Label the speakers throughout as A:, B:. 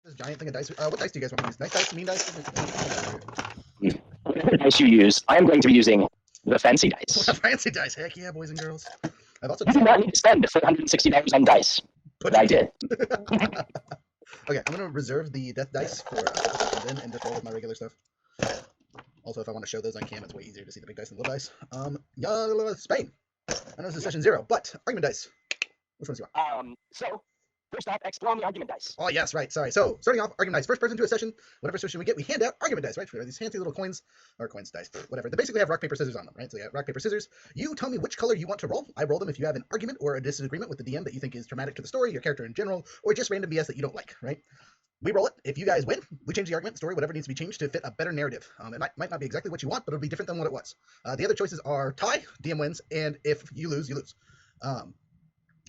A: This giant thing of dice. What dice do you guys want to use? Nice dice, mean dice?
B: Whatever dice you use, I am going to be using the fancy dice.
A: Fancy dice. Heck yeah, boys and girls. I've also
B: You do not need to spend $460 on dice, but I did.
A: Okay, I'm gonna reserve the death dice for and just roll with my regular stuff. Also, if I want to show those on cam, it's way easier to see the big dice than the little dice. Spain. I know this is session 0, but argument dice. Which ones do you want?
B: So first off, explore the argument dice.
A: Oh yes, right. Sorry. So starting off, argument dice. First person to a session. Whatever session we get, we hand out argument dice. Right? We have these fancy little coins dice, whatever. They basically have rock paper scissors on them, right? So you got rock paper scissors. You tell me which color you want to roll. I roll them if you have an argument or a disagreement with the DM that you think is traumatic to the story, your character in general, or just random BS that you don't like, right? We roll it. If you guys win, we change the argument, story, whatever needs to be changed to fit a better narrative. It might not be exactly what you want, but it'll be different than what it was. The other choices are tie, DM wins, and if you lose, you lose.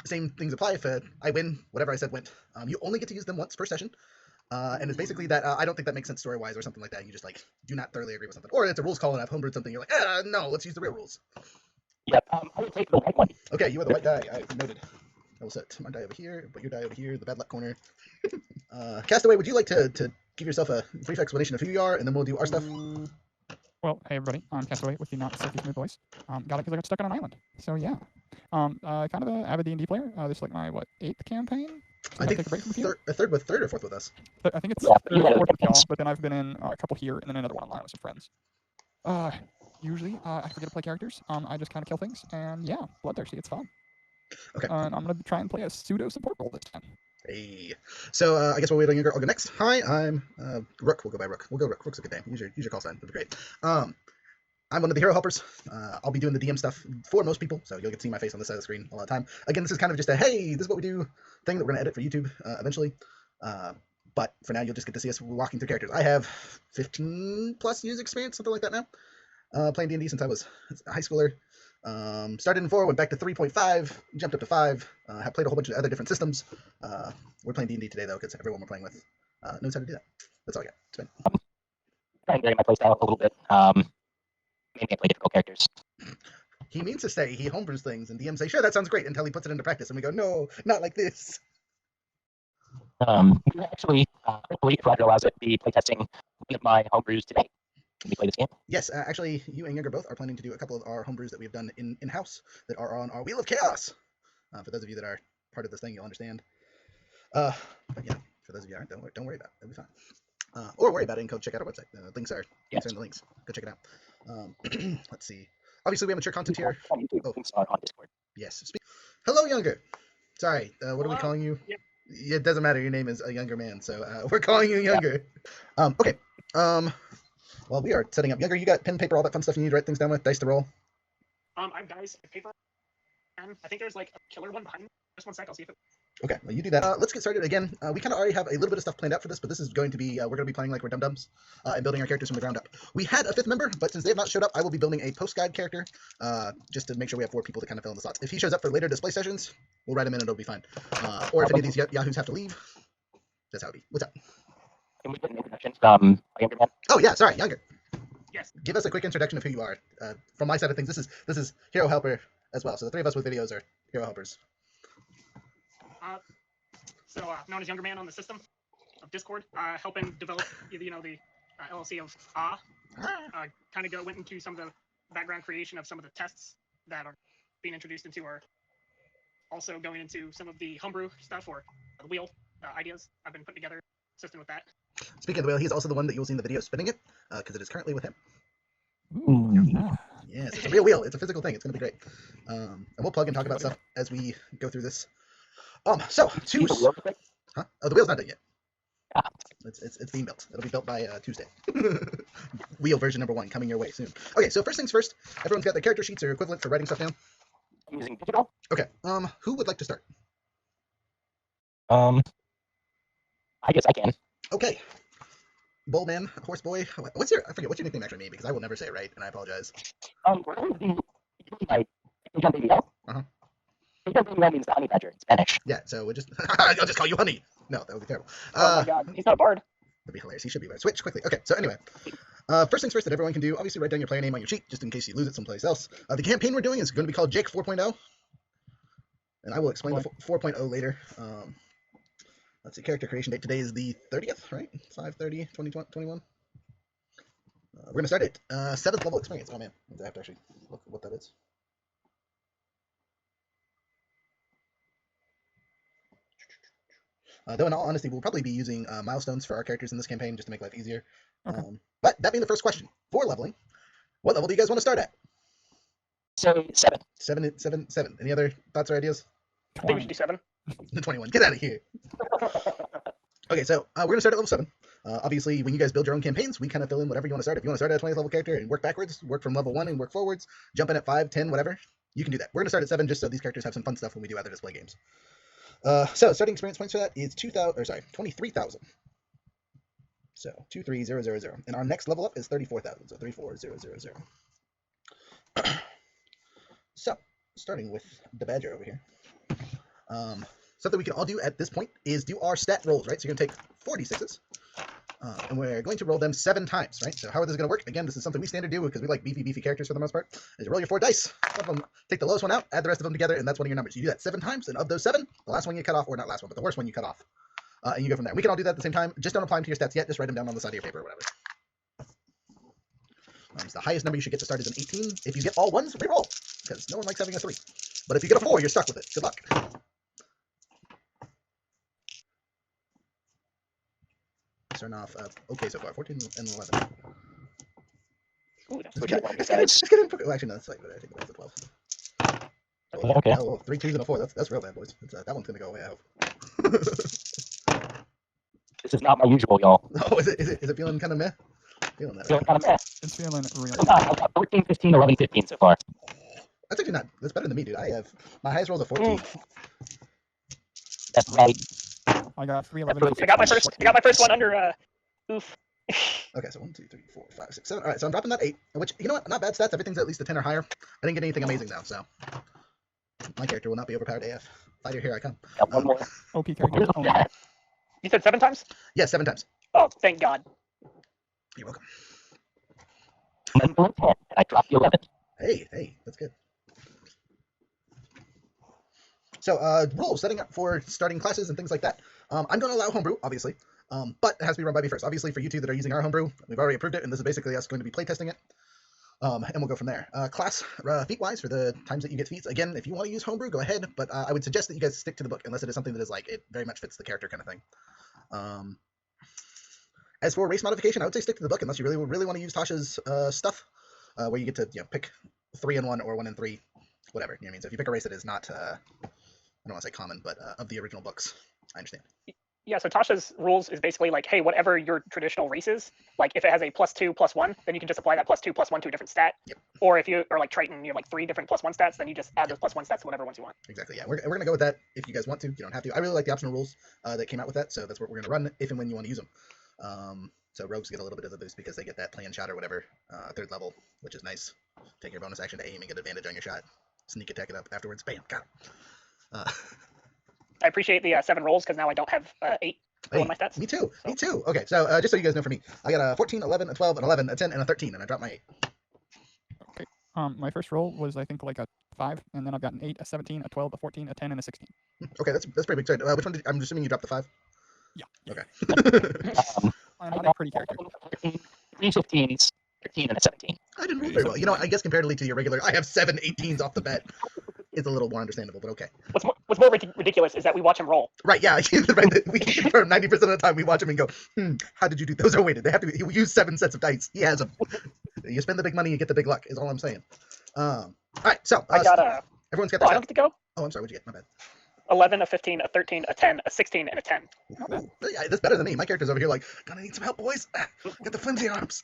A: Same things apply. If I win, whatever I said went. You only get to use them once per session. And it's basically that I don't think that makes sense story-wise or something like that. You just like do not thoroughly agree with something. Or it's a rules call and I've homebrewed something. You're like, no, let's use the real rules.
B: Yep, I will take the white one.
A: Okay, you are the white die. I noted. I will set my die over here, put your die over here, the bad luck corner. Castaway, would you like to give yourself a brief explanation of who you are, and then we'll do our stuff?
C: Well, hey everybody, I'm Castaway with the not silky smooth voice. Got it because I got stuck on an island. So yeah, kind of an avid D&D player. This is like my 8th campaign.
A: I think
C: take a break from the team.
A: third or fourth with us.
C: I think it's third or fourth with y'all, but then I've been in a couple here and then another one online with some friends. Usually I forget to play characters. I just kind of kill things, and yeah, bloodthirsty. It's fun.
A: Okay.
C: And I'm gonna try and play a pseudo support role this time.
A: Hey. So I guess we'll wait on your. I'll go next. Hi, I'm Rook. We'll go by Rook. We'll go Rook. Rook's a good name. Use your call sign. It'll be great. I'm one of the hero helpers. I'll be doing the DM stuff for most people, so you'll get to see my face on this side of the screen a lot of time. Again, this is kind of just a hey, this is what we do thing that we're gonna edit for YouTube eventually. But for now, you'll just get to see us walking through characters. I have 15 plus years experience, something like that now. Playing D&D since I was a high schooler. Started in 4, went back to 3.5, jumped up to 5. Have played a whole bunch of other different systems. We're playing D&D today though, because everyone we're playing with knows how to do that. That's all I got. It's been.
B: I'm varying my playstyle a little bit. Maybe I play difficult characters.
A: He means to say he homebrews things, and DMs say, "Sure, that sounds great," until he puts it into practice, and we go, "No, not like this."
B: Actually, hopefully, Roger allows it to be playtesting one of my homebrews today. Can we play this game?
A: Yes, actually, you and Younger both are planning to do a couple of our homebrews that we've done in-house that are on our Wheel of Chaos. For those of you that are part of this thing, you'll understand. But yeah, for those of you who aren't, don't worry about it. It'll be fine. Or worry about it and go check out our website. Links are in the links. Go check it out. Let's see. Obviously, we have mature content here.
B: Links are on Discord.
A: Yes. Hello, Younger. Sorry, what are we calling you?
D: Yep.
A: It doesn't matter. Your name is a younger man, so we're calling you Younger. Yeah. Okay. Well, we are setting up. Younger, you got pen, paper, all that fun stuff you need to write things down with, dice to roll?
D: I have dice and paper. And I think there's like a killer one behind me. Just one sec, I'll see if it...
A: Okay, well, you do that. Let's get started again. We kind of already have a little bit of stuff planned out for this, but this is going to be, we're going to be playing like we're dum-dums and building our characters from the ground up. We had a 5th member, but since they have not showed up, I will be building a post-guide character just to make sure we have 4 people to kind of fill in the slots. If he shows up for later display sessions, we'll write him in and it'll be fine. Or if any of these yahoos have to leave, that's how it be. What's up?
B: Can we get an introduction from a younger man?
A: Oh, yeah, sorry, Younger.
D: Yes.
A: Give us a quick introduction of who you are. From my side of things, this is Hero Helper as well. So the 3 of us with videos are Hero Helpers.
D: Known as Younger Man on the system of Discord, helping develop the LLC of kind of went into some of the background creation of some of the tests that are being introduced into, or also going into some of the homebrew stuff or the wheel ideas I've been putting together, assisting with that.
A: Speaking of the wheel, he's also the one that you'll see in the video spinning it, because it is currently with him.
C: Ooh.
A: Yes, it's a real wheel. It's a physical thing. It's going to be great. And we'll plug and talk about stuff as we go through this. So, huh? Oh, the wheel's not done yet. It's being built. It'll be built by Tuesday. Wheel version number 1 coming your way soon. Okay, so first things first. Everyone's got their character sheets or equivalent for writing stuff down.
B: I'm using digital.
A: Okay. Who would like to start?
B: I guess I can.
A: Okay. Bullman, horse boy. What's your nickname actually mean? Because I will never say it right, and I apologize.
B: We're going to do my
A: Uh-huh.
B: That means the honey badger in Spanish.
A: Yeah, so we'll just I'll just call you Honey. No, that would be terrible.
B: Oh my god, he's not bored.
A: That'd be hilarious. He should be right. Switch quickly. Okay, so anyway. First things first that everyone can do, obviously write down your player name on your sheet, just in case you lose it someplace else. The campaign we're doing is going to be called Jake 4.0. And I will explain the 4.0 later. Let's see, character creation date today is the 30th, right? 5/30/2021. We're going to start at 7th level experience. Oh man, I have to actually look at what that is. Though in all honesty, we'll probably be using milestones for our characters in this campaign just to make life easier.
C: Okay.
A: But that being the first question, for leveling, what level do you guys want to start at?
B: So 7.
A: 7. Any other thoughts or ideas?
D: I think we should do 7.
A: 21. Get out of here. Okay, so we're going to start at level 7. Obviously, when you guys build your own campaigns, we kind of fill in whatever you want to start. If you want to start at a 20th level character and work backwards, work from level 1 and work forwards, jump in at 5, 10, whatever, you can do that. We're going to start at 7 just so these characters have some fun stuff when we do other display games. So starting experience points for that is 23,000. So 23,000. And our next level up is 34,000. So 34,000. So starting with the badger over here. Something we can all do at this point is do our stat rolls, right? So you're going to take 46s, and we're going to roll them 7 times, right? So how is this going to work? Again, this is something we standard do because we like beefy characters for the most part. Is you roll your 4 dice, one of them, take the lowest one out, add the rest of them together, and that's one of your numbers. You do that 7 times, and of those 7, the last one you cut off, or not last one, but the worst one you cut off, and you go from there. We can all do that at the same time. Just don't apply them to your stats yet. Just write them down on the side of your paper or whatever. So the highest number you should get to start is an 18. If you get all 1s, re-roll, because no one likes having a 3. But if you get a 4, you're stuck with it. Good luck. Starting off okay so far, 14 and 11.
D: Ooh, that's
B: Which
D: good.
B: one?
A: Let's get in. Well, actually, no, that's like, I think that's a 12. Oh,
B: Okay.
A: Oh, 3 2s and a 4. That's real bad, boys. That one's gonna go away, I hope.
B: This is not my usual, y'all.
A: Oh, is it feeling kind of meh? Feeling that.
B: Feeling kind of meh.
C: It's feeling real.
B: I've got 14, 15, 11, 15 so far.
A: That's actually not. That's better than me, dude. I have my highest roll is a 14.
B: That's right.
C: I got 3, 11.
D: I got my first one under oof.
A: Okay, so 1 2 3 4 5 6 7. All right, so I'm dropping that 8. Which, you know what? Not bad stats. Everything's at least a 10 or higher. I didn't get anything amazing though, so my character will not be overpowered AF. Fighter, here I come.
B: Got one more.
C: OP character. Oh, no.
D: You said 7 times?
A: Yeah, 7 times.
D: Oh, thank God.
A: You're welcome.
B: And then 10, and I dropped the 11.
A: Hey, that's good. So, rules, setting up for starting classes and things like that. I'm going to allow homebrew, obviously, but it has to be run by me first. Obviously, for you two that are using our homebrew, we've already approved it, and this is basically us going to be playtesting it, and we'll go from there. Class, feat-wise, for the times that you get feats, again, if you want to use homebrew, go ahead, but I would suggest that you guys stick to the book, unless it is something that is like, it very much fits the character kind of thing. As for race modification, I would say stick to the book, unless you really want to use Tasha's stuff, where you get to pick 3 and 1 or 1 and 3, whatever. You know what I mean? So if you pick a race that is not, I don't want to say common, but of the original books, I understand.
D: Yeah, so Tasha's rules is basically like, hey, whatever your traditional race is, like if it has a +2, +1, then you can just apply that +2, +1 to a different stat.
A: Yep.
D: Or if you are like Triton, you have like 3 different +1 stats, then you just add those +1 stats to whatever ones you want.
A: Exactly, yeah. We're going to go with that if you guys want to. You don't have to. I really like the optional rules that came out with that, so that's what we're going to run if and when you want to use them. So rogues get a little bit of a boost because they get that plan shot or whatever, 3rd level, which is nice. Take your bonus action to aim and get advantage on your shot. Sneak attack it up afterwards. Bam, got it.
D: I appreciate the 7 rolls because now I don't have 8 for one of my stats.
A: Me too. Me too. Okay, so just so you guys know, for me, I got a 14, 11, a 12, an 11, a 10, and a 13, and I dropped my 8.
C: Okay. My first roll was, I think, like a 5, and then I've got an 8, a 17, a 12, a 14, a 10, and a 16.
A: Okay, that's pretty big. So, which one I'm assuming you dropped the 5?
C: Yeah.
A: Okay.
C: I'm not a pretty character.
B: 13, 3 15s, 13, and a 17.
A: I didn't roll very well. You know, I guess comparatively to your regular, I have 7 18s off the bat. It's a little more understandable, but okay.
D: What's more ridiculous is that we watch him roll.
A: Right, yeah. Right, we confirm 90% of the time we watch him and go, how did you do? Those are weighted. They have to be, he used 7 sets of dice. He has them. You spend the big money, you get the big luck, is all I'm saying. All right, so.
D: I got
A: everyone's got
D: I
A: their
D: don't get to go?
A: Oh, I'm sorry, what'd you get? My bad.
D: 11, a 15, a 13, a 10, a 16, and a 10.
A: Ooh, yeah, that's better than me. My character's over here like, gonna need some help, boys. Got the flimsy arms.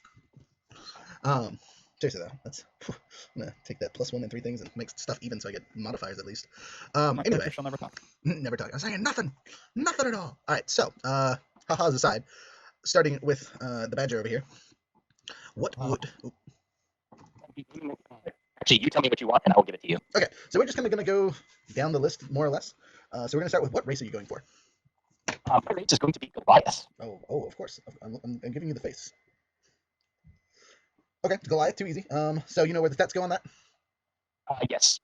A: Seriously though, I'm gonna take that +1 and 3 things and make stuff even so I get modifiers at least.
C: My
A: Anyway,
C: character shall never talk.
A: never talk. I'm saying nothing at all. All right, so ha-has aside, starting with the badger over here. What would? Ooh.
B: Actually, you tell me what you want, and I will give it to you.
A: Okay, so we're just kind of gonna go down the list more or less. So we're gonna start with what race are you going for?
B: My race is going to be Goliath.
A: Oh, of course. I'm giving you the face. Okay, Goliath, too easy. So you know where the stats go on that?
B: Yes.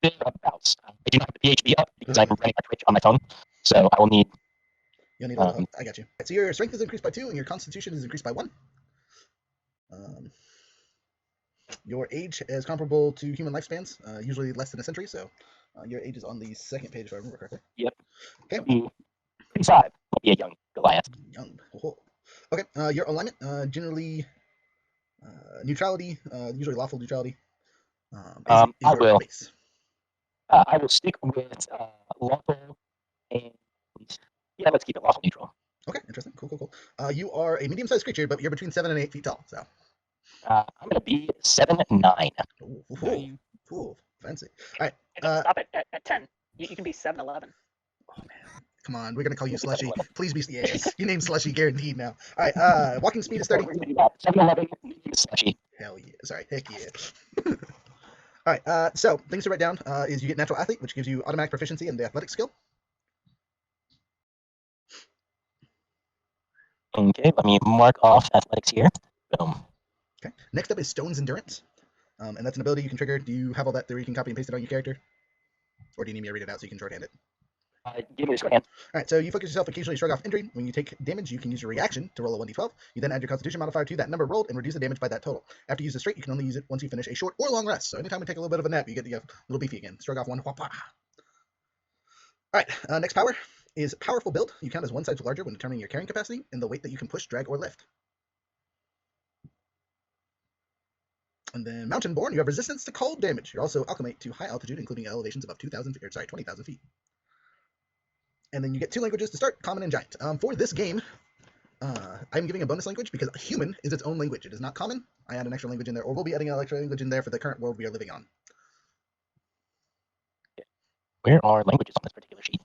B: Thereabouts. I do not have the PHP up because I'm running my Twitch on my phone, so I will need.
A: You'll need a little help. I got you. So your strength is increased by 2, and your constitution is increased by 1. Your age is comparable to human lifespans, usually less than a century. So your age is on the second page, if I remember correctly.
B: Yep.
A: Okay.
B: It'll be 35. Will be a young Goliath.
A: Young. Oh. Okay. Your alignment, generally neutrality, usually lawful neutrality. Is your base.
B: I will stick with lawful and yeah, let's keep it lawful neutral.
A: Okay, interesting. Cool. You are a medium-sized creature, but you're between 7 and 8 feet tall. So
B: I'm gonna be 7'9".
A: Ooh, fancy. All right.
D: It doesn't stop at 10. You can be 7'11".
A: Oh man, come on. We're gonna call you Slushy. Please be yes. Your name's Slushy, guaranteed now. All right. Walking speed is 30.
B: 7'11", Slushy.
A: Hell yeah. Sorry. Heck yeah. All right. So things to write down is you get natural athlete, which gives you automatic proficiency in the athletic skill.
B: Okay, let me mark off athletics here. Boom.
A: Okay. Next up is Stone's Endurance. And that's an ability you can trigger. Do you have all that there you can copy and paste it on your character? Or do you need me to read it out so you can shorthand it?
B: Give me the shorthand.
A: All right, so you focus yourself, occasionally shrug off injury. When you take damage, you can use your reaction to roll a 1d12. You then add your constitution modifier to that number rolled and reduce the damage by that total. After you use the straight, you can only use it once you finish a short or long rest. So anytime we take a little bit of a nap, you get a little beefy again. Shrug off 1. All right, next power is Powerful Build. You count as one size larger when determining your carrying capacity and the weight that you can push, drag, or lift. And then Mountain Born, you have resistance to cold damage. You're also acclimate to high altitude, including elevations above 20,000 feet. And then you get 2 languages to start, Common and Giant. For this game, I'm giving a bonus language because Human is its own language. It is not Common. I add an extra language in there, or we'll be adding an extra language in there for the current world we are living on.
B: Where are languages on this particular sheet?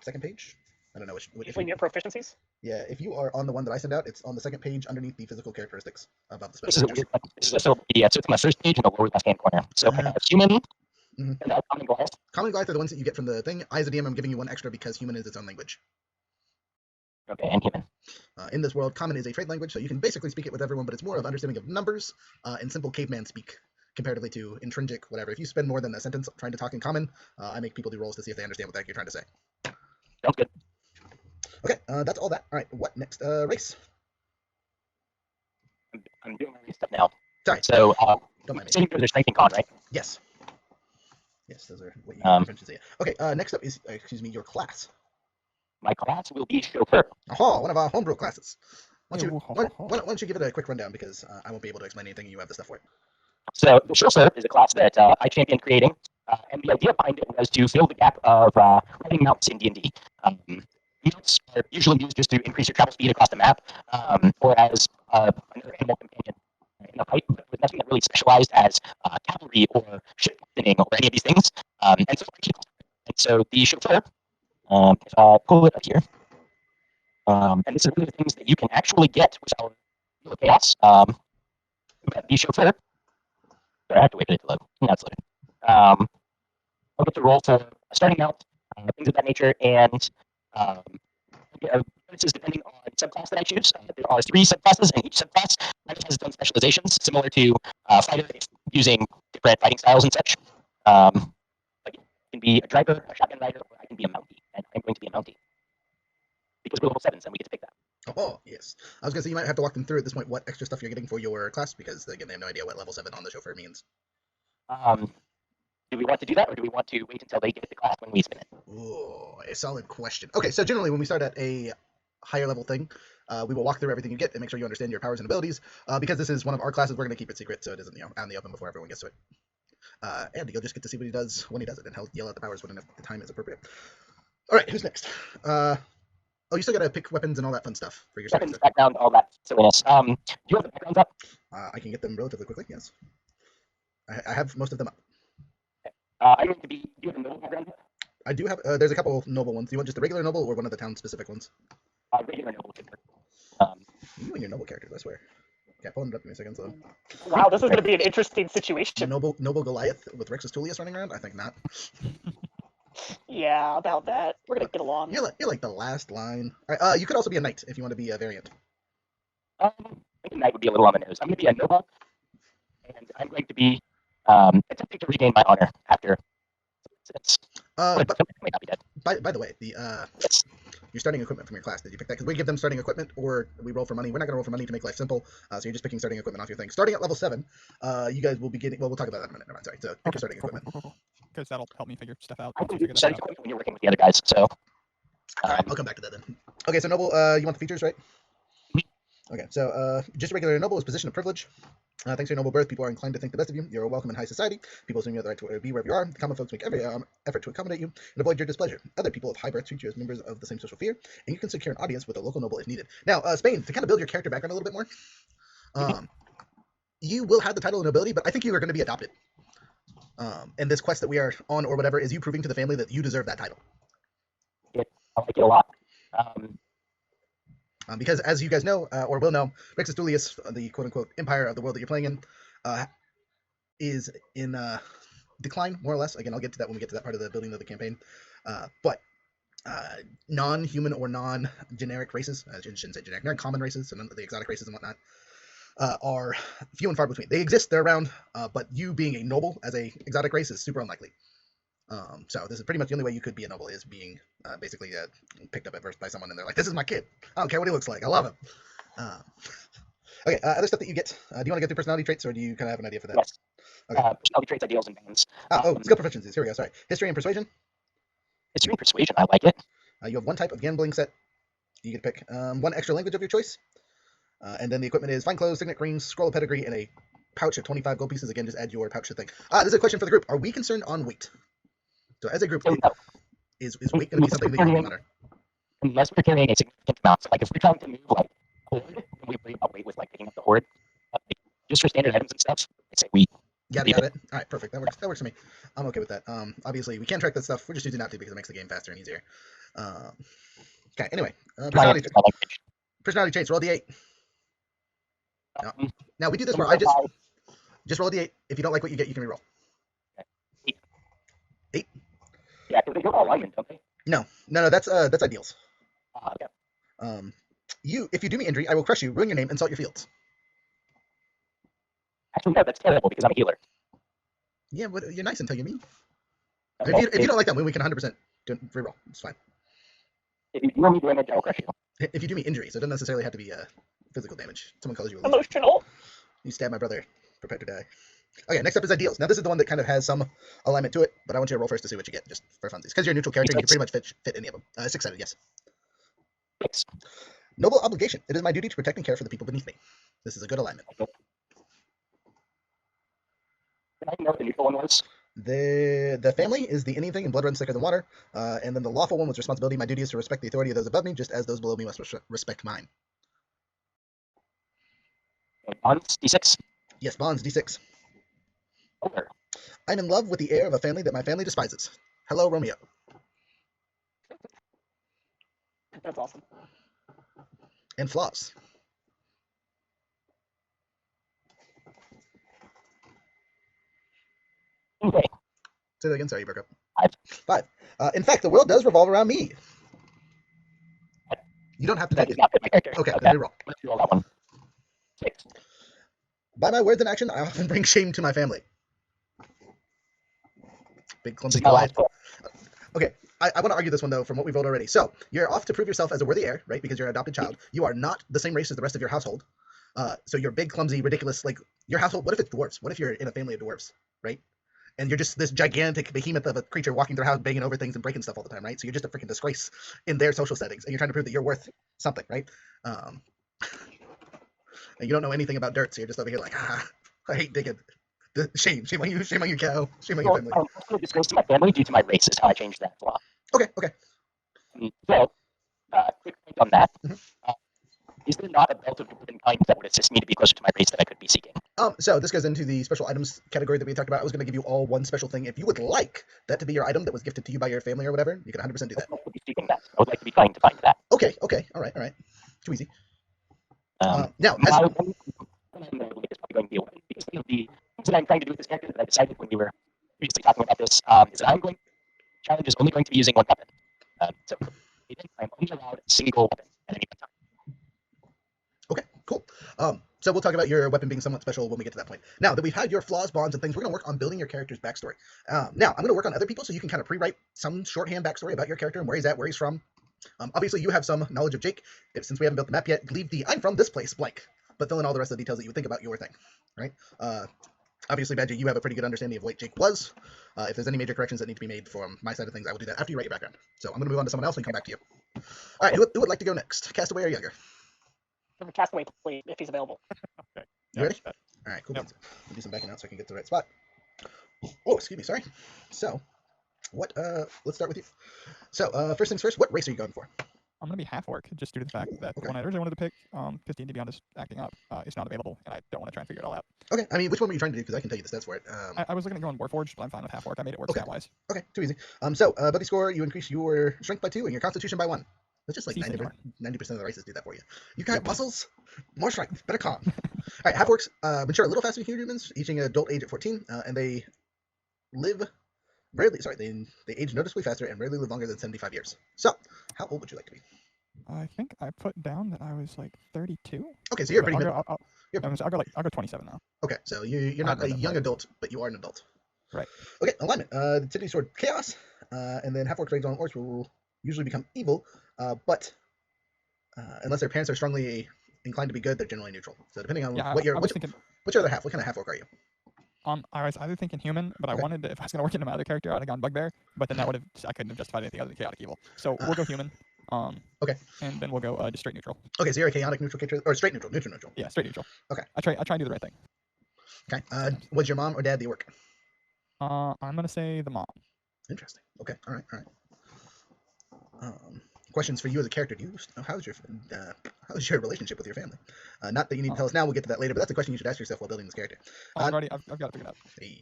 A: Second page? I don't know which.
D: Usually near proficiencies?
A: Yeah, if you are on the one that I send out, it's on the second page underneath the physical characteristics above the
B: This
A: special
B: is a weird. This is a syllable PDF, so it's on the first page in the lower left-hand corner. So I have Human and Common Goliath.
A: Common Goliath are the ones that you get from the thing. I, as a DM, am giving you 1 extra because Human is its own language.
B: Okay, and Human.
A: In this world, Common is a trade language, so you can basically speak it with everyone, but it's more of understanding of numbers and simple caveman speak, comparatively to intrinsic, whatever. If you spend more than a sentence trying to talk in Common, I make people do rolls to see if they understand what the heck you're trying to say.
B: Sounds good.
A: Okay, that's all that. All right, what next? Race.
B: I'm doing my race stuff now.
A: Sorry.
B: So,
A: don't mind me.
B: saving throws are strength and con, right?
A: Yes. Yes, those are what you mentioned. Say. Okay, next up is, your class.
B: My class will be Chauffeur.
A: Oh, one of our homebrew classes. Why
C: Ooh,
A: don't you give it a quick rundown, because I won't be able to explain anything, and you have the stuff for it.
B: So, the Chauffeur is a class that I championed creating, and the idea behind it was to fill the gap of riding mounts in D&D. Mounts are usually used just to increase your travel speed across the map, or as another animal companion in a fight, but with nothing that really specialized as cavalry or ship captaining or any of these things. And so the Chauffeur, if I pull it up here, and this is one of the things that you can actually get with our Wheel of Chaos. The Chauffeur. Sorry, I have to wait for it to load. Now it's loaded. I'll get to roll for starting out, things of that nature, and this is depending on subclass that I choose. There are 3 subclasses, and each subclass has its own specializations, similar to fighter, using different fighting styles and such. Like it can be a driver, a shotgun rider, or I can be a mountie, and I'm going to be a mountie because we're level 7s, and we get to pick that.
A: Oh, yes. I was going to say, you might have to walk them through at this point what extra stuff you're getting for your class, because, again, they have no idea what level 7 on the Chauffeur means.
B: Do we want to do that, or do we want to wait until they get the class when we spin it?
A: Ooh, a solid question. Okay, so generally when we start at a higher level thing, we will walk through everything you get and make sure you understand your powers and abilities. Because this is one of our classes, we're going to keep it secret so it isn't out in the open before everyone gets to it. And you'll just get to see what he does when he does it, and he'll yell out the powers when the time is appropriate. All right, who's next? You still got to pick weapons and all that fun stuff for your
B: weapons, background, all that silliness. Do you have the backgrounds up?
A: I can get them relatively quickly, yes. I have most of them up.
B: I'm going to be. Do you have a noble background?
A: I do have. There's a couple noble ones. Do you want just the regular noble or one of the town-specific ones?
B: Regular noble character.
A: You and your noble characters, I swear. Okay, pulling it up in a second. So.
D: Wow, this is going to be an interesting situation.
A: Noble Goliath with Rexus Tullius running around? I think not.
D: Yeah, about that. We're going to get along.
A: You're like the last line. All right, you could also be a knight if you want to be a variant.
B: I think a knight would be a little on the nose. I'm going to be a noble, and I'm going to be attempting to regain my honor after incidents.
A: But
B: may not be dead.
A: By the way, your starting equipment from your class. Did you pick that? Because we give them starting equipment, or we roll for money. We're not going to roll for money to make life simple. So you're just picking starting equipment off your thing. Starting at level 7, you guys will be getting. Well, we'll talk about that in a minute. Never mind, sorry. So pick your starting equipment.
C: Because that'll help me figure stuff out.
B: I
C: Once
B: can
C: we
B: do
C: figure that
B: setting
C: out.
B: equipment when you're working with the other guys. So
A: All right, I'll come back to that then. Okay, so Noble, you want the features, right? Okay, so just a regular Noble is position of privilege. Thanks to your noble birth, people are inclined to think the best of you. You're welcome in high society. People assume you have the right to be wherever you are. The common folks make every effort to accommodate you and avoid your displeasure. Other people of high birth treat you as members of the same social sphere, and you can secure an audience with a local noble if needed. Now, Spain, to kind of build your character background a little bit more, you will have the title of nobility, but I think you are going to be adopted. And this quest that we are on, or whatever, is you proving to the family that you deserve that title.
B: I like it a lot.
A: Because as you guys know, or will know, Rexus Dulius, the quote-unquote empire of the world that you're playing in, is in decline, more or less. Again, I'll get to that when we get to that part of the building of the campaign. But non-human or non-generic races, I shouldn't say generic, non-common races, so none of the exotic races and whatnot, are few and far between. They exist, they're around, but you being a noble as a exotic race is super unlikely. So this is pretty much the only way you could be a noble, is being basically picked up at birth by someone and they're like, this is my kid. I don't care what he looks like. I love him. Okay, other stuff that you get. Do you want to get through personality traits, or do you kind of have an idea for that?
B: Yes.
A: Okay.
B: Personality traits, ideals, and bands.
A: Skill proficiencies. Here we go. Sorry. History and persuasion.
B: History and persuasion. I like it.
A: You have one type of gambling set. You get to pick one extra language of your choice. And then the equipment is fine clothes, signet rings, scroll of pedigree, and a pouch of 25 gold pieces. Again, just add your pouch to the thing. This is a question for the group. Are we concerned on weight? So as a group,
B: So, no.
A: is weight going to be something that you matter?
B: Unless we're carrying a significant amount. So, like if we're trying to move like horde, then we worry about weight with like picking up the horde. Just for standard items and stuff, I'd say we.
A: Got it. All right, perfect. That works. That works for me. I'm okay with that. Obviously we can track that stuff. We're just using that because it makes the game faster and easier. Okay. Anyway, personality traits. Roll d8. Now we do this where I just roll a d8. If you don't like what you get, you can reroll. 8.
B: Yeah, because they go all alignment, don't they?
A: No. That's ideals.
B: Okay.
A: If you do me injury, I will crush you, ruin your name, and salt your fields.
B: Actually, no, that's terrible because I'm a healer.
A: Yeah, but you're nice until you're mean.
B: Okay.
A: If you don't like that, we can 100% do it reroll. It's fine.
B: If you do me damage, I'll crush you.
A: If you do me injury, so it doesn't necessarily have to be physical damage. Someone calls you a loser.
D: Emotional.
A: You stab my brother, prepare to die. Okay, next up is ideals. Now this is the one that kind of has some alignment to it, but I want you to roll first to see what you get, just for funsies. Because you're a neutral character, you can pretty much fit any of them. 6-sided, yes.
B: 6.
A: Noble obligation. It is my duty to protect and care for the people beneath me. This is a good alignment.
B: Can I know what the neutral one was?
A: The family is the anything, and blood runs thicker than water. And then the lawful one was responsibility. My duty is to respect the authority of those above me, just as those below me must respect mine.
B: Bonds, D6.
A: Yes, bonds, D6.
B: Over.
A: I'm in love with the heir of a family that my family despises. Hello, Romeo.
D: That's awesome.
A: And flaws.
B: Okay.
A: Say that again. Sorry, you broke up.
B: 5.
A: 5. In fact, the world does revolve around me. You don't have to
B: That
A: take
B: does
A: it.
B: not fit my character.
A: Okay,
B: Okay.
A: then reroll.
B: Let's roll that one. 6.
A: By my words and action, I often bring shame to my family. Big clumsy
B: No,
A: guy. Okay, I want to argue this one, though, from what we've rolled already. So, you're off to prove yourself as a worthy heir, right, because you're an adopted child. You are not the same race as the rest of your household. So you're big, clumsy, ridiculous, like, your household, what if it's dwarves? What if you're in a family of dwarves, right? And you're just this gigantic behemoth of a creature walking through a house, banging over things and breaking stuff all the time, right? So you're just a freaking disgrace in their social settings, and you're trying to prove that you're worth something, right? And you don't know anything about dirt, so you're just over here like, I hate digging. Shame on you, shame on your cow, shame on your family.
B: I'm going to disgrace to my family due to my race is how I changed that flaw.
A: Okay.
B: So, quick point on that.
A: Mhm.
B: Is there not a belt of dwarven kind that would assist me to be closer to my race that I could be seeking?
A: So this goes into the special items category that we talked about. I was going to give you all one special thing. If you would like that to be your item that was gifted to you by your family or whatever, you can 100% do that.
B: I would like to be seeking that. I would like to be trying to find that.
A: Okay. All right. Too easy. Now,
B: My one is probably going to be a weapon because one of the things that I'm trying to do with this character that I decided when we were previously talking about this is that challenge is only going to be using one weapon. So I'm only allowed a single weapon at any time.
A: okay, cool. So we'll talk about your weapon being somewhat special when we get to that point. Now that we've had your flaws, bonds, and things, we're going to work on building your character's backstory. Now, I'm going to work on other people so you can kind of pre-write some shorthand backstory about your character and where he's at, where he's from, Obviously, you have some knowledge of Jake. Since we haven't built the map yet, leave the "I'm from this place" blank, but fill in all the rest of the details that you would think about your thing, right? Obviously, Badger, you have a pretty good understanding of what Jake was. If there's any major corrections that need to be made from my side of things, I will do that after you write your background. So I'm going to move on to someone else and come back to you. All right, who would like to go next? Castaway or Younger?
D: Castaway, please, if he's available.
C: Okay.
A: You ready?
C: Yep.
A: All right, cool.
C: Yep.
A: I'll do some backing out so I can get to the right spot. Oh, excuse me, sorry. So, let's start with you. So, first things first, what race are you going for?
C: I'm gonna be half orc, just due to the fact that
A: Okay.
C: the one I originally wanted to pick, 15 to be honest, acting up, is not available, and I don't want to try and figure it all out.
A: Okay, I mean, which one were you trying to do? Because I can tell you the stats for it.
C: I was looking at going Warforged, but I'm fine with half orc. I made it work
A: Okay.
C: stat-wise.
A: Okay, too easy. So, buddy score, you increase your strength by 2 and your constitution by 1. That's just like
C: See,
A: 90% of the races do that for you. You got muscles, more strength, better calm. All right, half orcs mature a little faster than humans, reaching adult age at 14, and they live rarely. Sorry, they age noticeably faster and rarely live longer than 75 years. So, how old would you like to be?
C: I think I put down that I was like 32.
A: Okay, so you're
C: But
A: pretty
C: I'll
A: mid.
C: go, I'll go 27 now.
A: Okay, so you're not a
C: remember that
A: young
C: right.
A: adult, but you are an adult.
C: Right.
A: Okay, alignment. The Tippity Sword Chaos, and then half orcs rage on orcs will usually become evil, but unless their parents are strongly inclined to be good, they're generally neutral. So depending on
C: Yeah,
A: what your
C: I was thinking.
A: what's your other half? What kind of half orc are you?
C: I was either thinking human, but
A: Okay.
C: I wanted to, if I was gonna work into my other character, I'd have gone bugbear. But then I couldn't have justified anything other than chaotic evil. So we'll go human.
A: Okay.
C: And then we'll go just straight neutral.
A: Okay, so you're a chaotic neutral character, or straight neutral, neutral.
C: Yeah, straight neutral.
A: Okay.
C: I try and do the right thing.
A: Okay. Was your mom or dad the orc?
C: I'm gonna say the mom.
A: Interesting. Okay. All right. Questions for you as a character. How's your relationship with your family? Not that you need to tell us now. We'll get to that later. But that's a question you should ask yourself while building this character.
C: I've got it figured out.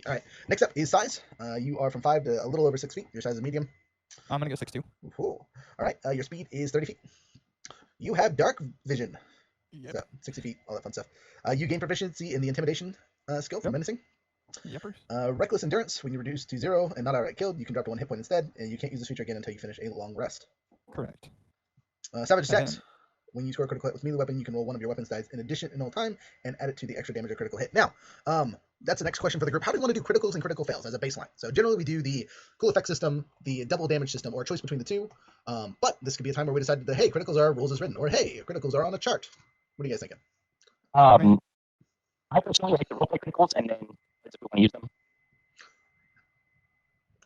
A: All right. Next up is size. You are from 5 to a little over 6 feet. Your size is medium.
C: I'm gonna go 6'2".
A: Cool. All right. Your speed is 30 feet. You have dark vision.
C: Yep.
A: So 60 feet. All that fun stuff. You gain proficiency in the intimidation skill for
C: Yep.
A: menacing.
C: Yepers.
A: Reckless endurance. When you reduce to 0 and not outright killed, you can drop to 1 hit point instead, and you can't use this feature again until you finish a long rest.
C: Correct.
A: Savage
C: And
A: attacks. When you score a critical hit with melee weapon, you can roll one of your weapons dice in addition in all time and add it to the extra damage or critical hit. Now, that's the next question for the group. How do you want to do criticals and critical fails as a baseline? So generally we do the cool effect system, the double damage system, or a choice between the two. But this could be a time where we decided that, hey, criticals are rules as written, or hey, criticals are on a chart. What are you guys thinking?
B: I personally like the roleplay criticals, and then if we want to use them,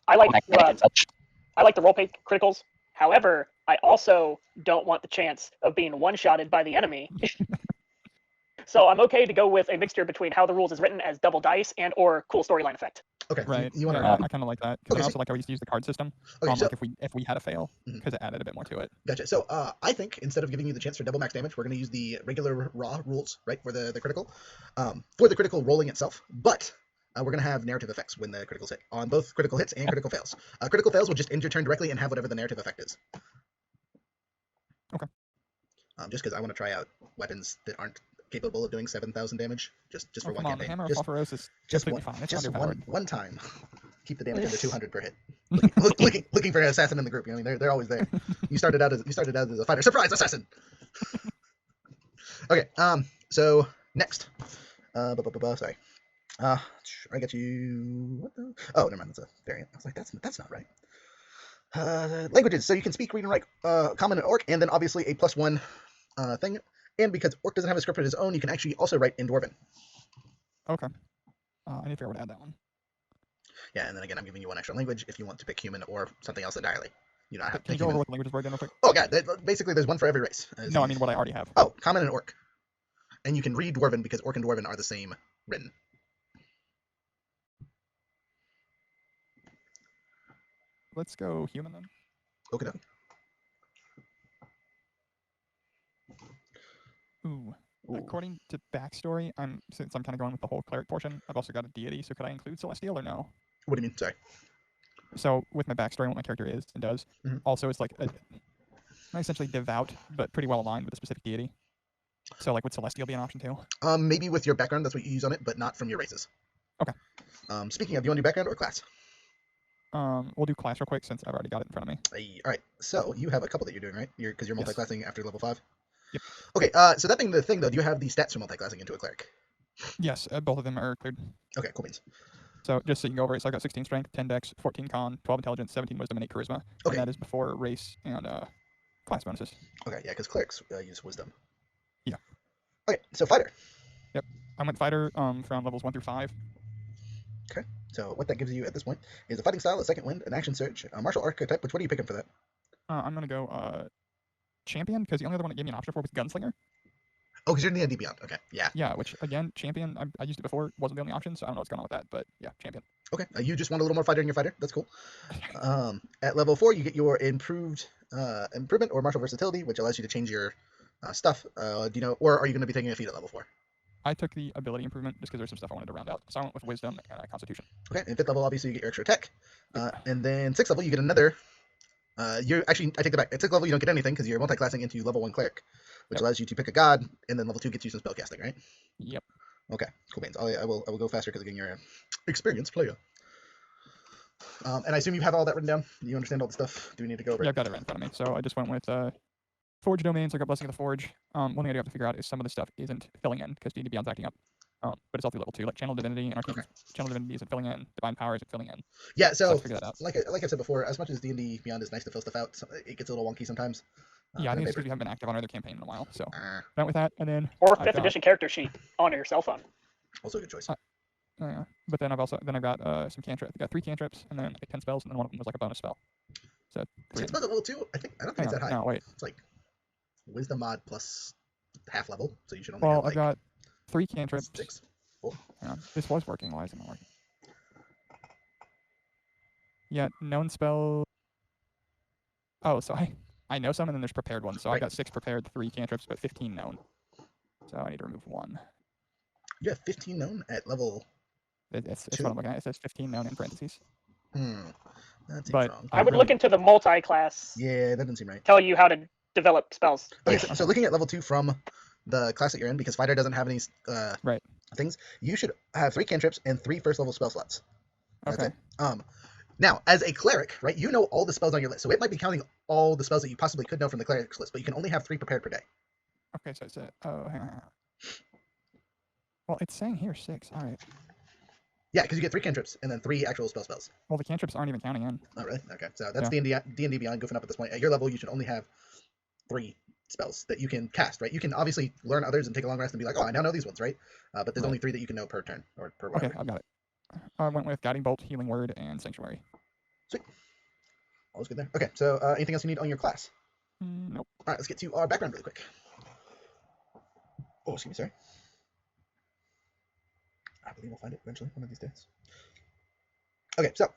D: I like
B: and such.
D: I like the roleplay criticals. However, I also don't want the chance of being one-shotted by the enemy. So I'm okay to go with a mixture between how the rules is written as double dice and or cool storyline effect.
A: Okay,
C: Right.
A: you want to?
C: Yeah, I kind of like that because
A: Okay,
C: I also like how we used to use the card system.
A: Okay, so
C: Like if we had a fail,
A: Mhm.
C: because it added a bit more to it.
A: gotcha. So I think instead of giving you the chance for double max damage, we're going to use the regular raw rules, right, for the critical, for the critical rolling itself. But we're going to have narrative effects when the criticals hit on both critical hits and critical fails. Critical fails will just end your turn directly and have whatever the narrative effect is.
C: Okay.
A: Just because I want to try out weapons that aren't capable of doing 7,000 damage, just for one
C: Come on,
A: campaign.
C: Hammer of
A: Just,
C: Phosphorus is
A: just
C: completely
A: one,
C: fine. It's
A: just
C: underpowered.
A: one time. Keep the damage under 200 per hit. Looking for an assassin in the group. I mean, they're always there. You started out as a fighter. Surprise assassin. Okay. So next. Sorry. I got you. What the? Oh, never mind. That's a variant. I was like, that's not right. Languages. So you can speak, read, and write Common and Orc, and then obviously a +1 thing. And because Orc doesn't have a script of his own, you can actually also write in Dwarven.
C: Okay. I need to figure out how to add that one.
A: Yeah, and then again, I'm giving you one extra language if you want to pick human or something else entirely. You don't have to
C: Can you
A: pick
C: go over
A: human.
C: what the languages were again real quick?
A: Oh, God. Basically, there's one for every race.
C: No, I mean what I already have.
A: Oh, Common and Orc. And you can read Dwarven because Orc and Dwarven are the same written.
C: Let's go human then.
A: Okay, dokie.
C: Ooh.
A: Ooh.
C: According to backstory, since I'm kind of going with the whole cleric portion, I've also got a deity, so could I include Celestial or no?
A: What do you mean? Sorry.
C: So with my backstory, what my character is and does,
A: Mhm.
C: also it's like not essentially devout, but pretty well aligned with a specific deity. So like would Celestial be an option too?
A: Maybe with your background, that's what you use on it, but not from your races.
C: Okay.
A: Speaking of, do you want to do background or class?
C: We'll do class real quick since I've already got it in front of me.
A: All right. So you have a couple that you're doing, right? Because you're
C: Yes.
A: multi-classing after level 5.
C: Yep.
A: Okay. So that being the thing, though, do you have the stats for multi-classing into a cleric?
C: Yes, both of them are cleared.
A: Okay. Cool beans.
C: So just so you can go over it, so I've got 16 strength, 10 dex, 14 con, 12 intelligence, 17 wisdom, and 8 charisma.
A: Okay.
C: And that is before race and class bonuses.
A: Okay, yeah, because clerics use wisdom.
C: Yeah.
A: Okay, so fighter.
C: I went fighter from levels 1 through 5.
A: Okay, so what that gives you at this point is a fighting style, a second wind, an action surge, a martial archetype. Which what are you picking for that?
C: I'm gonna go champion because the only other one that gave me an option for was gunslinger.
A: Oh, because you're in the D&D Beyond. Okay, yeah.
C: Yeah, which again, champion. I used it before. Wasn't the only option, so I don't know what's going on with that. But yeah, champion.
A: Okay, you just want a little more fighter in your fighter. That's cool. At level 4, you get your improvement or martial versatility, which allows you to change your stuff. Do you know, or are you going to be taking a feat at level 4?
C: I took the ability improvement just because there's some stuff I wanted to round out. So I went with wisdom and constitution.
A: Okay, and 5th level, obviously, you get your extra attack. And then 6th level, you get another. I take that back. At 6th level, you don't get anything because you're multi-classing into level 1 cleric, which allows you to pick a god, and then level 2 gets you some spellcasting, right?
C: Yep.
A: Okay, cool beans. I will go faster because again, you're an experienced player. And I assume you have all that written down. You understand all the stuff. Do we need to go over
C: Yeah,
A: it?
C: I've got it right in front of me. So I just went with Forge domains. I got Blessing of the Forge. One thing I do have to figure out is some of the stuff isn't filling in because D&D Beyond's acting up. But it's all through level 2, like Channel Divinity and Arcane.
A: Okay.
C: Channel Divinity isn't filling in. Divine Power isn't filling in.
A: Yeah,
C: So I have
A: so
C: to figure that out.
A: like I said before, as much as D&D Beyond is nice to fill stuff out, it gets a little wonky sometimes.
C: Yeah, I
A: on
C: think it's
A: paper.
C: because we haven't been active on another campaign in a while. So
A: Ah,
C: went with that, and then
D: Or
C: I've
D: 5th
C: got-
D: edition character sheet on your cell phone.
A: also a good choice.
C: yeah. But then I've got some cantrips. I got 3 cantrips, and then like 10 spells, and then one of them was like a bonus spell. So 3.
A: It's not level 2. I don't think
C: Hang
A: it's that
C: on,
A: high.
C: no, wait.
A: It's like wisdom mod plus half level, so you should only
C: Well,
A: have like
C: I've got 3 cantrips.
A: 6.
C: Hang on. This was working. Why isn't it working? Yeah, known spell. Oh, so I know some, and then there's prepared ones. So I
A: Right.
C: got 6 prepared, 3 cantrips, but 15 known. So I need to remove 1.
A: You have 15 known at level.
C: It's
A: Two?
C: what I'm looking at. It says 15 known in parentheses.
A: That seems
C: But
A: wrong.
D: I would look into the multi-class,
A: Yeah, that doesn't seem right.
D: tell you how to develop spells.
A: Okay, so looking at level 2 from the class that you're in, because fighter doesn't have any
C: Right.
A: things, you should have 3 cantrips and 3 first level spell slots. That's
C: Okay.
A: it. Now, as a cleric, right, you know all the spells on your list, so it might be counting all the spells that you possibly could know from the cleric's list, but you can only have 3 prepared per day.
C: Okay, so it's hang on. Well, it's saying here 6. All right.
A: Yeah, because you get 3 cantrips and then 3 actual spells.
C: Well, the cantrips aren't even counting in.
A: Oh, really? Okay, so that's
C: Yeah.
A: D&D Beyond goofing up at this point. At your level, you should only have 3 spells that you can cast, right? You can obviously learn others and take a long rest and be like, oh, I now know these ones, right? But there's
C: Right.
A: only 3 that you can know per turn or per
C: Okay,
A: whatever.
C: I've got it. I went with Guiding Bolt, Healing Word, and Sanctuary.
A: Always good there. Okay, so anything else you need on your class?
C: Nope.
A: All right, let's get to our background really quick. Oh, excuse me, sorry. I believe we'll find it eventually, one of these days. Okay, so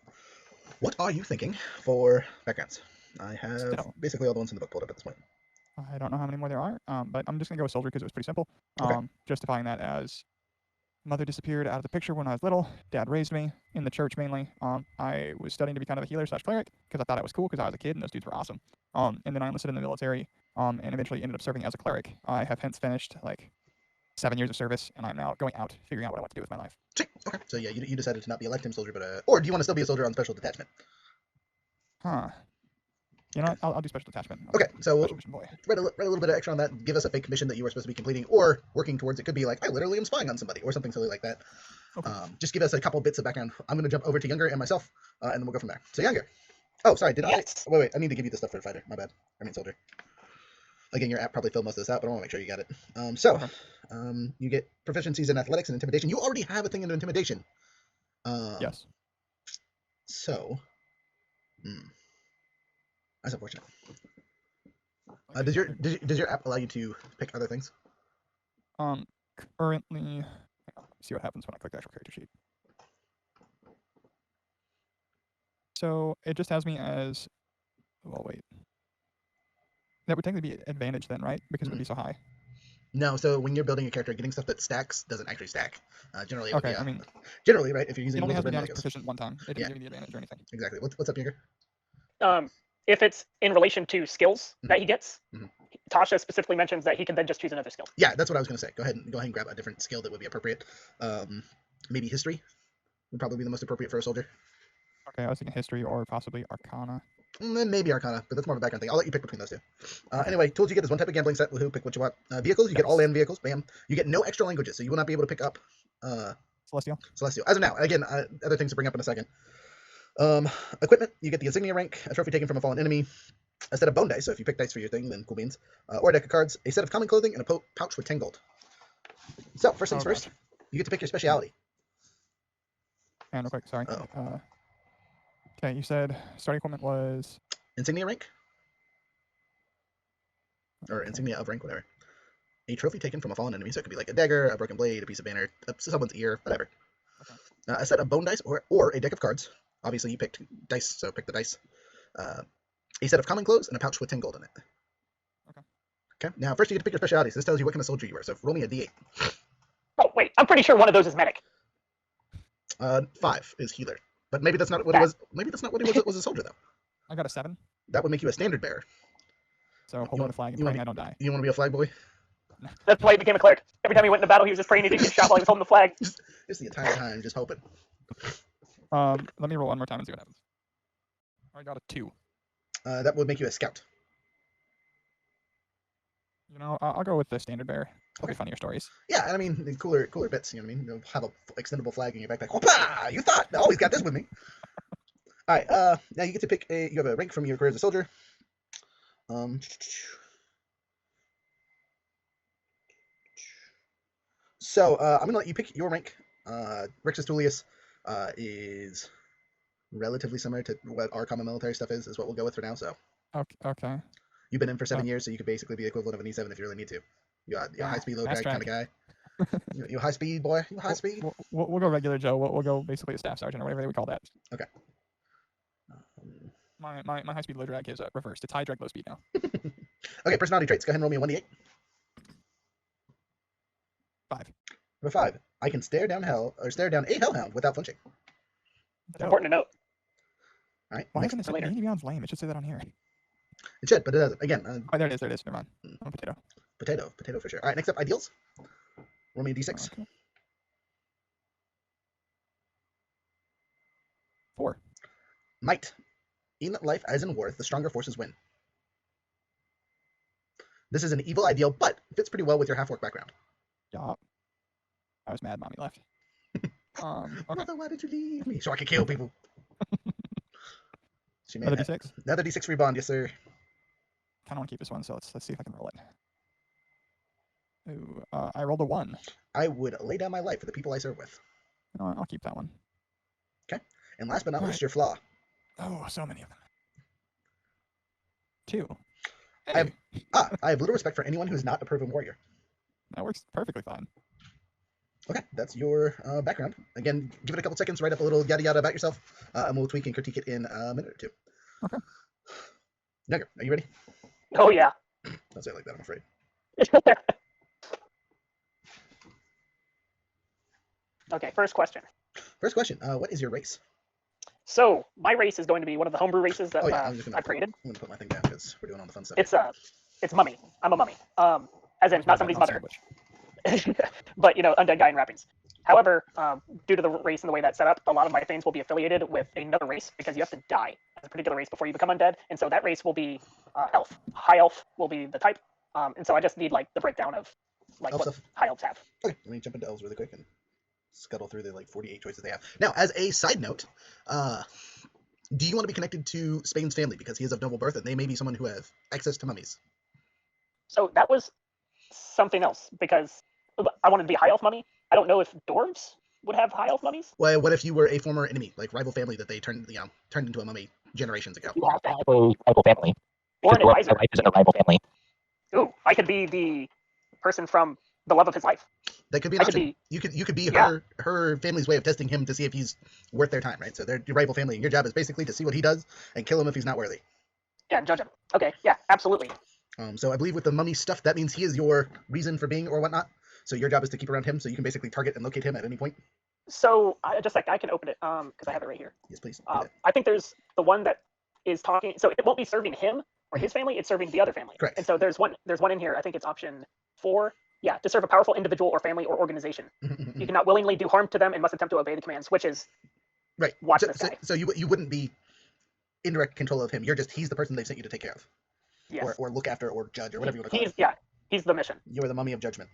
A: what are you thinking for backgrounds? I have
C: Still.
A: basically all the ones in the book pulled up at this point.
C: I don't know how many more there are, but I'm just gonna go with Soldier because it was pretty simple.
A: Okay.
C: Justifying that as mother disappeared out of the picture when I was little. Dad raised me in the church mainly. I was studying to be kind of a healer / cleric because I thought it was cool because I was a kid and those dudes were awesome. And then I enlisted in the military. And eventually ended up serving as a cleric. I have hence finished like 7 years of service, and I'm now going out figuring out what I want to do with my life.
A: Sweet. Okay, so yeah, you decided to not be a lifetime soldier, but or do you want to still be a soldier on special detachment?
C: Huh. You know what? I'll do special detachment.
A: Okay, so we'll
C: Special mission boy.
A: write a little bit of extra on that. Give us a fake mission that you were supposed to be completing or working towards. It could be like, I literally am spying on somebody or something silly like that.
C: Okay.
A: Just give us a couple bits of background. I'm going to jump over to Younger and myself, and then we'll go from there. So Younger. Oh, sorry. Did
D: Yes.
A: I? Wait. I need to give you the stuff for fighter. My bad. I mean soldier. Again, your app probably filled most of this out, but I want to make sure you got it.
C: Okay.
A: You get proficiencies in athletics and intimidation. You already have a thing in intimidation.
C: Yes.
A: So, that's unfortunate. Does your app allow you to pick other things?
C: Currently, hang on, see what happens when I click the actual character sheet. So it just has me as, well, wait. That would technically be advantage then, right? Because it would be so high.
A: No. So when you're building a character, getting stuff that stacks doesn't actually stack. Generally, it would
C: Okay,
A: be,
C: I mean,
A: generally, right? If you're using
C: it only has
A: multiple
C: me down as
A: negatives.
C: proficient one time. It
A: Yeah.
C: didn't give me the advantage or anything.
A: Exactly. What's up, Younger?
D: If it's in relation to skills that he gets,
A: Mhm.
D: Tasha specifically mentions that he can then just choose another skill.
A: Yeah, that's what I was going to say. Go ahead and grab a different skill that would be appropriate. Maybe history would probably be the most appropriate for a soldier.
C: Okay, I was thinking history or possibly arcana.
A: And then maybe Arcana, but that's more of a background thing. I'll let you pick between those two. Anyway, tools you get is one type of gambling set. Woohoo, pick what you want. Vehicles, you get all land vehicles. Bam. You get no extra languages, so you will not be able to pick up
C: Celestial.
A: Celestial. As of now. Again, other things to bring up in a second. Equipment, you get the insignia rank, a trophy taken from a fallen enemy, A set of bone dice, so if you pick dice for your thing, then cool beans. Or a deck of cards, a set of common clothing, and a pouch with 10 gold. So, first things first, you get to pick your speciality.
C: And real quick, sorry.
A: Uh-oh.
C: Okay, you said starting equipment was...
A: Insignia rank? Or insignia of rank, whatever. A trophy taken from a fallen enemy, so it could be like a dagger, a broken blade, a piece of banner, someone's ear, whatever.
C: Okay.
A: A set of bone dice, or a deck of cards. Obviously, you picked dice, so pick the dice. A set of common clothes, and a pouch with 10 gold in it. Okay, now first you get to pick your specialties. This tells you what kind of soldier you are, so roll me a d8.
D: Oh, wait. I'm pretty sure one of those is medic.
A: 5 is healer. But maybe that's not what it was. Maybe that's not what it was a soldier, though.
C: I got a 7.
A: That would make you a standard bearer.
C: So hold on the flag and praying I don't die.
A: You want to be a flag boy?
D: That's why he became a cleric. Every time he went into battle, he was just praying he didn't get shot while he was holding the flag.
A: Just the entire time, just hoping.
C: Let me roll one more time and see what happens. I got a 2.
A: That would make you a scout.
C: You know, I'll go with the standard bearer. It'll be funnier stories.
A: Yeah, and I mean, the cooler bits. You know what I mean? You'll have a extendable flag in your backpack. Whoopah! You thought I always got this with me. All right. Now you get to pick a. You have a rank from your career as a soldier. So I'm gonna let you pick your rank. Rexus Tullius is relatively similar to what our common military stuff is what we'll go with for now. So.
C: Okay.
A: You've been in for 7 years, so you could basically be the equivalent of an E7 if you really need to. You're a high speed, low drag kind of guy. You a high speed boy? You high speed?
C: We'll go regular Joe. We'll go basically a staff sergeant or whatever they would call that.
A: Okay.
C: My high speed low drag is reversed. It's high drag low speed now.
A: Okay, personality traits. Go ahead and roll me a 1d8.
C: 5.
A: Number 5. I can stare down a hellhound without flinching.
D: Important to note.
A: All right.
C: Why isn't it later? Beyond's lame. It should say that on here.
A: It should, but it doesn't. Again.
C: Oh, there it is. Never mind. I'm a potato.
A: Potato for sure. All right. Next up, ideals. Roll me a d6.
C: Okay. 4.
A: Might. In life, as in war, the stronger forces win. This is an evil ideal, but fits pretty well with your half-orc background.
C: Yeah. I was mad mommy left. Okay.
A: Mother, why did you leave me? So I could kill people.
C: Another d6?
A: Another d6 for your bond, yes, sir.
C: Kind of want to keep this one, so let's see if I can roll it. Ooh, I rolled a 1.
A: I would lay down my life for the people I serve with.
C: You know what? I'll keep that one.
A: Okay. And last but not
C: All
A: least,
C: right.
A: your flaw.
C: Oh, so many of them. 2.
A: I
C: Hey,
A: have little respect for anyone who is not a proven warrior.
C: that works perfectly fine.
A: Okay, that's your background. Again, give it a couple seconds, write up a little yada yada about yourself, and we'll tweak and critique it in a minute or two.
C: Okay.
A: Nugger, are you ready?
D: Oh, yeah.
A: Don't say it like that, I'm afraid.
D: Okay, first question.
A: First question, what is your race?
D: So, my race is going to be one of the homebrew races that I've created.
A: I'm going to put my thing down because we're doing all the fun stuff.
D: It's mummy. I'm a mummy. As in, not somebody's mother.
C: Sandwich.
D: But, undead guy in wrappings. However, due to the race and the way that's set up, a lot of my things will be affiliated with another race because you have to die as a particular race before you become undead. And so that race will be elf. High elf will be the type. And so I just need the breakdown of
A: Elf
D: what
A: stuff.
D: high elves have.
A: Okay, let me jump into elves really quick and scuttle through the 48 choices they have. Now, as a side note, do you want to be connected to Spain's family because he is of noble birth and they may be someone who have access to mummies?
D: So that was something else because I wanted to be a high elf mummy. I don't know if dwarves would have high elf mummies.
A: Well, what if you were a former enemy, like rival family that they turned into a mummy generations ago?
B: You have to have a rival family.
D: Or an
B: Because
D: advisor.
B: life isn't a rival family.
D: Ooh, I could be the person from the love of his life.
A: That could be an
D: I could
A: option.
D: be-
A: You could be
D: Yeah.
A: her family's way of testing him to see if he's worth their time, right? So they're your rival family, and your job is basically to see what he does and kill him if he's not worthy.
D: Yeah, judge him. Okay, yeah, absolutely.
A: So I believe with the mummy stuff, that means he is your reason for being or whatnot. So your job is to keep around him, so you can basically target and locate him at any point.
D: So I can open it because I have it right here.
A: Yes, please.
D: I think there's the one that is talking. So it won't be serving him or his family. It's serving the other family.
A: Correct.
D: And so there's one in here. I think it's option 4. Yeah, to serve a powerful individual or family or organization. You cannot willingly do harm to them and must attempt to obey the commands, which is
A: Right.
D: watch
A: so,
D: this
A: so,
D: guy.
A: so you wouldn't be in direct control of him. He's the person they've sent you to take care of,
D: Yes.
A: or look after, or judge, or whatever you want to call it.
D: He's the mission.
A: You are the mummy of judgment.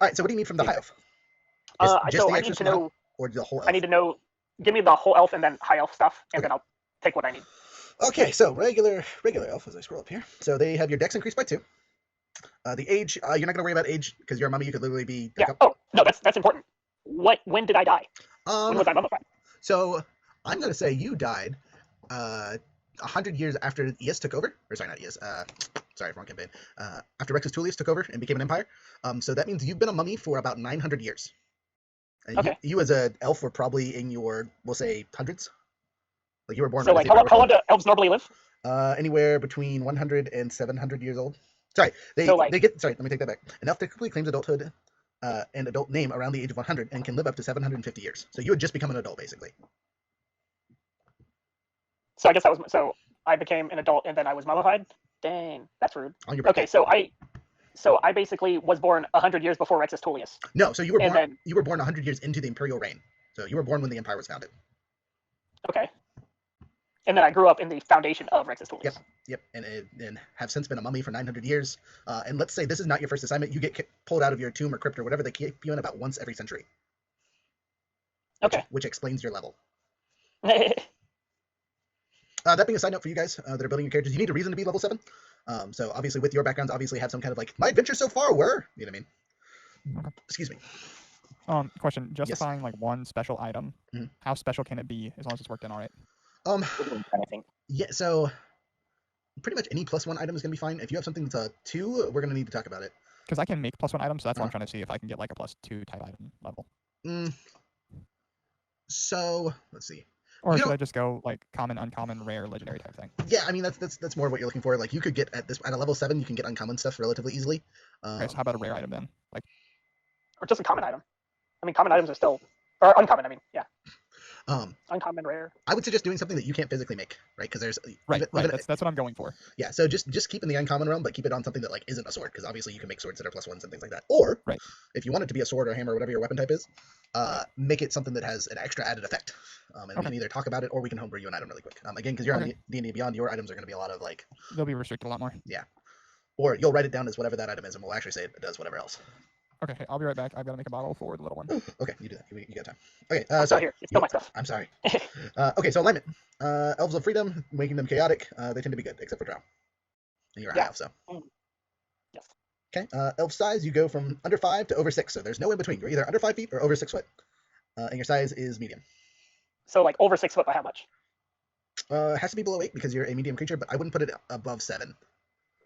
A: All right. So what do you need from the high elf?
D: So
A: the
D: I need
A: extra
D: to
A: smile,
D: know.
A: or the whole elf?
D: I need to know. Give me the whole elf and then high elf stuff, and then I'll take what I need.
A: Okay, so regular elf, as I scroll up here. So they have your dex increased by 2. The age, you're not going to worry about age because you're a mummy. You could literally be.
D: Yeah. Oh no, that's important. When did I die? When was I mummified?
A: So I'm going to say you died 100 years after Eos took over. Or sorry, not Eos. Sorry, wrong campaign. After Rexus Tullius took over and became an empire. So that means you've been a mummy for about 900 years. And
D: Okay.
A: You as an elf were probably in your, we'll say, hundreds. Like you were born.
D: So like, how long do elves normally live?
A: Anywhere between 100 and 700 years old. Sorry, they get. Sorry, let me take that back. An elf typically claims adulthood and adult name around the age of 100 and can live up to 750 years. So you had just become an adult, basically.
D: So I guess so I became an adult and then I was mummified. Dang, that's rude.
A: On your birthday.
D: Okay, so I basically was born 100 years before Rexus Tullius.
A: No, so you were born 100 years into the imperial reign. So you were born when the empire was founded.
D: Okay. And then I grew up in the foundation of Rexus Tullius.
A: Yep, and have since been a mummy for 900 years. And let's say this is not your first assignment. You get pulled out of your tomb or crypt or whatever they keep you in about once every century.
D: Okay.
A: Which explains your level. That being a side note for you guys that are building your characters, you need a reason to be level 7. So obviously with your backgrounds, obviously have some kind of like, my adventure so far were, you know what I mean?
C: Okay.
A: Excuse me.
C: Question, justifying like one special item, how special can it be as long as it's worked in all right?
B: Kind of thing.
A: Yeah, so pretty much any +1 item is going to be fine. If you have something that's a 2, we're going to need to talk about it.
C: Because I can make +1 items, so that's why I'm trying to see if I can get like a +2 type item level.
A: So, let's see.
C: Or should I just go like common, uncommon, rare, legendary type thing?
A: Yeah, I mean that's more what you're looking for. Like you could get at a level 7, you can get uncommon stuff relatively easily.
C: Okay, so how about a rare item then? Like,
D: or just a common item. I mean, common items are still, or uncommon. I mean, yeah. Uncommon, rare.
A: I would suggest doing something that you can't physically make, right? Because there's
C: right. That's what I'm going for.
A: Yeah, so just keep in the uncommon realm, but keep it on something that like isn't a sword, because obviously you can make swords that are +1s and things like that. Or if you want it to be a sword or a hammer or whatever your weapon type is, make it something that has an extra added effect. And we can either talk about it or we can homebrew you an item really quick. Again, because you're on D&D Beyond, your items are going to be a lot of like.
C: They'll be restricted a lot more.
A: Yeah. Or you'll write it down as whatever that item is, and we'll actually say it does whatever else.
C: Okay, I'll be right back. I've got to make a bottle for the little one.
A: Okay, you do that. You got time. Okay,
D: so here, you stole my stuff.
A: I'm sorry. Okay, so alignment. Elves of freedom, making them chaotic. They tend to be good, except for Drow. And you're a high elf, so.
D: Yes.
A: Okay, elf size, you go from under 5 to over 6, so there's no in between. You're either under 5 feet or over 6 foot. And your size is medium.
D: So like over 6 foot by how much?
A: It has to be below 8 because you're a medium creature, but I wouldn't put it above 7.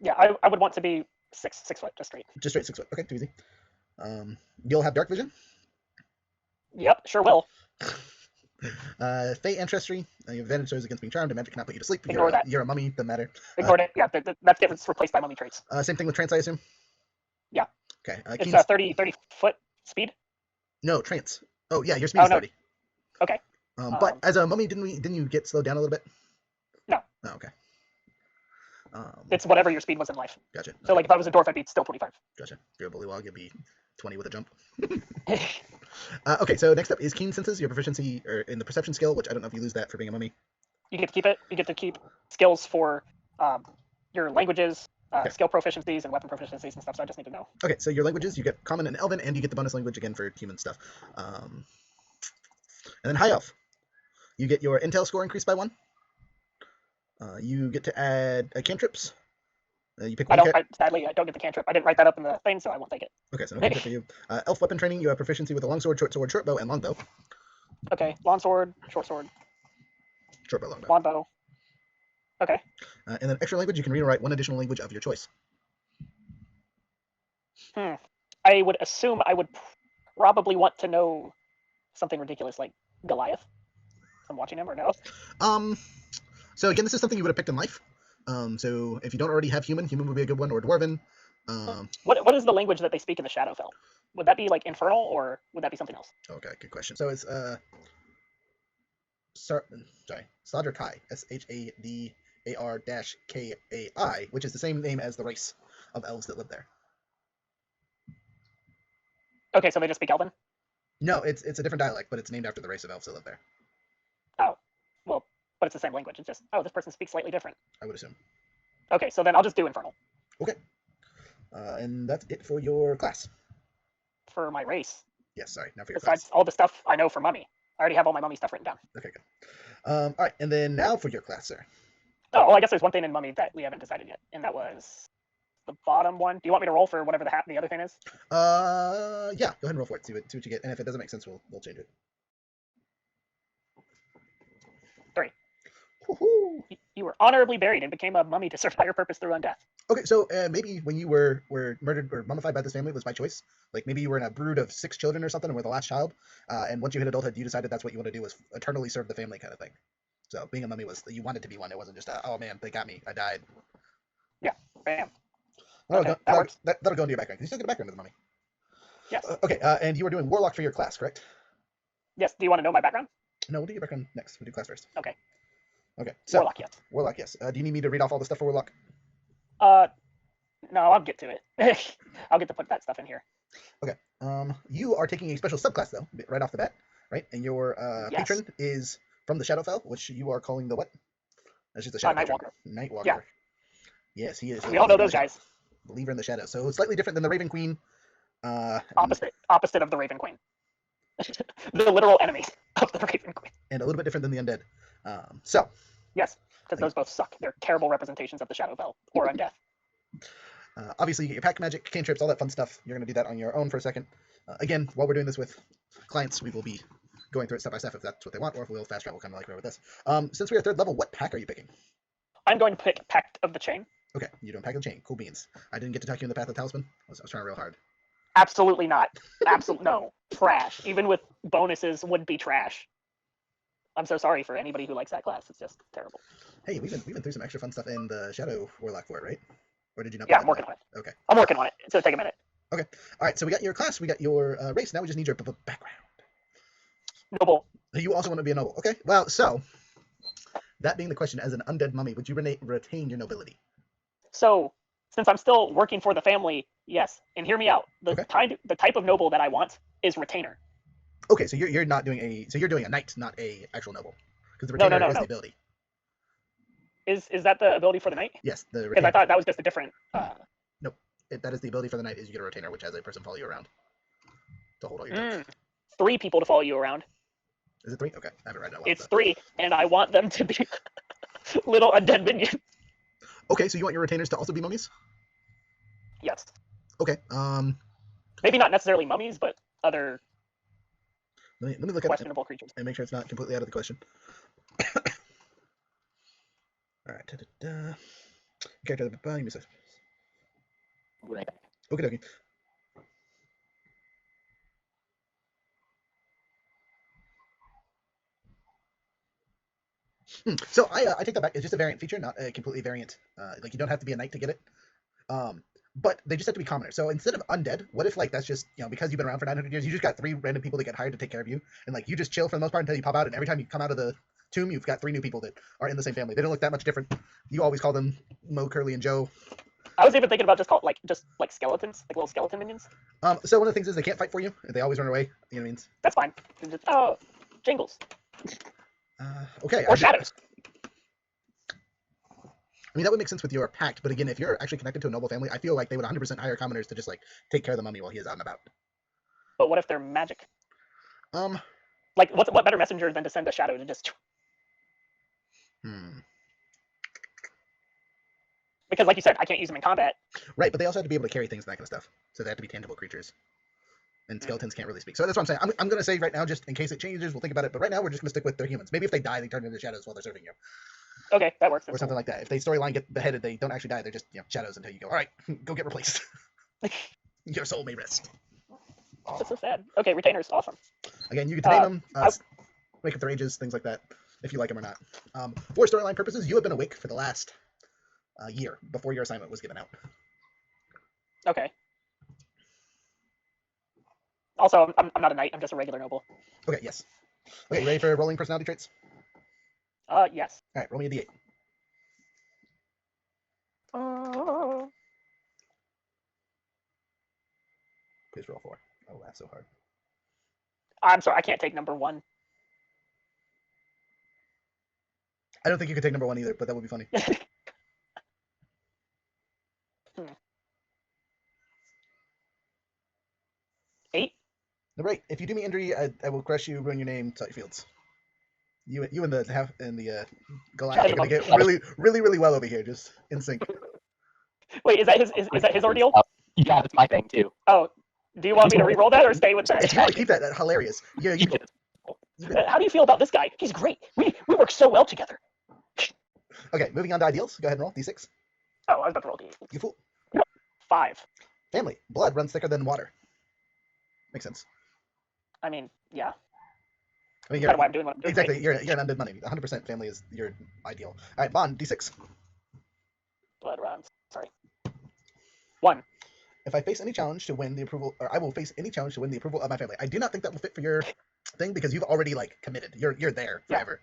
D: Yeah, I would want to be 6 foot, just straight.
A: Just straight 6 foot. Okay, too easy. You'll have dark vision.
D: Yep, sure will.
A: Fey ancestry. You have advantage against being charmed, and magic cannot put you to sleep.
D: Ignore that.
A: You're a mummy, doesn't matter.
D: Ignore it. Yeah, that's different. It's replaced by mummy traits.
A: Same thing with trance, I assume.
D: Yeah.
A: Okay.
D: It's 30 foot speed.
A: No, trance. Oh yeah, your speed is 30.
D: Okay.
A: But as a mummy, didn't you get slowed down a little bit?
D: No.
A: Oh, okay.
D: It's whatever your speed was in life.
A: Gotcha.
D: So like if I was a dwarf, I'd be still 25.
A: Gotcha. If you're a bullywog, you'd be 20 with a jump. Okay, so next up is keen senses. Your proficiency in the perception skill, which I don't know if you lose that for being a mummy.
D: You get to keep it. You get to keep skills for your languages, skill proficiencies, and weapon proficiencies and stuff. So I just need to know.
A: Okay, so your languages, you get common and elven, and you get the bonus language again for human stuff. And then high elf, you get your intel score increased by 1. You get to add cantrips. You pick one.
D: Sadly, I don't get the cantrip. I didn't write that up in the thing, so I won't take it.
A: Okay, so no cantrip for you. Elf weapon training, you have proficiency with a longsword, short bow, and longbow.
D: Okay, longsword, short sword.
A: Short bow, longbow.
D: Longbow. Okay.
A: And then extra language, you can read or write one additional language of your choice.
D: I would assume I would probably want to know something ridiculous like Goliath. I'm watching him or no?
A: So again, this is something you would have picked in life. So if you don't already have human would be a good one, or dwarven.
D: What is the language that they speak in the Shadowfell? Would that be like Infernal, or would that be something else?
A: Okay, good question. So it's Sadar Kai, SHADAR-KAI, which is the same name as the race of elves that live there.
D: Okay, so they just speak Elven?
A: No, it's a different dialect, but it's named after the race of elves that live there.
D: Oh, well, but it's the same language. It's just, this person speaks slightly different.
A: I would assume.
D: Okay, so then I'll just do Infernal.
A: Okay. And that's it for your class.
D: For my race?
A: Yes, sorry, not for your
D: Besides
A: class.
D: all the stuff I know for Mummy. I already have all my Mummy stuff written down.
A: Okay, good. All right, and then now for your class, sir.
D: Oh, well, I guess there's one thing in Mummy that we haven't decided yet, and that was the bottom one. Do you want me to roll for whatever the other thing is?
A: Yeah, go ahead and roll for it. See what you get, and if it doesn't make sense, we'll change it.
D: 3.
A: Woohoo!
D: You were honorably buried and became a mummy to serve higher purpose through undeath.
A: Okay, so maybe when you were murdered or mummified by this family was by choice. Like maybe you were in a brood of 6 children or something and were the last child, and once you hit adulthood, you decided that's what you want to do was eternally serve the family kind of thing. So being a mummy was you wanted to be one. It wasn't just oh man, they got me, I died.
D: Yeah, bam.
A: That'll
D: that works.
A: That'll go into your background. You still get a background as a mummy.
D: Yes.
A: Okay, and you were doing warlock for your class, correct?
D: Yes. Do you want to know my background?
A: No, we'll do your background next. We'll do class first.
D: Okay.
A: Okay. So
D: Warlock, yes.
A: Warlock, yes. Do you need me to read off all the stuff for warlock?
D: No, I'll get to it. I'll get to put that stuff in here.
A: Okay. You are taking a special subclass though, right off the bat, right? And your
D: Yes.
A: patron is from the Shadowfell, which you are calling the what? That's just the Shadow patron.
D: Nightwalker.
A: Nightwalker.
D: Yeah.
A: Yes, he is.
D: We all know those guys.
A: Believer in the shadow. So slightly different than the Raven Queen.
D: Opposite of the Raven Queen. The literal enemy of the Raven Queen.
A: And a little bit different than the undead. So.
D: Yes, because those both suck. They're terrible representations of the Shadowfell or undeath.
A: Obviously, you get your pack magic, cantrips, all that fun stuff. You're going to do that on your own for a second. Again, while we're doing this with clients, we will be going through it step by step if that's what they want, or if we'll fast travel, kind of like we're with this. Since we are 3rd level, what pack are you picking?
D: I'm going to pick Pact of the Chain.
A: Okay, you're doing Pack of the Chain. Cool beans. I didn't get to talk you in the Path of the Talisman. I was trying real hard.
D: Absolutely not. Absolutely no. Trash. Even with bonuses, would be trash. I'm so sorry for anybody who likes that class. It's just terrible.
A: Hey, we've been through some extra fun stuff in the Shadow Warlock for it, right? Or did you not?
D: Yeah, I'm working on it.
A: Okay.
D: I'm working on it. It's gonna take a minute.
A: Okay. All right. So we got your class, we got your race. Now we just need your background.
D: Noble.
A: You also want to be a noble. Okay. Well, so that being the question, as an undead mummy, would you retain your nobility?
D: So, since I'm still working for the family, yes. And hear me out. The type of noble that I want is retainer.
A: Okay, so you're not doing you're doing a knight, not a actual noble, because the retainer is the ability.
D: Is that the ability for the knight?
A: Yes, the retainer.
D: Because I thought that was just a different.
A: Nope, that is the ability for the knight. Is you get a retainer, which has a person follow you around to hold all your turns.
D: 3 people to follow you around.
A: Is it 3? Okay, I haven't read that.
D: It's 3, and I want them to be little undead minions.
A: Okay, so you want your retainers to also be mummies?
D: Yes.
A: Okay.
D: Maybe not necessarily mummies, but other.
A: Let me look at
D: questionable creatures
A: and make sure it's not completely out of the question. All right. Character. Give me a second.
B: Right.
A: Okay. So I take that back. It's just a variant feature, not a completely variant. Like you don't have to be a knight to get it. But they just have to be commoners. So instead of undead, what if like that's just because you've been around for 900 years, you just got 3 random people that get hired to take care of you, and like you just chill for the most part until you pop out, and every time you come out of the tomb, you've got 3 new people that are in the same family. They don't look that much different. You always call them Mo, Curly, and Joe.
D: I was even thinking about just like skeletons, like little skeleton minions.
A: So one of the things is they can't fight for you. They always run away. You know what I mean?
D: That's fine. Just, jingles.
A: Okay.
D: Or shadows.
A: I mean, that would make sense with your pact, but again, if you're actually connected to a noble family, I feel like they would 100% hire commoners to just like take care of the mummy while he is out and about.
D: But what if they're magic? Like, what better messenger than to send a shadow to just? Because, like you said, I can't use them in combat.
A: Right, but they also have to be able to carry things and that kind of stuff, so they have to be tangible creatures. And skeletons can't really speak. So that's what I'm saying. I'm going to say right now, just in case it changes, we'll think about it. But right now, we're just going to stick with their humans. Maybe if they die, they turn into shadows while they're serving you.
D: Okay, that works.
A: Or something like that. If they storyline get beheaded, they don't actually die. They're just shadows until you go, all right, go get replaced. Your soul may rest.
D: That's so sad. Okay, retainers, awesome.
A: Again, you get to name them, make up their ages, things like that, if you like them or not. For storyline purposes, you have been awake for the last year before your assignment was given out.
D: Okay. Also, I'm not a knight. I'm just a regular noble.
A: Okay, yes. Okay, you ready for rolling personality traits?
D: Yes.
A: All right, roll me a d8. Please roll 4. Oh, laugh so hard.
D: I'm sorry, I can't take number 1.
A: I don't think you could take number 1 either, but that would be funny.
D: 8.
A: Number 8. If you do me injury, I will crush you, ruin your name, sell your fields. You and the Goliath
D: Charlie
A: are gonna get
B: Love.
A: really well over here, just in sync.
D: Wait, is that his ordeal?
B: Yeah, that's my thing too.
D: Oh, do you want me to re-roll that or stay with
A: If
D: that?
A: you want to keep that, that's hilarious. Yeah, you.
D: How do you feel about this guy? He's great. We work so well together.
A: Okay, moving on to ideals. Go ahead and roll d6.
D: Oh, I was about to roll D8.
A: You fool.
D: 5.
A: Family. Blood runs thicker than water. Makes sense.
D: I mean, yeah.
A: I mean,
D: Kind of why I'm doing what I'm doing.
A: exactly.
D: Right?
A: You're an undead money. 100% family is your ideal. All right, bond d6.
D: Blood runs. Sorry. 1.
A: If I face any challenge to win the approval, or I will face any challenge to win the approval of my family. I do not think that will fit for your thing because you've already like committed. You're there
D: Yeah.
A: forever.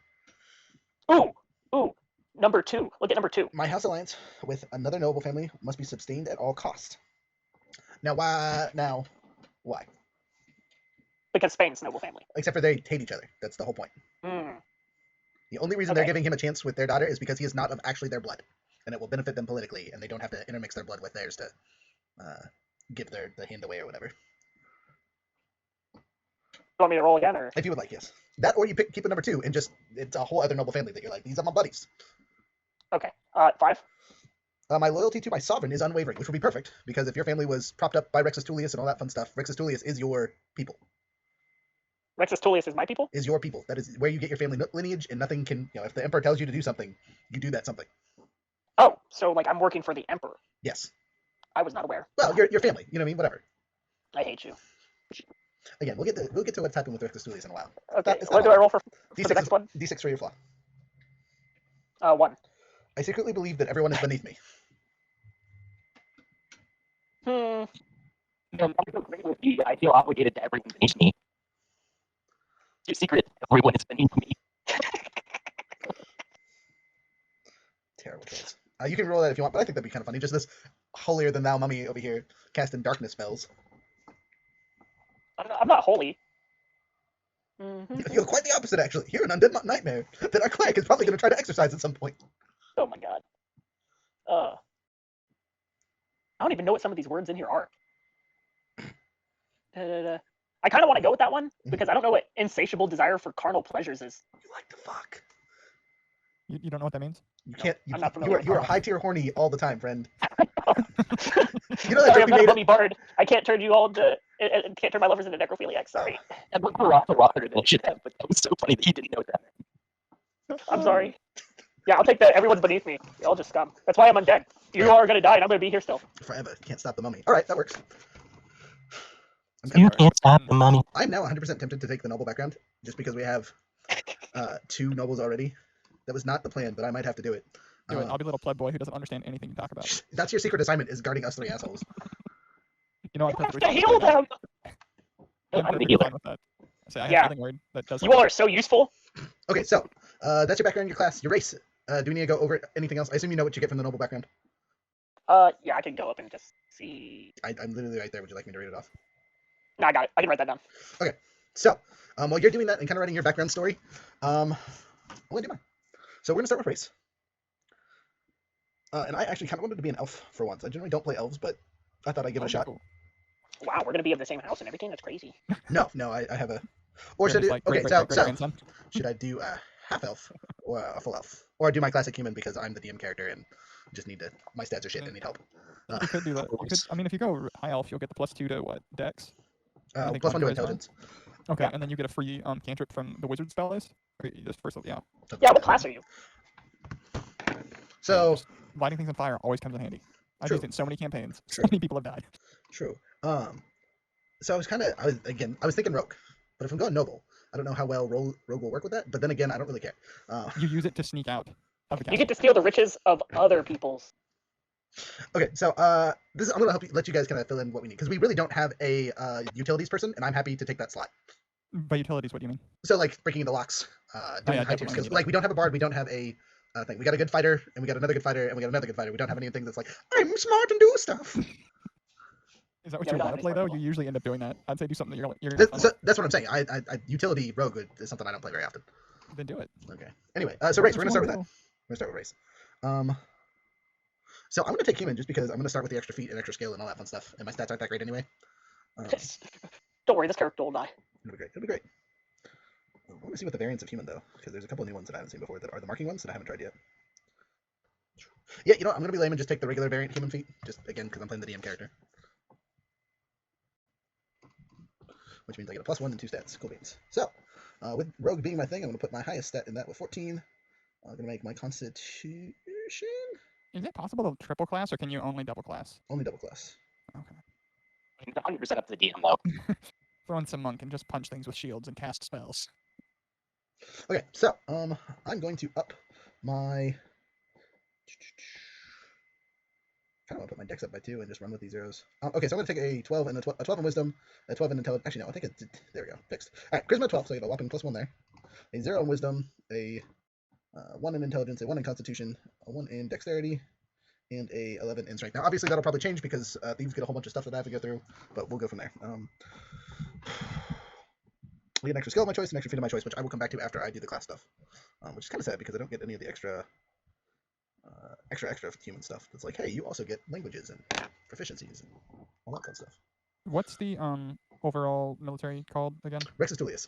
D: Ooh. Number 2. Look at number 2.
A: My house alliance with another noble family must be sustained at all costs. Now why? Why?
D: Because Spain's noble family.
A: Except for they hate each other. That's the whole point.
D: Hmm.
A: The only reason they're
D: Okay.
A: giving him a chance with their daughter is because he is not of actually their blood, and it will benefit them politically, and they don't have to intermix their blood with theirs to give the hand away or whatever.
D: You want me to roll again, or?
A: If you would like, yes. That, or you keep a number 2, and just it's a whole other noble family that you're like, these are my buddies.
D: Okay. 5.
A: My loyalty to my sovereign is unwavering, which would be perfect because if your family was propped up by Rexus Tullius and all that fun stuff, Rexus Tullius is your people.
D: Rexus Tullius is my people.
A: Is your people. That is where you get your family lineage, and nothing can. If the emperor tells you to do something, you do that something.
D: Oh, so like I'm working for the emperor.
A: Yes.
D: I was not aware.
A: Well, your family. You know what I mean? Whatever.
D: I hate you.
A: Again, we'll get to what's happened with Rexus Tullius in a while.
D: Okay.
A: It's
D: What
A: not
D: do I roll for the
A: D6
D: next one?
A: D6 for your flaw.
D: 1.
A: I secretly believe that everyone is beneath me.
D: Hmm.
B: No, I'm so great with you. I feel obligated to everyone beneath me. Your secret, everyone is beneath me.
A: Terrible choice. You can roll that if you want, but I think that'd be kind of funny. Just this holier than thou mummy over here casting darkness spells.
D: I'm not holy. Mm-hmm.
A: You're quite the opposite, actually. You're an undead nightmare that our clank is probably going to try to exercise at some point.
D: Oh my god. I don't even know what some of these words in here are. I kind of want to go with that one because I don't know what insatiable desire for carnal pleasures is.
A: You like to fuck.
C: You don't know what that means?
A: You can't.
D: I'm not familiar.
A: You are high tier horny all the time, friend. You know that
D: Sorry,
A: joke
D: I'm
A: we
D: not a
A: made.
D: bummy bard. I can't turn you all into. Can't turn my lovers into necrophiliacs. Sorry.
B: And we're off the water than it should have, but that was so funny that you didn't know that.
D: I'm sorry. Yeah, I'll take that. Everyone's beneath me. You're all just scum. That's why I'm undead. You all are gonna die, and I'm gonna be here still.
A: Forever. Can't stop the mummy. All right, that works.
B: You can't stop the money.
A: I'm now 100% tempted to take the noble background just because we have 2 nobles already. That was not the plan, but I might have to do it.
C: Do it. I'll be a little pleb boy who doesn't understand anything you talk about.
A: That's your secret assignment: is guarding us 3 assholes.
C: You know, I'm
D: You have
C: perfectly
D: to
C: fine
D: heal
C: with that.
D: them.
C: I'm
B: I'm the
C: perfectly
B: healer.
C: fine with that. I say I have
D: Yeah.
C: healing word that does.
D: You all are so useful.
A: Okay, so that's your background, your class, your race. Do we need to go over anything else? I assume you know what you get from the noble background.
D: Yeah, I can go up and just see.
A: I'm literally right there. Would you like me to read it off?
D: No, I got it. I can write that down.
A: So, while you're doing that and kind of writing your background story, I'm gonna do mine. So we're gonna start with race. And I actually kind of wanted to be an elf for once. I generally don't play elves, but I thought I'd give it a shot.
C: Cool.
D: Wow, we're gonna be of the same house and everything. That's crazy.
A: No, I have a. Or
C: Yeah,
A: should
C: just
A: I?
C: like
A: Okay,
C: great,
A: so
C: great, great grandson.
A: should I do a half elf or a full elf, or do my classic human because I'm the DM character and just need to. My stats are shit and need help.
C: You could do that. You could, I mean, if you go high elf, you'll get the +2 to what? Dex. I think
A: Plus 1 to
C: charisma.
A: intelligence.
C: Okay,
D: Yeah.
C: and then you get a free cantrip from the wizard spell list. Or you just first, yeah.
D: Yeah, what class are you?
A: So
C: Just lighting things on fire always comes in handy. I've
A: True.
C: used it in so many campaigns. So
A: True.
C: many people have died.
A: true. So I was thinking rogue, but if I'm going noble, I don't know how well rogue will work with that. But then again, I don't really care.
C: You use it to sneak out of the
D: You
C: castle.
D: get to steal the riches of other people's.
A: Okay, so I'm gonna let you guys kind of fill in what we need because we really don't have a utilities person, and I'm happy to take that slot.
C: By utilities, what do you mean?
A: So like breaking into locks, doing
C: yeah,
A: high tier
C: definitely
A: skills.
C: need
A: Like we don't have a bard, we don't have a thing. We got a good fighter, and we got another good fighter, and we got another good fighter. We don't have anything that's like I'm smart and do stuff.
C: Is that what
D: Yeah,
C: you
D: we don't
C: want
D: have
C: to play
D: any
C: though?
D: smart
C: You usually end up doing that. I'd say do something that you're
A: That's what I'm saying. I utility rogue is something I don't play very often.
C: then do it.
A: Okay. Anyway, so race. We're gonna start with that. We're gonna start with race. So I'm gonna take human just because I'm gonna start with the extra feet and extra skill and all that fun stuff, and my stats aren't that great anyway.
D: Don't worry, this character will die.
A: It'll be great. It'll be great. I want to see what the variants of human though, because there's a couple of new ones that I haven't seen before that are the marking ones that I haven't tried yet. Yeah, you know what? I'm gonna be lame and just take the regular variant human feat, just again because I'm playing the DM character, which means I get a +1 and 2 stats. Cool beans. So, with rogue being my thing, I'm gonna put my highest stat in that with 14. I'm gonna make my constitution
C: Is it possible to triple class, or can you only double class?
A: only double class.
C: Okay.
B: It's 100% up to the DM though.
C: Throw in some monk and just punch things with shields and cast spells.
A: Okay, so I'm going to up my. I kind of want to put my dex up by 2 and just run with these zeros. Okay, so I'm going to take a 12 and a 12 in wisdom, a 12 in intelligence. Actually, no, I think it's there we go, fixed. All right, charisma 12, so I get a whopping +1 there. A 0 in wisdom, a 1 in intelligence, a 1 in constitution, a 1 in dexterity, and a 11 in strength. Now, obviously, that'll probably change because thieves get a whole bunch of stuff that I have to go through, but we'll go from there. We get an extra skill of my choice, an extra feat of my choice, which I will come back to after I do the class stuff, which is kind of sad because I don't get any of the extra human stuff. It's like, hey, you also get languages and proficiencies and all that kind of stuff.
C: What's the overall military called again?
A: Rexus Tullius.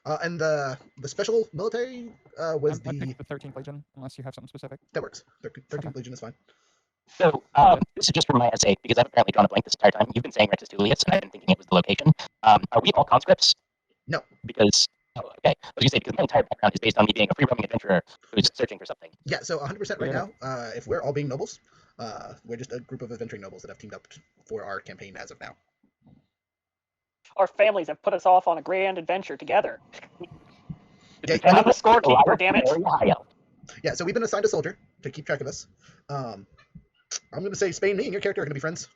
A: And the special military was
C: I picked the 13th Legion, unless you have something specific.
A: that works. 13th Legion is fine.
B: So this is just for my essay because I've apparently drawn a blank this entire time. You've been saying Rexus Tullius, and I've been thinking it was the location. Are we all conscripts?
A: No.
B: Because okay, I was gonna say because my entire background is based on me being a free-roaming adventurer who's searching for something.
A: Yeah, so 100% right now, if we're all being nobles, we're just a group of adventuring nobles that have teamed up for our campaign as of now.
D: Our families have put us off on a grand adventure together.
A: Yeah,
D: I'm a scorekeeper, damn it.
A: Yeah, so we've been assigned a soldier to keep track of us. I'm going to say Spain, me and your character are going to be friends.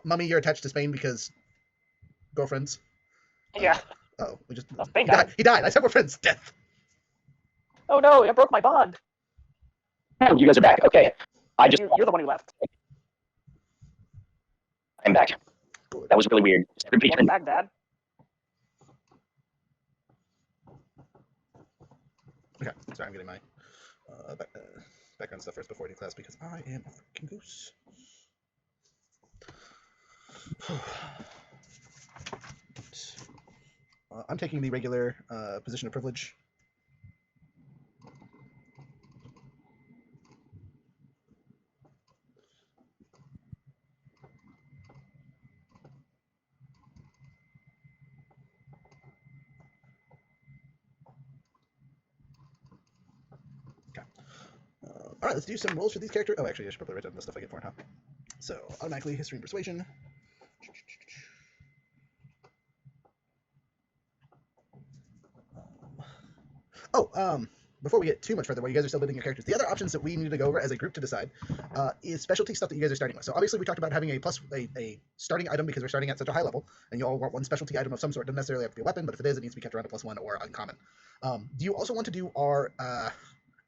A: Mummy, you're attached to Spain because girlfriends.
D: Yeah.
A: Oh, we just...
D: Spain died.
A: He died. I said we're friends. Death.
D: Oh no, I broke my bond.
B: Oh, you guys are back. Okay.
D: You're the one who left.
B: I'm back. That was really weird. Everybody
D: Welcome back, Dad.
A: Okay, sorry, I'm getting my background stuff first before I do class because I am a freaking goose. I'm taking the regular position of privilege. All right, let's do some rolls for these characters. Oh, actually, I should probably write down the stuff I get for it, huh? So, automatically, history and persuasion. Before we get too much further, while you guys are still building your characters, the other options that we need to go over as a group to decide is specialty stuff that you guys are starting with. So, obviously, we talked about having a starting item because we're starting at such a high level, and you all want one specialty item of some sort. It doesn't necessarily have to be a weapon, but if it is, it needs to be kept around a +1 or uncommon. Do you also want to do our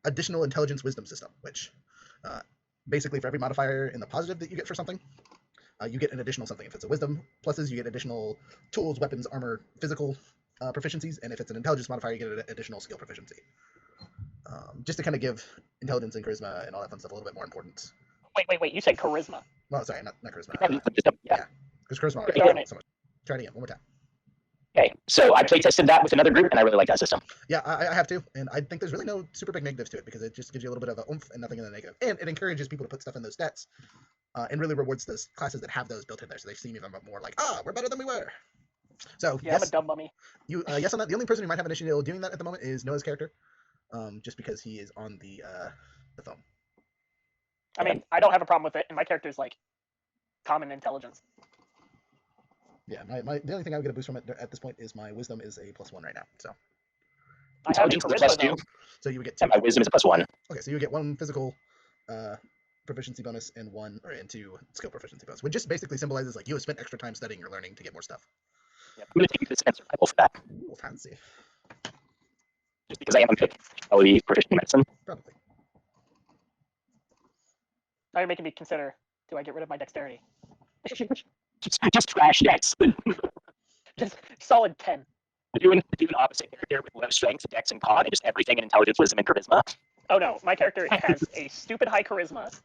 A: additional intelligence wisdom system, which basically for every modifier in the positive that you get for something, you get an additional something. If it's a wisdom pluses, you get additional tools, weapons, armor, physical proficiencies, and if it's an intelligence modifier, you get an additional skill proficiency. Just to kind of give intelligence and charisma and all that fun stuff a little bit more importance.
D: Wait, you said charisma.
A: Well, sorry, not charisma.
B: Yeah.
A: Because charisma
D: Okay,
A: already so much. Try it again, one more time.
B: Okay, so I play tested that with another group, and I really like that system.
A: Yeah, I have to, and I think there's really no super big negatives to it because it just gives you a little bit of a oomph and nothing in the negative, and it encourages people to put stuff in those stats, and really rewards those classes that have those built in there, so they seem even more like, we're better than we were. So
D: Yeah,
A: yes,
D: I'm a dumb mummy.
A: you yes on that. The only person who might have an issue doing that at the moment is Noah's character, just because he is on the phone.
D: I mean, I don't have a problem with it, and my character's like common intelligence.
A: Yeah, the only thing I would get a boost from it at this point is my wisdom is a +1 right now. So
D: I have
B: Intelligence is a
D: charisma,
B: +2,
D: though.
A: so you would get 2.
B: and my wisdom is a +1.
A: Okay, so you get 1 physical proficiency bonus and 2 skill proficiency bonus, which just basically symbolizes like you have spent extra time studying or learning to get more stuff.
B: Yeah, I'm going to take this and survival for that.
A: Ooh, fancy.
B: Just because I am probably proficient in medicine.
A: Probably.
D: Now you're making me consider, do I get rid of my dexterity?
B: Just trash dex.
D: Just solid 10.
B: do an opposite character with low strength, dex, and con, and just everything in intelligence, wisdom, and charisma.
D: Oh no, my character has a stupid high charisma,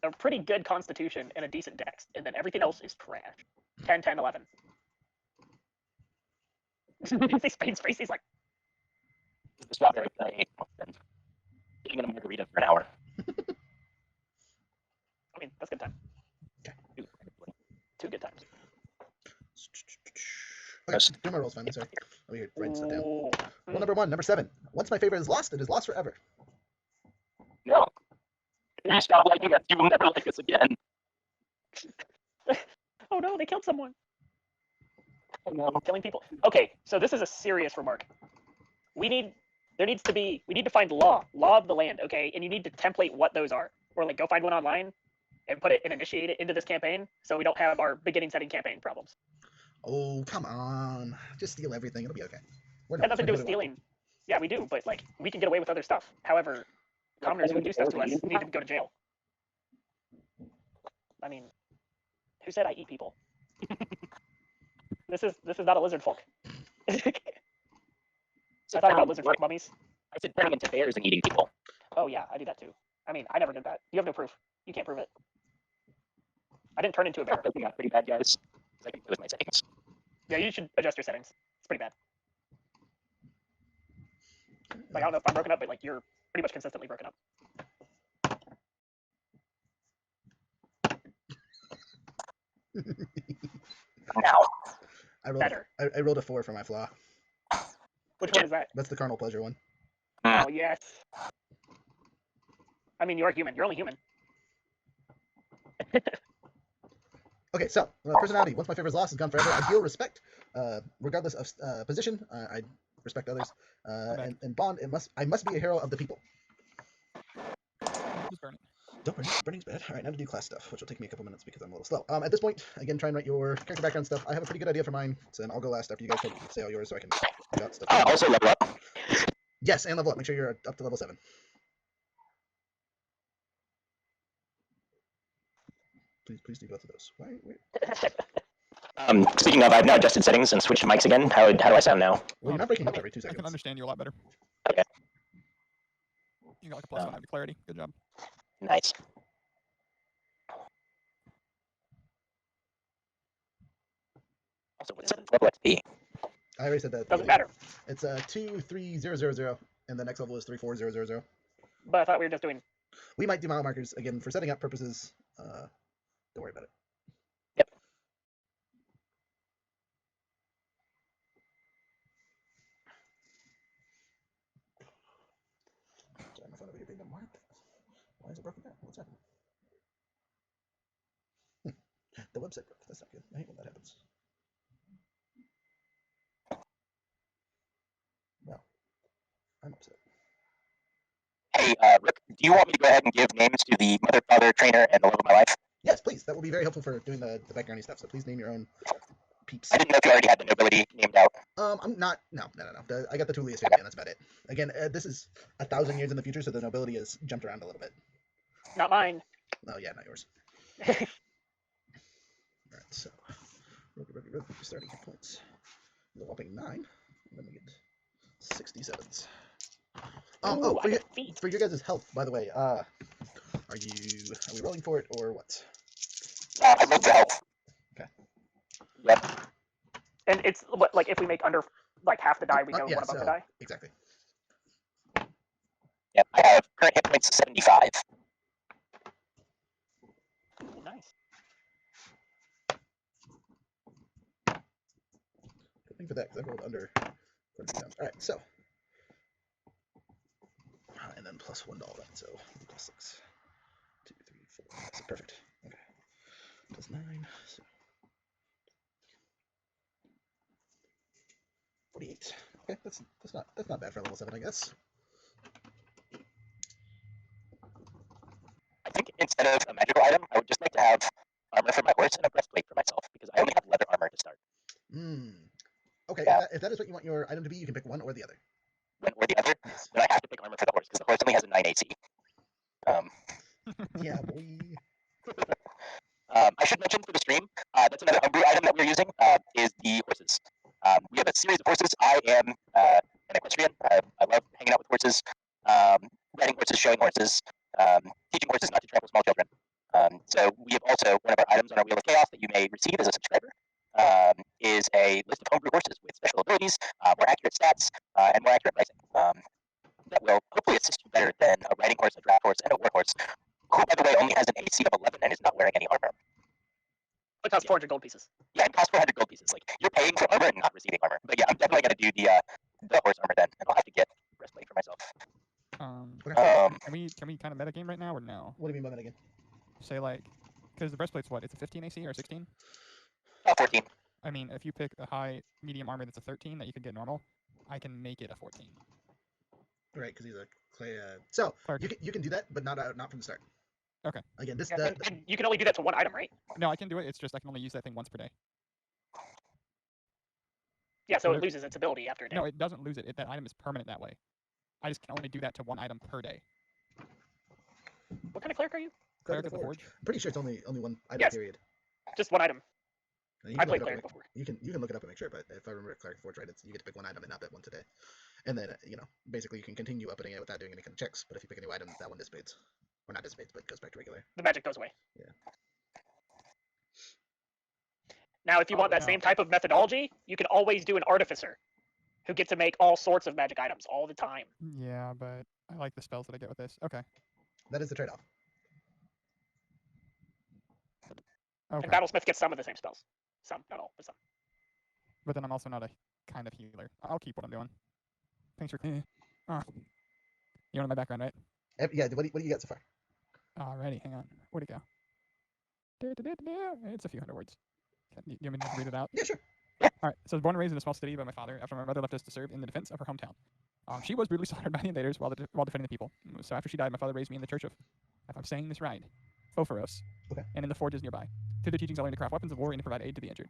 D: a pretty good constitution, and a decent dex, and then everything else is trash. 10, 10, 11. You see Spain's face? He's like,
B: The strawberry I ate. And eating a margarita for an hour.
D: I mean, that's a good time. Two good times.
A: Okay, do my rolls finally. Sorry, let me write stuff down.
D: Ooh.
A: Rule number 1, number 7. Once my favorite is lost, it is lost forever.
B: No. If you stop liking us, you will never like us again.
D: Oh no, they killed someone.
B: Oh no.
D: Killing people. Okay, so this is a serious remark. We need to find law of the land, okay? And you need to template what those are. Or like go find one online and put it and initiate it into this campaign so we don't have our beginning setting campaign problems.
A: Oh, come on. Just steal everything. It'll be okay. We're
D: It has nothing to do with stealing. Yeah, we do, but like we can get away with other stuff. However, commoners who do stuff to us need to go to jail. I mean, who said I eat people? This is not a lizard folk. I thought about lizard folk mummies.
B: I said turning into bears and eating people.
D: Oh yeah, I do that too. I mean, I never did that. You have no proof. You can't prove it. I didn't turn into a bear.
B: I got pretty bad, guys. I can play with my settings.
D: Yeah, you should adjust your settings. It's pretty bad. Like I don't know if I'm broken up, but like you're pretty much consistently broken up.
B: Now.
A: I rolled a 4 for my flaw.
D: Which one is that?
A: That's the carnal pleasure one.
D: Oh yes. I mean, you're human. You're only human.
A: Okay, so personality. Once my favorite is lost, is gone forever. I feel respect, regardless of position. I respect others. And bond. I must be a hero of the people.
C: Just burn it.
A: Don't burn it. Burning's bad. All right, now to do class stuff, which will take me a couple minutes because I'm a little slow. At this point, again, try and write your character background stuff. I have a pretty good idea for mine, so then I'll go last after you guys say all yours, so I can jot stuff.
B: Also level up.
A: Yes, and level up. Make sure you're up to level 7. Please do both of those. Wait.
B: Speaking of, I've now adjusted settings and switched mics again. How do I sound now?
A: Well, you're not breaking up every 2
C: I
A: seconds.
C: can understand you a lot better.
B: Okay.
C: You got like a plus 5 clarity. Good job.
B: Nice. Also, what's level XP?
A: I already said that.
D: Doesn't matter.
A: It's 23000, and the next level is 34000.
D: But I thought we were just doing.
A: We might do mile markers again for setting up purposes. Don't worry about it.
B: Yep.
A: Sorry, my phone over here being unmarked. Why is it broken down? What's happening? The website broke. That's not good. I hate when that happens. Well, I'm upset.
B: Hey, Rick, do you want me to go ahead and give names to the mother, father, trainer, and the love of my life?
A: Yes, please. That will be very helpful for doing the backgroundy stuff. So please name your own peeps.
B: I didn't know if you already had the nobility named out.
A: I'm not. No. I got the Tullius family, and that's about it. Again, this is 1,000 years in the future, so the nobility has jumped around a little bit.
D: Not mine.
A: Oh yeah, not yours. All right, so starting hit points. The whopping 9. And then we get 67s.
D: Ooh,
A: For your guys' health, by the way, are we rolling for it or what?
B: I rolled for health.
A: Okay.
B: Yep.
D: And it's what, like if we make under like half the die, we go
A: Yeah,
D: one above
A: so,
D: the die.
A: exactly.
B: Yep. I have current hit points 75.
D: Ooh, nice.
A: Good thing for that, because I rolled under 30 times. All right, so. And then plus 1 to all that, so plus 6. 2, 3, 4. That's perfect. Okay. Plus 9. So 48. Okay, that's not bad for level 7, I guess.
B: I think instead of a magical item, I would just like to have armor for my horse and a breastplate for myself, because I only have leather armor to start.
A: Okay,
B: Yeah.
A: if that is what you want your item to be, you can pick one or the other.
B: One or the other,
A: Yes.
B: then I have to pick armor for the horse, because the horse only has a 9 AC.
A: Yeah, boy.
B: I should mention for the stream, that's another homebrew item that we're using, is the horses. We have a series of horses. I am an equestrian. I love hanging out with horses, riding horses, showing horses, teaching horses not to trample small children. So we have also, one of our items on our Wheel of Chaos that you may receive as a subscriber is a list of homebrew horses with special abilities AC of 11 and is not wearing any armor.
D: It costs 400 gold pieces.
B: Yeah, it costs 400 gold pieces. Like, you're paying for armor and not receiving armor. But yeah, I'm definitely gonna do the horse armor then, and I'll have to get breastplate for myself.
C: Can we kind of meta game right now or no?
A: What do you mean by that again?
C: Say like, because the breastplate's what? It's a 15 AC or 16?
B: 14.
C: I mean, if you pick a high medium armor that's a 13 that you can get normal, I can make it a 14.
A: Right, because he's a clay. So
C: Cleric.
A: you can do that, but not from the start.
C: Okay.
A: Again, this
D: Yeah, and you can only do that to one item, right?
C: No, I can do it. It's just I can only use that thing once per day.
D: Yeah, so it loses its ability after a day.
C: No, it doesn't lose it. That item is permanent that way. I just can only do that to one item per day.
D: What kind of cleric are you?
C: Cleric of the Forge.
A: I'm pretty sure it's only one item
D: Yes.
A: period.
D: Just one item.
A: You
D: I
A: can
D: played
A: look it up
D: cleric before.
A: You can look it up and make sure, but if I remember Cleric Forge right, you get to pick one item and not that one today. And then basically you can continue upping it without doing any kind of checks. But if you pick a new item, that one dissipates, or not dissipates, but goes back to regular.
D: The magic goes away.
A: Yeah.
D: Now, if you want that same type of methodology, you can always do an artificer, who get to make all sorts of magic items all the time.
C: Yeah, but I like the spells that I get with this. Okay.
A: That is the trade-off.
C: Okay.
D: And Battlesmith gets some of the same spells. Some, not all, but some.
C: But then I'm also not a kind of healer. I'll keep what I'm doing. Thanks for. You know my background, right?
A: Yeah. What do you got so far?
C: Alrighty, hang on. Where'd it go? It's a few hundred words. You want me to read it out?
A: Yeah, sure.
C: Alright, so I was born and raised in a small city by my father after my mother left us to serve in the defense of her hometown. She was brutally slaughtered by the invaders while defending the people. So after she died, my father raised me in the church of, if I'm saying this right, Phoforos,
A: okay,
C: and in the forges nearby. Through their teachings, I learned to craft weapons of war and to provide aid to the injured.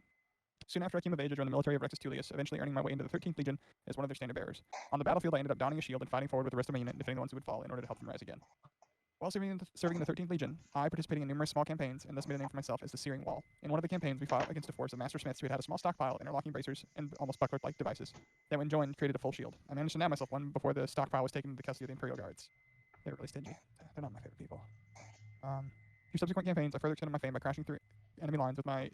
C: Soon after I came of age, I joined the military of Rectus Tullius, eventually earning my way into the 13th Legion as one of their standard bearers. On the battlefield, I ended up donning a shield and fighting forward with the rest of my unit, defending the ones who would fall in order to help them rise again. While serving in the 13th Legion, I participated in numerous small campaigns and thus made a name for myself as the Searing Wall. In one of the campaigns, we fought against a force of master smiths who had a small stockpile, interlocking bracers, and almost buckler-like devices that, when joined, created a full shield. I managed to nab myself one before the stockpile was taken into the custody of the Imperial Guards. They were really stingy. They're not my favorite people. Through subsequent campaigns, I further extended my fame by crashing through enemy lines with my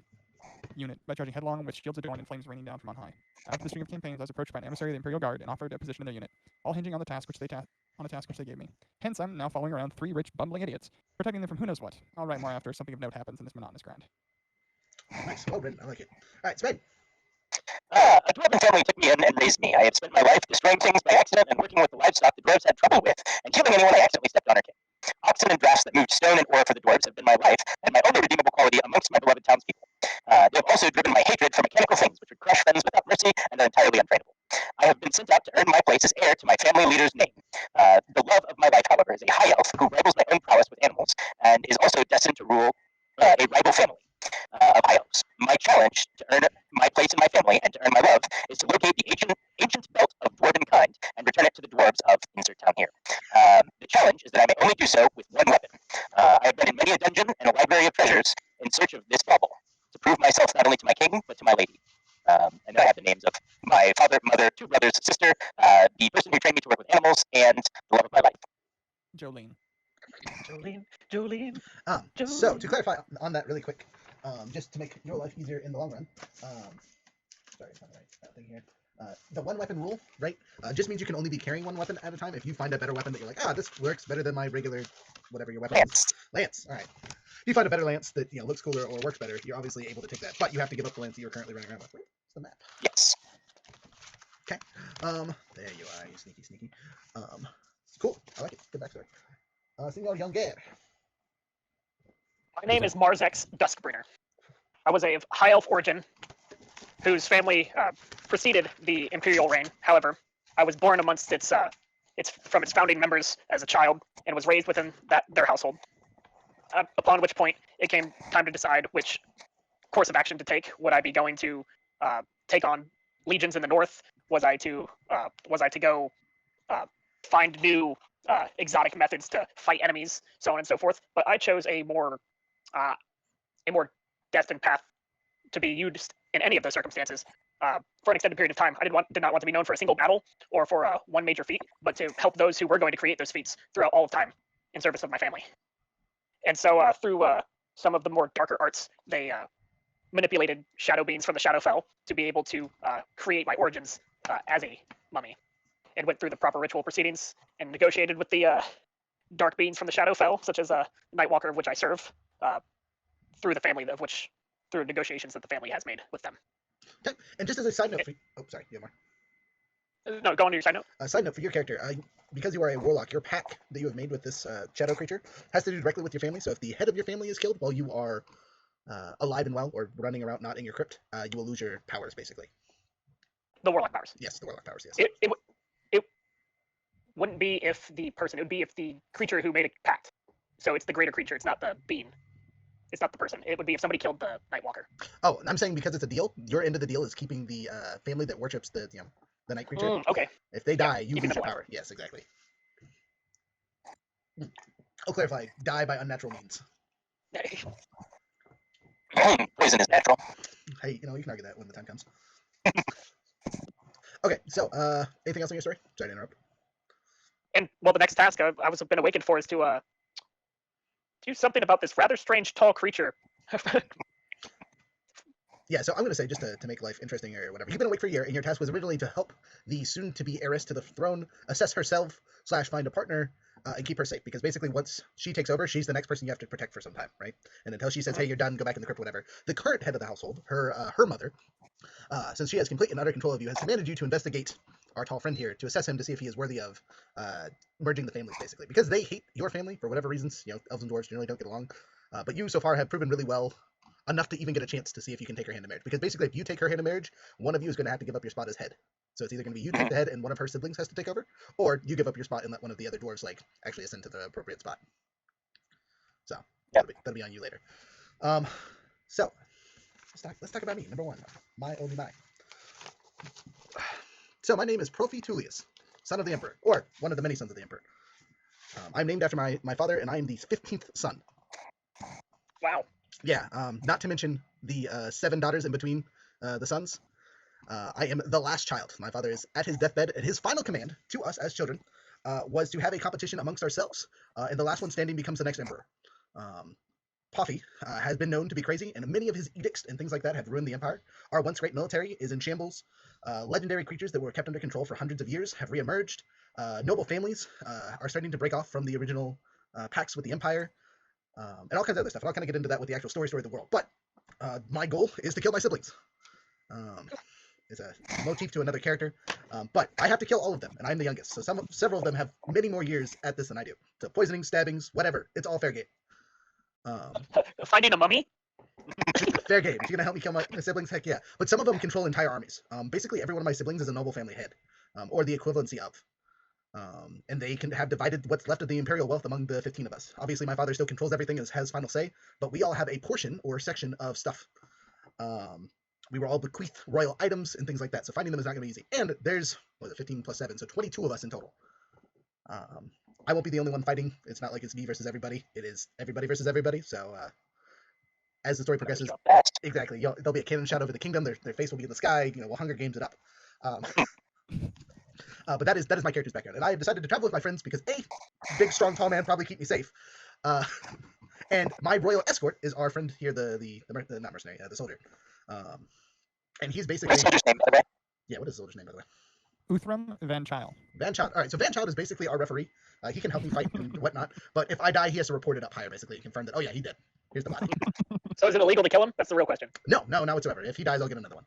C: unit by charging headlong with shields adorned and flames raining down from on high. After the string of campaigns, I was approached by an emissary of the Imperial Guard and offered a position in their unit, all hinging on the task which they gave me. Hence, I'm now following around 3 rich, bumbling idiots, protecting them from who knows what. I'll write more after something of note happens in this monotonous grind.
A: Nice, well written. I like it. All right, Spade.
B: A dwarven family took me in and raised me. I have spent my life destroying things by accident and working with the livestock the dwarves had trouble with, and killing anyone I accidentally stepped on or kicked. Oxen and drafts that moved stone and ore for the dwarves have been my life, and my only redeemable quality amongst my beloved townspeople. They have also driven my hatred for mechanical things, which would crush friends without mercy and are entirely untrainable. I have been sent out to earn my place as heir to my family leader's name. The love of my life, however, is a high elf who rivals my own prowess with animals, and is also destined to rule a rival family of high elves. My challenge to earn my place in my family and to earn my love is to locate the ancient belt of dwarven kind and return it to the dwarves of insert town here. The challenge is that I may only do so with one weapon. I have been in many a dungeon and a library of treasures in search of this bauble, to prove myself not only to my king, but to my lady. And then I have the names of my father, mother, 2 brothers, sister, the person who trained me to work with animals, and the love of my life.
C: Jolene.
D: Jolene.
A: So to clarify on that really quick, just to make your life easier in the long run, sorry, it's not the right thing here. The one weapon rule, right, just means you can only be carrying one weapon at a time. If you find a better weapon that you're like, this works better than my regular, whatever your weapon is. Lance. All right. If you find a better lance that looks cooler or works better, you're obviously able to take that. But you have to give up the lance that you're currently running around with. Where's the map?
B: Yes.
A: Okay. There you are, you sneaky. Cool. I like it. Good backstory. Senor Younger.
D: My name is Marzek's Duskbringer. I was of high elf origin, whose family preceded the imperial reign. However, I was born amongst its founding members as a child and was raised within their household. Upon which point it came time to decide which course of action to take. Would I be going to take on legions in the north? Was I to go find new exotic methods to fight enemies, so on and so forth? But I chose a more destined path to be used in any of those circumstances for an extended period of time. I did not want to be known for a single battle or for one major feat, but to help those who were going to create those feats throughout all of time in service of my family. And so through some of the more darker arts, they manipulated shadow beings from the Shadowfell to be able to create my origins as a mummy, and went through the proper ritual proceedings and negotiated with the dark beings from the Shadowfell, such as Nightwalker, of which I serve, through the family of which through negotiations that the family has made with them.
A: Okay. And just as a side note, oh sorry, you have more.
D: No, go on to your side note.
A: Side note for your character, because you are a warlock, your pact that you have made with this shadow creature has to do directly with your family. So if the head of your family is killed while you are alive and well, or running around not in your crypt, you will lose your powers, basically.
D: The warlock powers.
A: Yes, the warlock powers. Yes.
D: It wouldn't be if the person. It would be if the creature who made a pact. So it's the greater creature. It's not the being. It's not the person. It would be if somebody killed the Nightwalker.
A: Oh, I'm saying because it's a deal. Your end of the deal is keeping the family that worships the the night creature.
D: Okay.
A: If they die, you lose your
D: alive.
A: power. Yes, exactly. I'll clarify. Die by unnatural means.
B: Poison is natural.
A: Hey, you can argue that when the time comes. Okay, so anything else on your story? Sorry to interrupt.
D: And well, the next task I was been awakened for is to do something about this rather strange tall creature.
A: Yeah, so I'm going to say, just to make life interesting or whatever, you've been awake for a year, and your task was originally to help the soon-to-be heiress to the throne assess herself / find a partner and keep her safe, because basically once she takes over, she's the next person you have to protect for some time, right? And until she says, hey, you're done, go back in the crypt, whatever. The current head of the household, her mother, since she has complete and utter control of you, has commanded you to investigate our tall friend here, to assess him to see if he is worthy of merging the families, basically. Because they hate your family for whatever reasons. Elves and dwarves generally don't get along. But you so far have proven really well enough to even get a chance to see if you can take her hand in marriage. Because basically, if you take her hand in marriage, one of you is going to have to give up your spot as head. So it's either going to be you take the head and one of her siblings has to take over, or you give up your spot and let one of the other dwarves actually ascend to the appropriate spot. So that'll be on you later. So let's talk about me. Number one, my only my. So my name is Profi Tullius, son of the Emperor, or one of the many sons of the Emperor. I'm named after my father, and I am the 15th son.
D: Wow.
A: Yeah, not to mention the 7 daughters in between the sons. I am the last child. My father is at his deathbed, and his final command to us as children was to have a competition amongst ourselves, and the last one standing becomes the next emperor. Poffy has been known to be crazy, and many of his edicts and things like that have ruined the empire. Our once great military is in shambles. Legendary creatures that were kept under control for hundreds of years have reemerged. Noble families are starting to break off from the original pacts with the empire. And all kinds of other stuff. And I'll kind of get into that with the actual story of the world. But my goal is to kill my siblings. It's a motif to another character. But I have to kill all of them, and I'm the youngest. So several of them have many more years at this than I do. So poisoning, stabbings, whatever. It's all fair game.
D: Finding a mummy?
A: Fair game. If you're going to help me kill my siblings, heck yeah. But some of them control entire armies. Basically, every one of my siblings is a noble family head, or the equivalency of. And they can have divided what's left of the imperial wealth among the 15 of us. Obviously, my father still controls everything and has final say, but we all have a portion or section of stuff. We were all bequeathed royal items and things like that, so finding them is not going to be easy. And there's, 15 plus 7, so 22 of us in total. I won't be the only one fighting. It's not like it's me versus everybody. It is everybody versus everybody, so as the story progresses, exactly, there'll be a cannon shot over the kingdom, their face will be in the sky, we'll Hunger Games it up. But that is my character's background, and I have decided to travel with my friends because A, big, strong, tall man probably keep me safe, and my royal escort is our friend here, the not mercenary, the soldier, and he's basically.
B: What's the soldier's name, by the way?
A: Yeah, what is the soldier's name, by the way?
C: Uthram Van Child.
A: Van Child. All right, so Van Child is basically our referee. He can help me fight and whatnot, but if I die, he has to report it up higher, basically, and confirm that. Oh yeah, he did. Here's the body.
D: So is it illegal to kill him? That's the real question.
A: No, not whatsoever. If he dies, I'll get another one.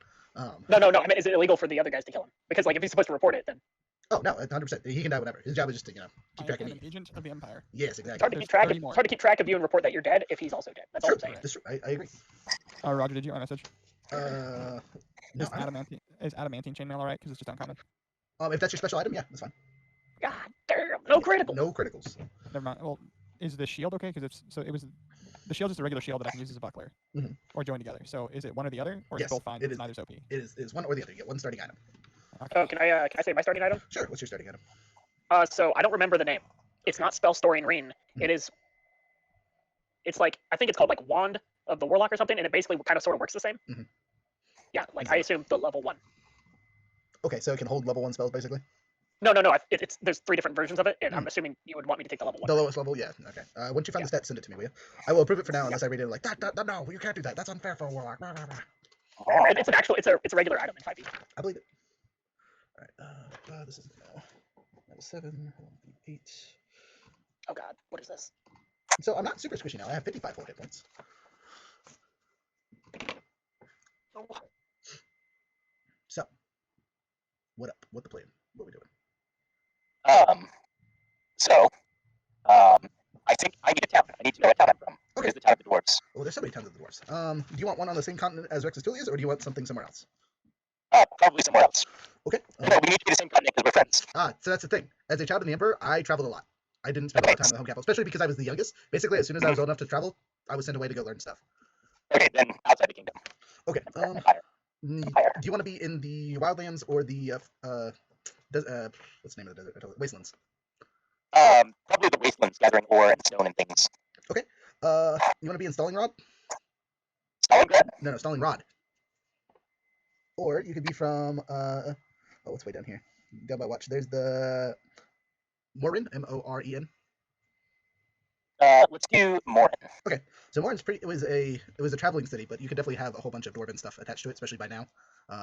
D: No. I mean, is it illegal for the other guys to kill him? Because if he's supposed to report it, then.
A: Oh no, 100%. He can die whenever. His job is just to keep track of me.
C: An agent of the Empire.
A: Yes,
D: It's
A: exactly.
D: hard to keep track. It's hard to keep track of you and report that you're dead if he's also dead. That's all I'm saying.
A: That's true. I agree.
C: Roger, did you get my message?
A: No,
C: Is adamantine chainmail alright? Because it's just uncommon.
A: if that's your special item, yeah, that's fine.
D: God damn, no critical.
A: No criticals.
C: Never mind. Well, is the shield okay? Because the shield is just a regular shield that I can use as a buckler, or join together. So is it one or the other, or is it both fine? It is neither's OP.
A: It is one or the other. You get one starting item.
C: Okay.
D: Oh, can I say my starting item?
A: Sure. What's your starting item?
D: So I don't remember the name. It's not spell storing ring. It's like, I think it's called like Wand of the Warlock or something, and it basically kind of sort of works the same. Yeah, like I assume the level 1.
A: Okay, so it can hold level 1 spells basically.
D: No. There's 3 different versions of it, and I'm assuming you would want me to take the level 1.
A: The lowest level, yeah. Okay. Once you find the stat, send it to me, will you? I will approve it for now, unless I read it like that. No, you can't do that. That's unfair for a warlock.
D: It's an actual. It's a regular item in 5e.
A: I believe it. All right. This is level 7, 8.
D: Oh god, what is this?
A: So I'm not super squishy now. I have 55 full hit points.
D: Oh.
A: So, what up? What the plan? What are we doing?
B: I think I need a town. I need to know what town I'm from.
A: Okay.
B: Where's the town of the dwarves?
A: Well, there's so many towns of the dwarves. Do you want one on the same continent as Rexus Tullius, or do you want something somewhere else?
B: Probably somewhere else.
A: Okay.
B: No, we need to be the same continent because we're friends.
A: So that's the thing. As a child of the Emperor, I traveled a lot. I didn't spend a lot of time in the home capital, especially because I was the youngest. Basically, as soon as I was old enough to travel, I was sent away to go learn stuff.
B: Okay, then outside the kingdom.
A: Okay.
B: Empire.
A: Do you want to be in the wildlands or the what's the name of the desert? Wastelands.
B: Probably the wastelands, gathering ore and stone and things.
A: Okay. You want to be in Stalingrad?
B: Stalingrad?
A: No, Stalingrad. Or you could be from what's way down here? Down by watch. There's the Morin, Moren.
B: Let's do Morin.
A: Okay, so Morin's pretty. It was a traveling city, but you could definitely have a whole bunch of dwarven stuff attached to it, especially by now.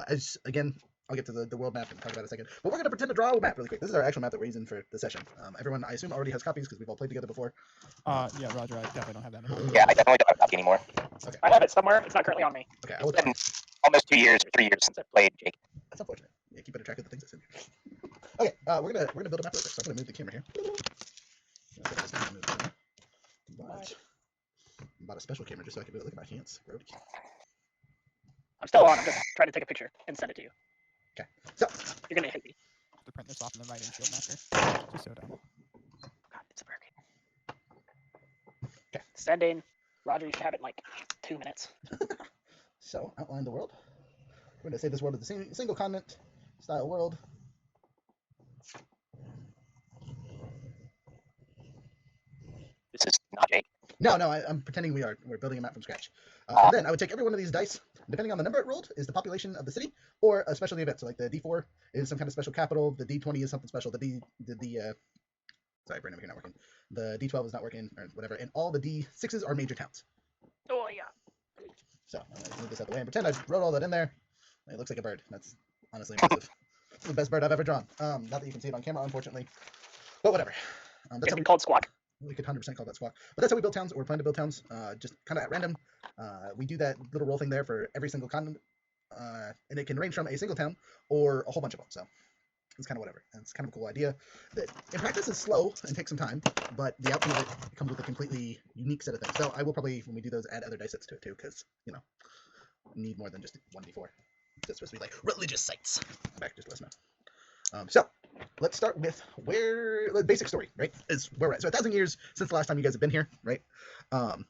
A: As again, I'll get to the world map and talk about it in a second. But we're gonna pretend to draw a map really quick. This is our actual map that we're using for the session. Everyone, I assume, already has copies because we've all played together before.
C: Yeah, Roger. I definitely don't have that anymore.
B: Yeah, I definitely don't have a copy anymore.
A: Okay.
D: I have it somewhere. It's not currently on me.
A: Okay, I will.
B: It's been almost 2 years or 3 years since I've played Jake.
A: That's unfortunate. Yeah, keep better track of the things that's in here. Okay, we're gonna build a map real quick. So I'm gonna move the camera here. Bought a special camera just so I can be able to look at my hands. Brody.
D: I'm still on. I'm just trying to take a picture and send it to you.
A: Okay, so
D: You're gonna hate me.
C: To print this off in the writing shield master. Just so dumb.
D: God, it's a burger.
A: Okay.
D: Sending. Roger, you should have it in like 2 minutes.
A: So outline the world. We're gonna say this world is a single continent style world.
B: This is not Jake.
A: No, I'm pretending we're building a map from scratch. And then I would take every one of these dice, depending on the number it rolled, is the population of the city or a specialty event. So like the D4 is some kind of special capital, the D20 is something special, sorry, brain over here not working. The D12 is not working or whatever, and all the D6s are major towns.
D: Oh yeah.
A: So I'm gonna move this out the way and pretend I wrote all that in there. It looks like a bird. That's honestly impressive. It's the best bird I've ever drawn. Not that you can see it on camera, unfortunately, but whatever. That's
D: It's
A: how
D: been called Squawk.
A: we could 100% call that squawk. But that's how we build towns, or plan to build towns, just kind of at random. We do that little roll thing there for every single continent, and it can range from a single town or a whole bunch of them. So it's kind of whatever. And it's kind of a cool idea that in practice is slow and takes some time, but the outcome of it comes with a completely unique set of things. So I will probably, when we do those, add other dice sets to it too, because, you know, need more than just 1d4. It's supposed to be like religious sites. Back just let us know. So let's start with the basic story, right? Is where we're at. So 1,000 years since the last time you guys have been here, right?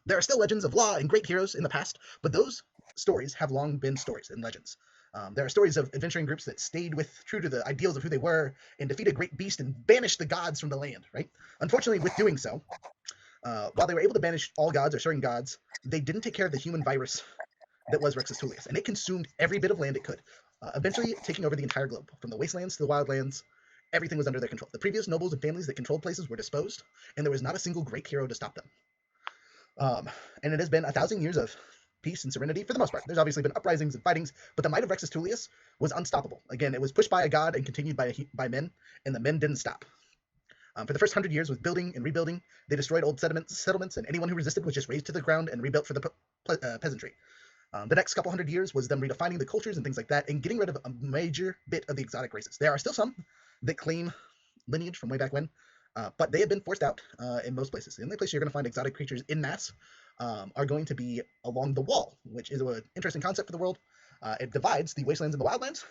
A: There are still legends of law and great heroes in the past, but those stories have long been stories and legends. There are stories of adventuring groups that stayed true to the ideals of who they were and defeated a great beast and banished the gods from the land, right? Unfortunately, with doing so, while they were able to banish all gods or certain gods, they didn't take care of the human virus that was Rexus Tullius, and it consumed every bit of land it could, eventually taking over the entire globe, from the wastelands to the wildlands. Everything was under their control. The previous nobles and families that controlled places were disposed, and there was not a single great hero to stop them. And it has been 1,000 years of peace and serenity for the most part. There's obviously been uprisings and fightings, but the might of Rexus Tullius was unstoppable. Again, it was pushed by a god and continued by men, and the men didn't stop. For the first 100 years with building and rebuilding, they destroyed old settlements, and anyone who resisted was just razed to the ground and rebuilt for the peasantry. The next couple hundred years was them redefining the cultures and things like that, and getting rid of a major bit of the exotic races. There are still some that claim lineage from way back when, but they have been forced out in most places. The only place you're going to find exotic creatures in mass are going to be along the wall, which is an interesting concept for the world. It divides the wastelands and the wildlands,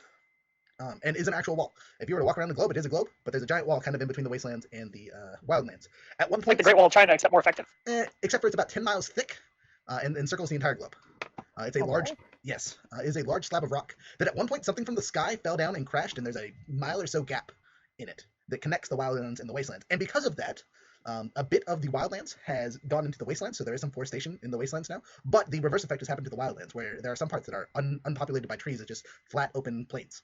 A: and is an actual wall. If you were to walk around the globe, it is a globe, but there's a giant wall kind of in between the wastelands and the wildlands. At one
D: Like
A: point,
D: the Great Wall of China, except more effective.
A: except for it's about 10 miles thick and encircles the entire globe. It's a large, yes, is a large slab of rock that at one point something from the sky fell down and crashed, and there's a mile or so gap in it that connects the wildlands and the wastelands. And because of that, a bit of the wildlands has gone into the wastelands, so there is some forestation in the wastelands now. But the reverse effect has happened to the wildlands, where there are some parts that are unpopulated by trees, it's just flat, open plains.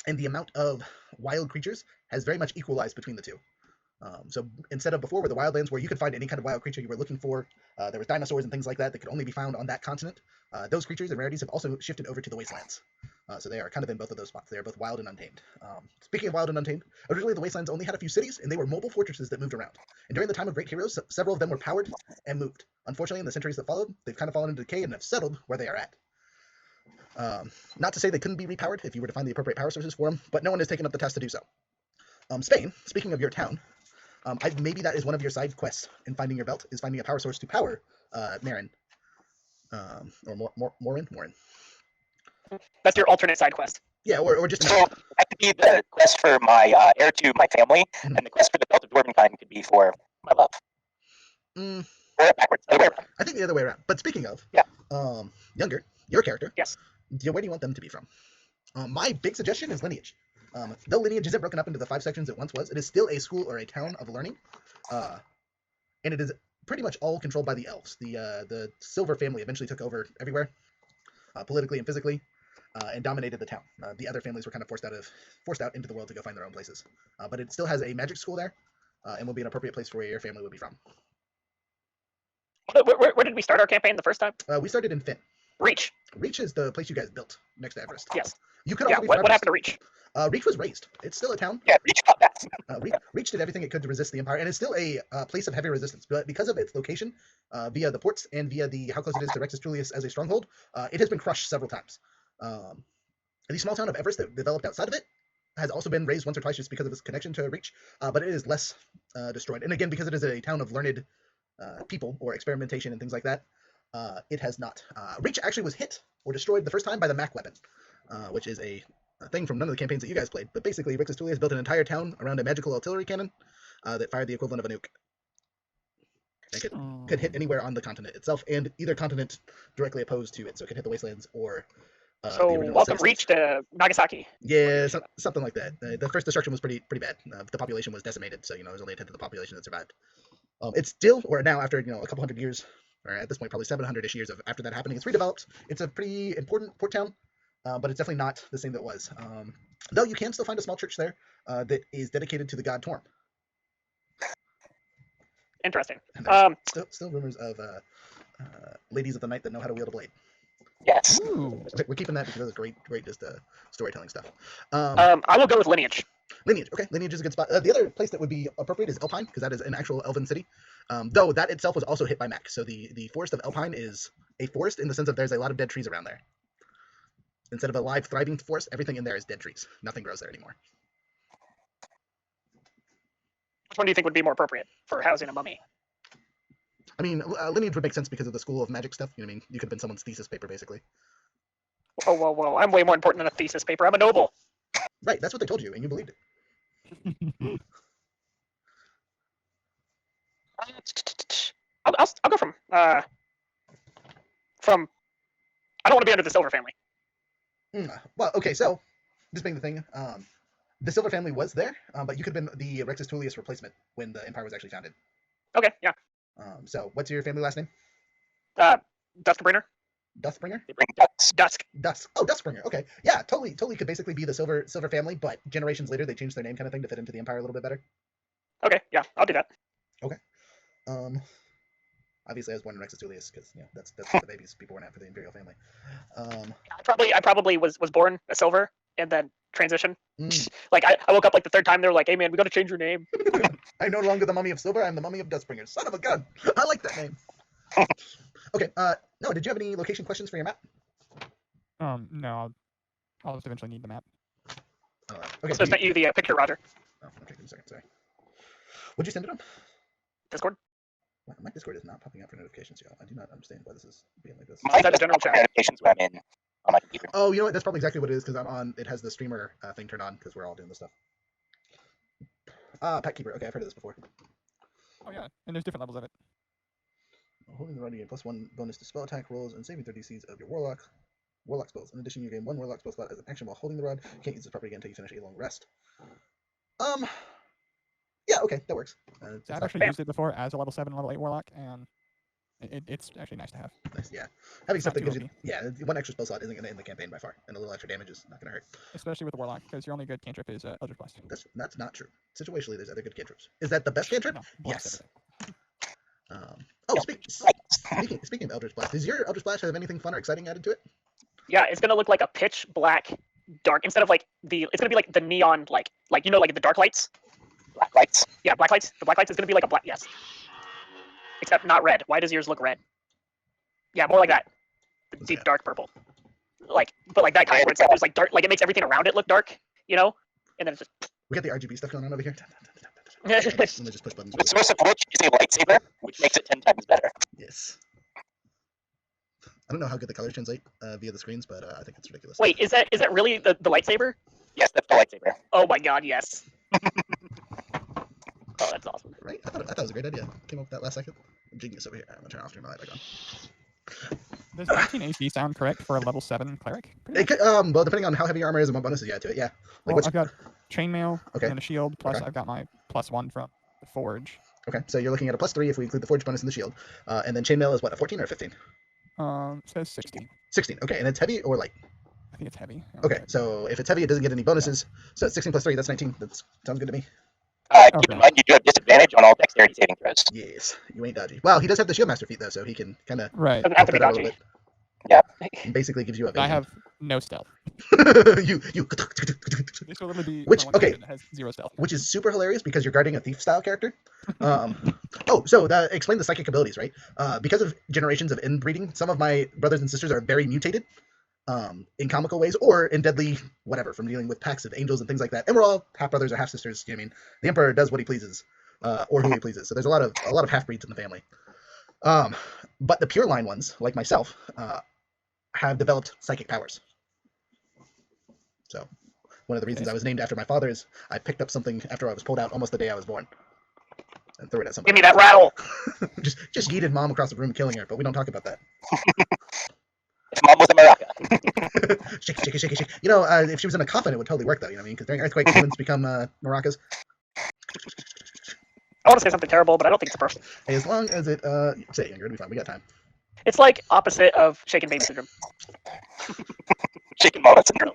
A: And the amount of wild creatures has very much equalized between the two. So instead of before, where the wildlands, where you could find any kind of wild creature you were looking for, there was dinosaurs and things like that that could only be found on that continent. Those creatures and rarities have also shifted over to the wastelands. So they are kind of in both of those spots. They are both wild and untamed. Speaking of wild and untamed, originally the wastelands only had a few cities, and they were mobile fortresses that moved around. And during the time of Great Heroes, several of them were powered and moved. Unfortunately, in the centuries that followed, they've kind of fallen into decay and have settled where they are at. Not to say they couldn't be repowered if you were to find the appropriate power sources for them, but no one has taken up the task to do so. Spain, speaking of your town, maybe that is one of your side quests in finding your belt, is finding a power source to power Marin. Or Morin?
B: That's your alternate side quest.
A: Yeah, or just...
B: So that could be the quest for my heir to my family, and the quest for the Belt of Dwarvenkind could be for my love. Or backwards. Other way around.
A: I think the other way around. But speaking of,
B: yeah.
A: Younger, your character.
D: Yes.
A: Where do you want them to be from? My big suggestion is lineage. Though lineage isn't broken up into the 5 sections it once was, it is still a school or a town of learning, and it is pretty much all controlled by the elves. The Silver family eventually took over everywhere, politically and physically, and dominated the town. The other families were kind of forced out into the world to go find their own places. But it still has a magic school there, and will be an appropriate place for where your family would be from.
D: Where did we start our campaign the first time?
A: We started in Finn.
D: Reach.
A: Reach is the place you guys built next to Everest.
D: Yes.
A: You could also be from
D: what
A: Everest.
D: happened to Reach?
A: Reach was razed. It's still a town.
B: Yeah, Reach got that.
A: Reach did everything it could to resist the Empire, and it's still a place of heavy resistance. But because of its location, via the ports and via how close it is to Rexus Tullius as a stronghold, it has been crushed several times. The small town of Everest that developed outside of it has also been razed once or twice just because of its connection to Reach, but it is less destroyed. And again, because it is a town of learned people or experimentation and things like that, it has not. Reach actually was hit or destroyed the first time by the Mac weapon, which is a thing from none of the campaigns that you guys played. But basically, Rexus Tullius built an entire town around a magical artillery cannon that fired the equivalent of a nuke. And could hit anywhere on the continent itself, and either continent directly opposed to it. So it could hit the wastelands or...
D: so welcome Reach to Nagasaki.
A: Yeah, something like that. The first destruction was pretty bad. The population was decimated, so it was only a tenth of the population that survived. It's still, or now after a couple hundred years, or at this point probably 700-ish years after that happening, it's redeveloped. It's a pretty important port town, but it's definitely not the same that it was. Though you can still find a small church there that is dedicated to the god Torm.
D: Interesting.
A: Still rumors of ladies of the night that know how to wield a blade.
B: Yes.
A: Ooh. We're keeping that because that's great just storytelling stuff.
D: I will go with Lineage.
A: Lineage, okay. Lineage is a good spot. The other place that would be appropriate is Alpine, because that is an actual elven city. Though that itself was also hit by Mac. So the forest of Alpine is a forest in the sense of there's a lot of dead trees around there. Instead of a live, thriving forest, everything in there is dead trees. Nothing grows there anymore.
D: Which one do you think would be more appropriate for housing a mummy?
A: I mean, Lineage would make sense because of the School of Magic stuff. You know what I mean? You could have been someone's thesis paper, basically.
D: Whoa. I'm way more important than a thesis paper. I'm a noble.
A: Right, that's what they told you, and you believed it.
D: I'll go from I don't want to be under the Silver family.
A: Well, okay, so this being the thing, the Silver family was there, but you could have been the Rexus Tullius replacement when the Empire was actually founded.
D: Okay, yeah.
A: So what's your family last name?
D: Duskbringer.
A: Duskbringer?
B: They bring ducks.
D: Dusk.
A: Oh, Duskbringer. Okay, yeah, totally could basically be the Silver family, but generations later they changed their name, kind of thing, to fit into the Empire a little bit better.
D: Okay, yeah, I'll do that.
A: Okay. Obviously I was born in Rexus Tullius because that's the babies people weren't at for the Imperial family.
D: I probably was born a Silver and then transition. Like I woke up like the third time. They were like, "Hey man, we got to change your name."
A: I'm no longer the mummy of Silver. I'm the mummy of Duskbringer. Son of a gun! I like that name. Okay. No, did you have any location questions for your map?
C: No. I'll just eventually need the map.
A: Okay.
D: So I sent you the picture, Roger.
A: Oh, okay. Give me a second. Sorry. Would you send it on?
D: Discord.
A: My Discord is not popping up for notifications, y'all. I do not understand why this is being like this.
B: My
D: Is that a general chat?
B: notifications when I'm in on my computer.
A: Oh, you know what? That's probably exactly what it is because I'm on. It has the streamer thing turned on because we're all doing this stuff. Pet Keeper. Okay, I've heard of this before.
C: Oh yeah, and there's different levels of it.
A: Holding the rod, you gain +1 bonus to spell attack rolls and saving throw DCs of your warlock spells. In addition, you gain 1 warlock spell slot as an action while holding the rod. You can't use this property again until you finish a long rest. Yeah, okay, that works.
C: I've actually used it before as a level 7, level 8 warlock, and It's actually nice to have.
A: Nice, yeah. Having
C: It's
A: stuff
C: not
A: that gives
C: too
A: you, yeah, one extra spell slot isn't going to end the campaign by far, and a little extra damage is not going to hurt.
C: Especially with the Warlock, because your only good cantrip is Eldritch Blast.
A: That's not true. Situationally, there's other good cantrips. Is that the best cantrip?
C: No, blast
A: Yes.
C: everything.
A: Oh, speaking of Eldritch Blast, does your Eldritch Blast have anything fun or exciting added to it?
D: Yeah, it's gonna look like a pitch black dark instead of like it's gonna be like the neon like you know like the dark lights.
B: Black lights.
D: Yeah, black lights. The black lights is gonna be like a black yes. Except not red. Why does yours look red? Yeah, more like that. Deep
A: Yeah.
D: dark purple. But like that kind where it's like there's like dark, like it makes everything around it look dark, you know? And then it's just
A: We got the RGB stuff going on over here. Let me just push buttons.
B: The source of which is a lightsaber, which makes it 10 times better.
A: Yes. I don't know how good the colors translate via the screens, but I think it's ridiculous.
D: Wait, is that really the lightsaber?
B: Yes, that's the lightsaber.
D: Oh my god, yes. Oh, that's awesome.
A: Right? I thought it was a great idea. Came up with that last second. I'm genius over here. I'm gonna turn off my light back on.
C: Does 19 AC sound correct for a level 7 cleric?
A: It could, well, depending on how heavy your armor is and what bonuses you add to it, yeah.
C: Well,
A: what's-
C: I've got chainmail
A: Okay.
C: and a shield, plus
A: Okay.
C: I've got my +1 from the forge.
A: Okay, so you're looking at a +3 if we include the forge bonus and the shield, and then chainmail is what, a 14 or a 15?
C: It says 16.
A: 16. Okay, and it's heavy or light?
C: I think it's heavy.
A: Okay, so if it's heavy, it doesn't get any bonuses. So it's 16 plus 3, that's 19. That sounds good to me.
B: Keep
C: Okay.
B: in mind you do have disadvantage on all dexterity saving throws.
A: Yes, you ain't dodgy. Well, he does have the shield master feat though, so he can kind of
C: Right.
D: Doesn't have to be
A: that out a
D: dodgy.
A: little bit.
B: Yeah.
A: He basically gives you a
C: But I
A: vision.
C: have no stealth.
A: you.
C: This will literally be
A: Which-
C: my one
A: okay.
C: character that has 0 stealth.
A: Which is super hilarious because you're guarding a thief style character. So explain the psychic abilities, right? Because of generations of inbreeding, some of my brothers and sisters are very mutated in comical ways or in deadly whatever from dealing with packs of angels and things like that. And we're all half brothers or half sisters. You know what I mean, the emperor does what he pleases or who he pleases. So there's a lot of half breeds in the family. But the pure line ones, like myself, have developed psychic powers. So one of the reasons I was named after my father is I picked up something after I was pulled out almost the day I was born and threw it at somebody.
D: Give me that rattle.
A: just yeeted mom across the room, killing her. But we don't talk about that.
B: If mom was a maraca.
A: Shake, shake, shake, shake. You know, if she was in a coffin, it would totally work, though. You know what I mean? Because during earthquakes, humans become maracas.
D: I want to say something terrible, but I don't think it's a person.
A: Hey, as long as it, say it, Ingrid, we fine. We got time.
D: It's like opposite of shaken baby syndrome.
B: Chicken mama syndrome.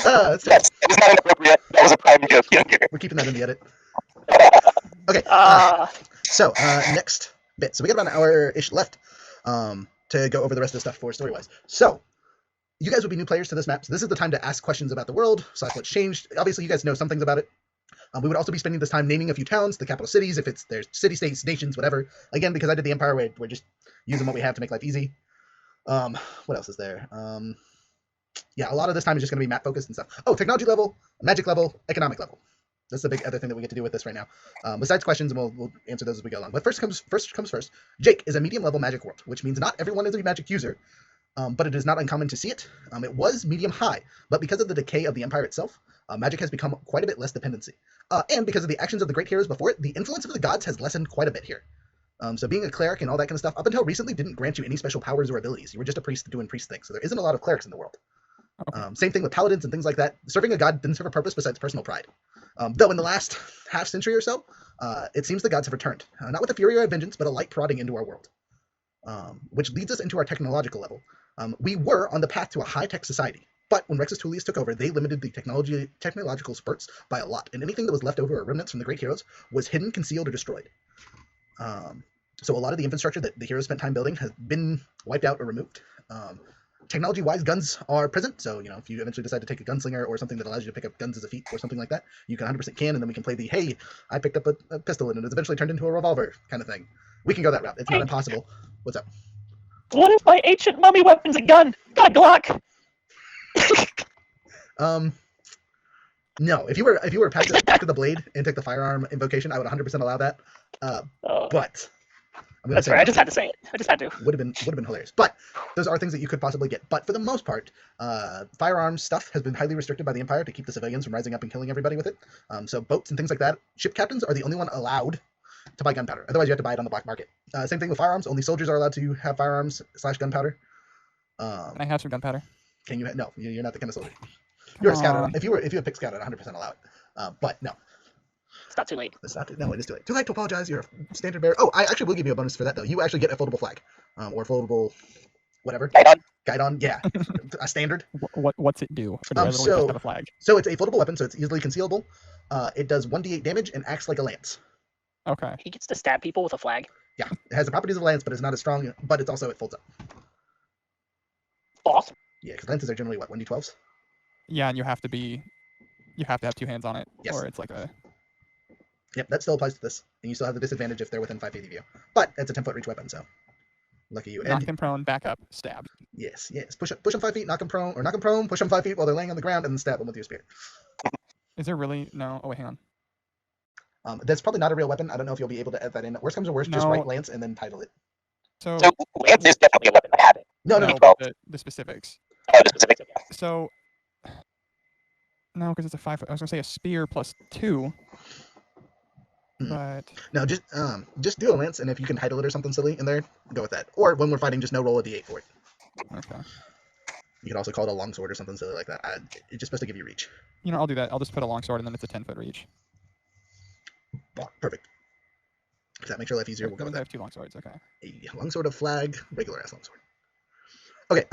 A: That's it.
B: Yes, it was not inappropriate. That was a prime joke, younger.
A: We're keeping that in the edit. Okay. So next bit. So we got about an hour-ish left to go over the rest of the stuff for story-wise. So you guys would be new players to this map, so this is the time to ask questions about the world, / what's changed. Obviously, you guys know some things about it. We would also be spending this time naming a few towns, the capital cities, if it's there's city-states, nations, whatever. Again, because I did the Empire, we're just using what we have to make life easy. What else is there? Yeah, a lot of this time is just going to be map focused and stuff. Oh, technology level, magic level, economic level. That's the big other thing that we get to do with this right now. Besides questions, and we'll answer those as we go along. But first comes first. Jake is a medium level magic world, which means not everyone is a magic user, but it is not uncommon to see it. It was medium high, but because of the decay of the Empire itself, magic has become quite a bit less dependency. And because of the actions of the great heroes before it, the influence of the gods has lessened quite a bit here. So being a cleric and all that kind of stuff, up until recently, didn't grant you any special powers or abilities. You were just a priest doing priest things. So there isn't a lot of clerics in the world. Same thing with paladins and things like that. Serving a god didn't serve a purpose besides personal pride. Though in the last half century or so, it seems the gods have returned. Not with a fury or a vengeance, but a light prodding into our world. Which leads us into our technological level. We were on the path to a high-tech society. But when Rexus Tullius took over, they limited the technological spurts by a lot, and anything that was left over or remnants from the great heroes was hidden, concealed, or destroyed. So a lot of the infrastructure that the heroes spent time building has been wiped out or removed. Technology-wise, guns are present, so you know if you eventually decide to take a gunslinger or something that allows you to pick up guns as a feat or something like that, you can 100% can, and then we can play the hey, I picked up a pistol and it's eventually turned into a revolver kind of thing. We can go that route. It's not impossible. What's up?
D: What if my ancient mummy weapon's a gun? Got a Glock.
A: No. If you were back to the blade and took the firearm invocation, I would 100% allow that. But I'm gonna
D: That's
A: say
D: right. I just had to say it. I just had to.
A: would have been hilarious. But those are things that you could possibly get. But for the most part, firearms stuff has been highly restricted by the Empire to keep the civilians from rising up and killing everybody with it. So boats and things like that, ship captains are the only one allowed to buy gunpowder. Otherwise, you have to buy it on the black market. Same thing with firearms. Only soldiers are allowed to have firearms / gunpowder.
C: Can I have some gunpowder?
A: Can you? No, you're not the kind of soldier. You're a scout. If you had picked scout, I'd 100% allow it. But no.
D: It's not too late.
A: It's not. No, it is too late. Too late to apologize. You're a standard bearer. Oh, I actually will give you a bonus for that though. You actually get a foldable flag, or foldable, whatever. Guidon. Yeah, a standard.
C: What's it do? Or do I literally just have a flag?
A: So it's a foldable weapon, so it's easily concealable. It does 1d8 damage and acts like a lance.
C: Okay.
D: He gets to stab people with a flag.
A: Yeah, it has the properties of a lance, but it's not as strong. But it's also it folds up.
D: Awesome.
A: Yeah, because lances are generally what 1d12s.
C: Yeah, and you have to have 2 hands on it,
A: Yes.
C: or it's like a.
A: Yep, that still applies to this, and you still have the disadvantage if they're within 5 feet of you. But it's a 10-foot reach weapon, so lucky you.
C: Knock them prone, back up, stab.
A: Yes. Push them 5 feet, knock them prone, push them 5 feet while they're laying on the ground, and then stab them with your spear.
C: Is there really no? Oh wait, hang on.
A: That's probably not a real weapon. I don't know if you'll be able to add that in. Worst comes to worst, just
C: No.
A: write lance and then title it.
C: So
B: Lance is definitely a weapon. I have it.
A: No.
C: but the specifics.
B: Oh, the specifics. Yeah.
C: So no, because it's a 5 foot. I was gonna say a spear plus 2. But
A: No, just do a lance, and if you can title it or something silly in there, go with that. Or when we're fighting, just no roll a d8 for it.
C: okay.
A: You can also call it a longsword or something silly like that. It's just supposed to give you reach.
C: I'll do that. I'll just put a longsword and then it's a 10-foot reach.
A: Perfect. If that makes your life easier, we'll go with
C: I
A: that.
C: have 2 longswords. Okay.
A: A longsword, a flag, regular ass longsword. Okay,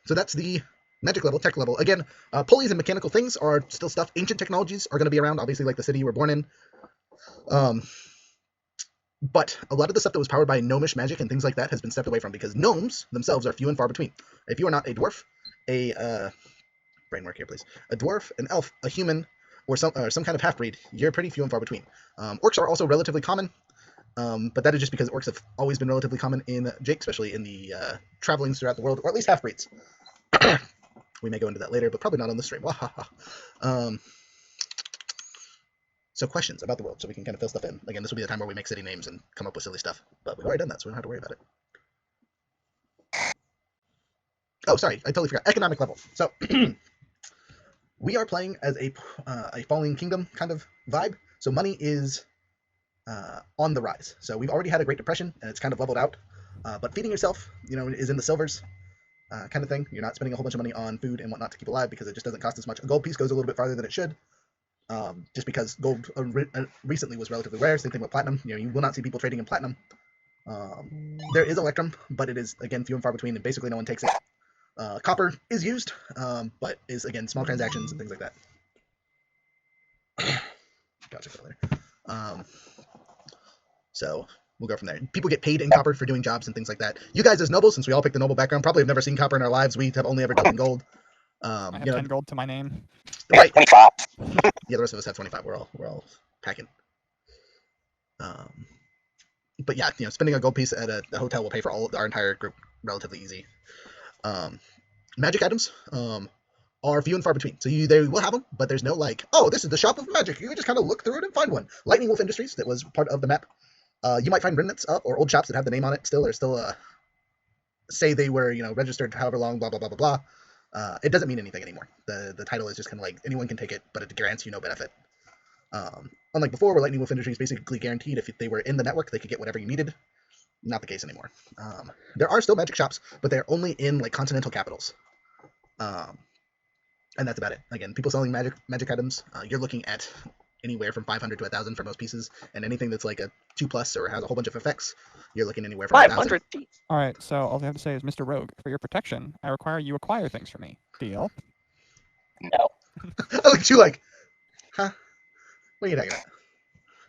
A: so that's the magic level, tech level. Again, pulleys and mechanical things are still stuff. Ancient technologies are going to be around, obviously, like the city you were born in. But a lot of the stuff that was powered by gnomish magic and things like that has been stepped away from because gnomes themselves are few and far between. If you are not a dwarf, brain work here, please. A dwarf, an elf, a human, or some kind of half-breed, you're pretty few and far between. Orcs are also relatively common, but that is just because orcs have always been relatively common in Jake, especially in the travelings throughout the world, or at least half-breeds. We may go into that later, but probably not on the stream. So questions about the world, so we can kind of fill stuff in. Again, this will be the time where we make city names and come up with silly stuff, but we've already done that, so we don't have to worry about it. Oh, sorry, I totally forgot. Economic level. So we are playing as a falling kingdom kind of vibe. So money is on the rise. So we've already had a Great Depression, and it's kind of leveled out. But feeding yourself, is in the silvers kind of thing. You're not spending a whole bunch of money on food and whatnot to keep alive because it just doesn't cost as much. A gold piece goes a little bit farther than it should. Just because gold recently was relatively rare. Same thing with platinum. You will not see people trading in platinum. There is electrum, but it is, again, few and far between, and basically no one takes it. Copper is used, but is, again, small transactions and things like that. Gotcha, there. So we'll go from there. People get paid in copper for doing jobs and things like that. You guys as nobles, since we all picked the noble background, probably have never seen copper in our lives. We have only ever dealt in gold.
C: I have 10 gold to my name.
A: Right.
B: 25.
A: Yeah, the rest of us have 25. We're all packing. But yeah, spending a gold piece at a hotel will pay for our entire group relatively easy. Magic items are few and far between. So they will have them, but there's no this is the shop of magic. You can just kind of look through it and find one. Lightning Wolf Industries, that was part of the map. You might find remnants of, or old shops that have the name on it still, or still say they were registered however long, blah blah blah blah blah. It doesn't mean anything anymore. The title is just kind of anyone can take it, but it grants you no benefit. Unlike before, where Lightning Wolf Industries basically guaranteed if they were in the network, they could get whatever you needed. Not the case anymore. There are still magic shops, but they're only in continental capitals. And that's about it. Again, people selling magic items, you're looking at anywhere from 500 to 1,000 for most pieces, and anything that's like a 2+ or has a whole bunch of effects, you're looking anywhere from
D: 500.
C: All right, so all I have to say is, Mr. Rogue, for your protection, I require you acquire things for me. Deal?
B: No.
A: I look at you huh? What are you talking about?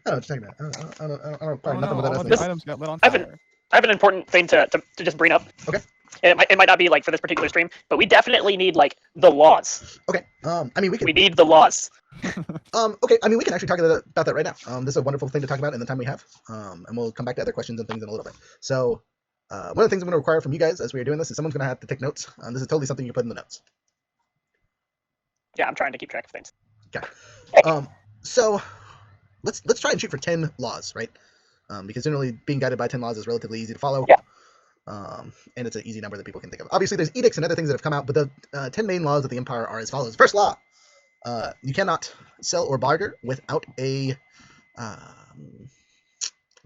A: I don't know what you're talking about. I don't require nothing
C: all
A: without
C: of
A: us.
C: the items got lit on
D: I haven't-
C: fire.
D: I have an important thing to just bring up.
A: Okay.
D: It might not be for this particular stream, but we definitely need the laws.
A: Okay. We can.
D: We need the laws.
A: Okay. We can actually talk about that right now. This is a wonderful thing to talk about in the time we have. And we'll come back to other questions and things in a little bit. So, one of the things I'm going to require from you guys as we are doing this is someone's going to have to take notes. This is totally something you put in the notes.
D: Yeah, I'm trying to keep track of things.
A: Okay. So, let's try and shoot for 10 laws, right? Because generally being guided by 10 laws is relatively easy to follow.
B: Yeah.
A: And it's an easy number that people can think of. Obviously, there's edicts and other things that have come out, but the 10 main laws of the Empire are as follows. First law, you cannot sell or barter without a...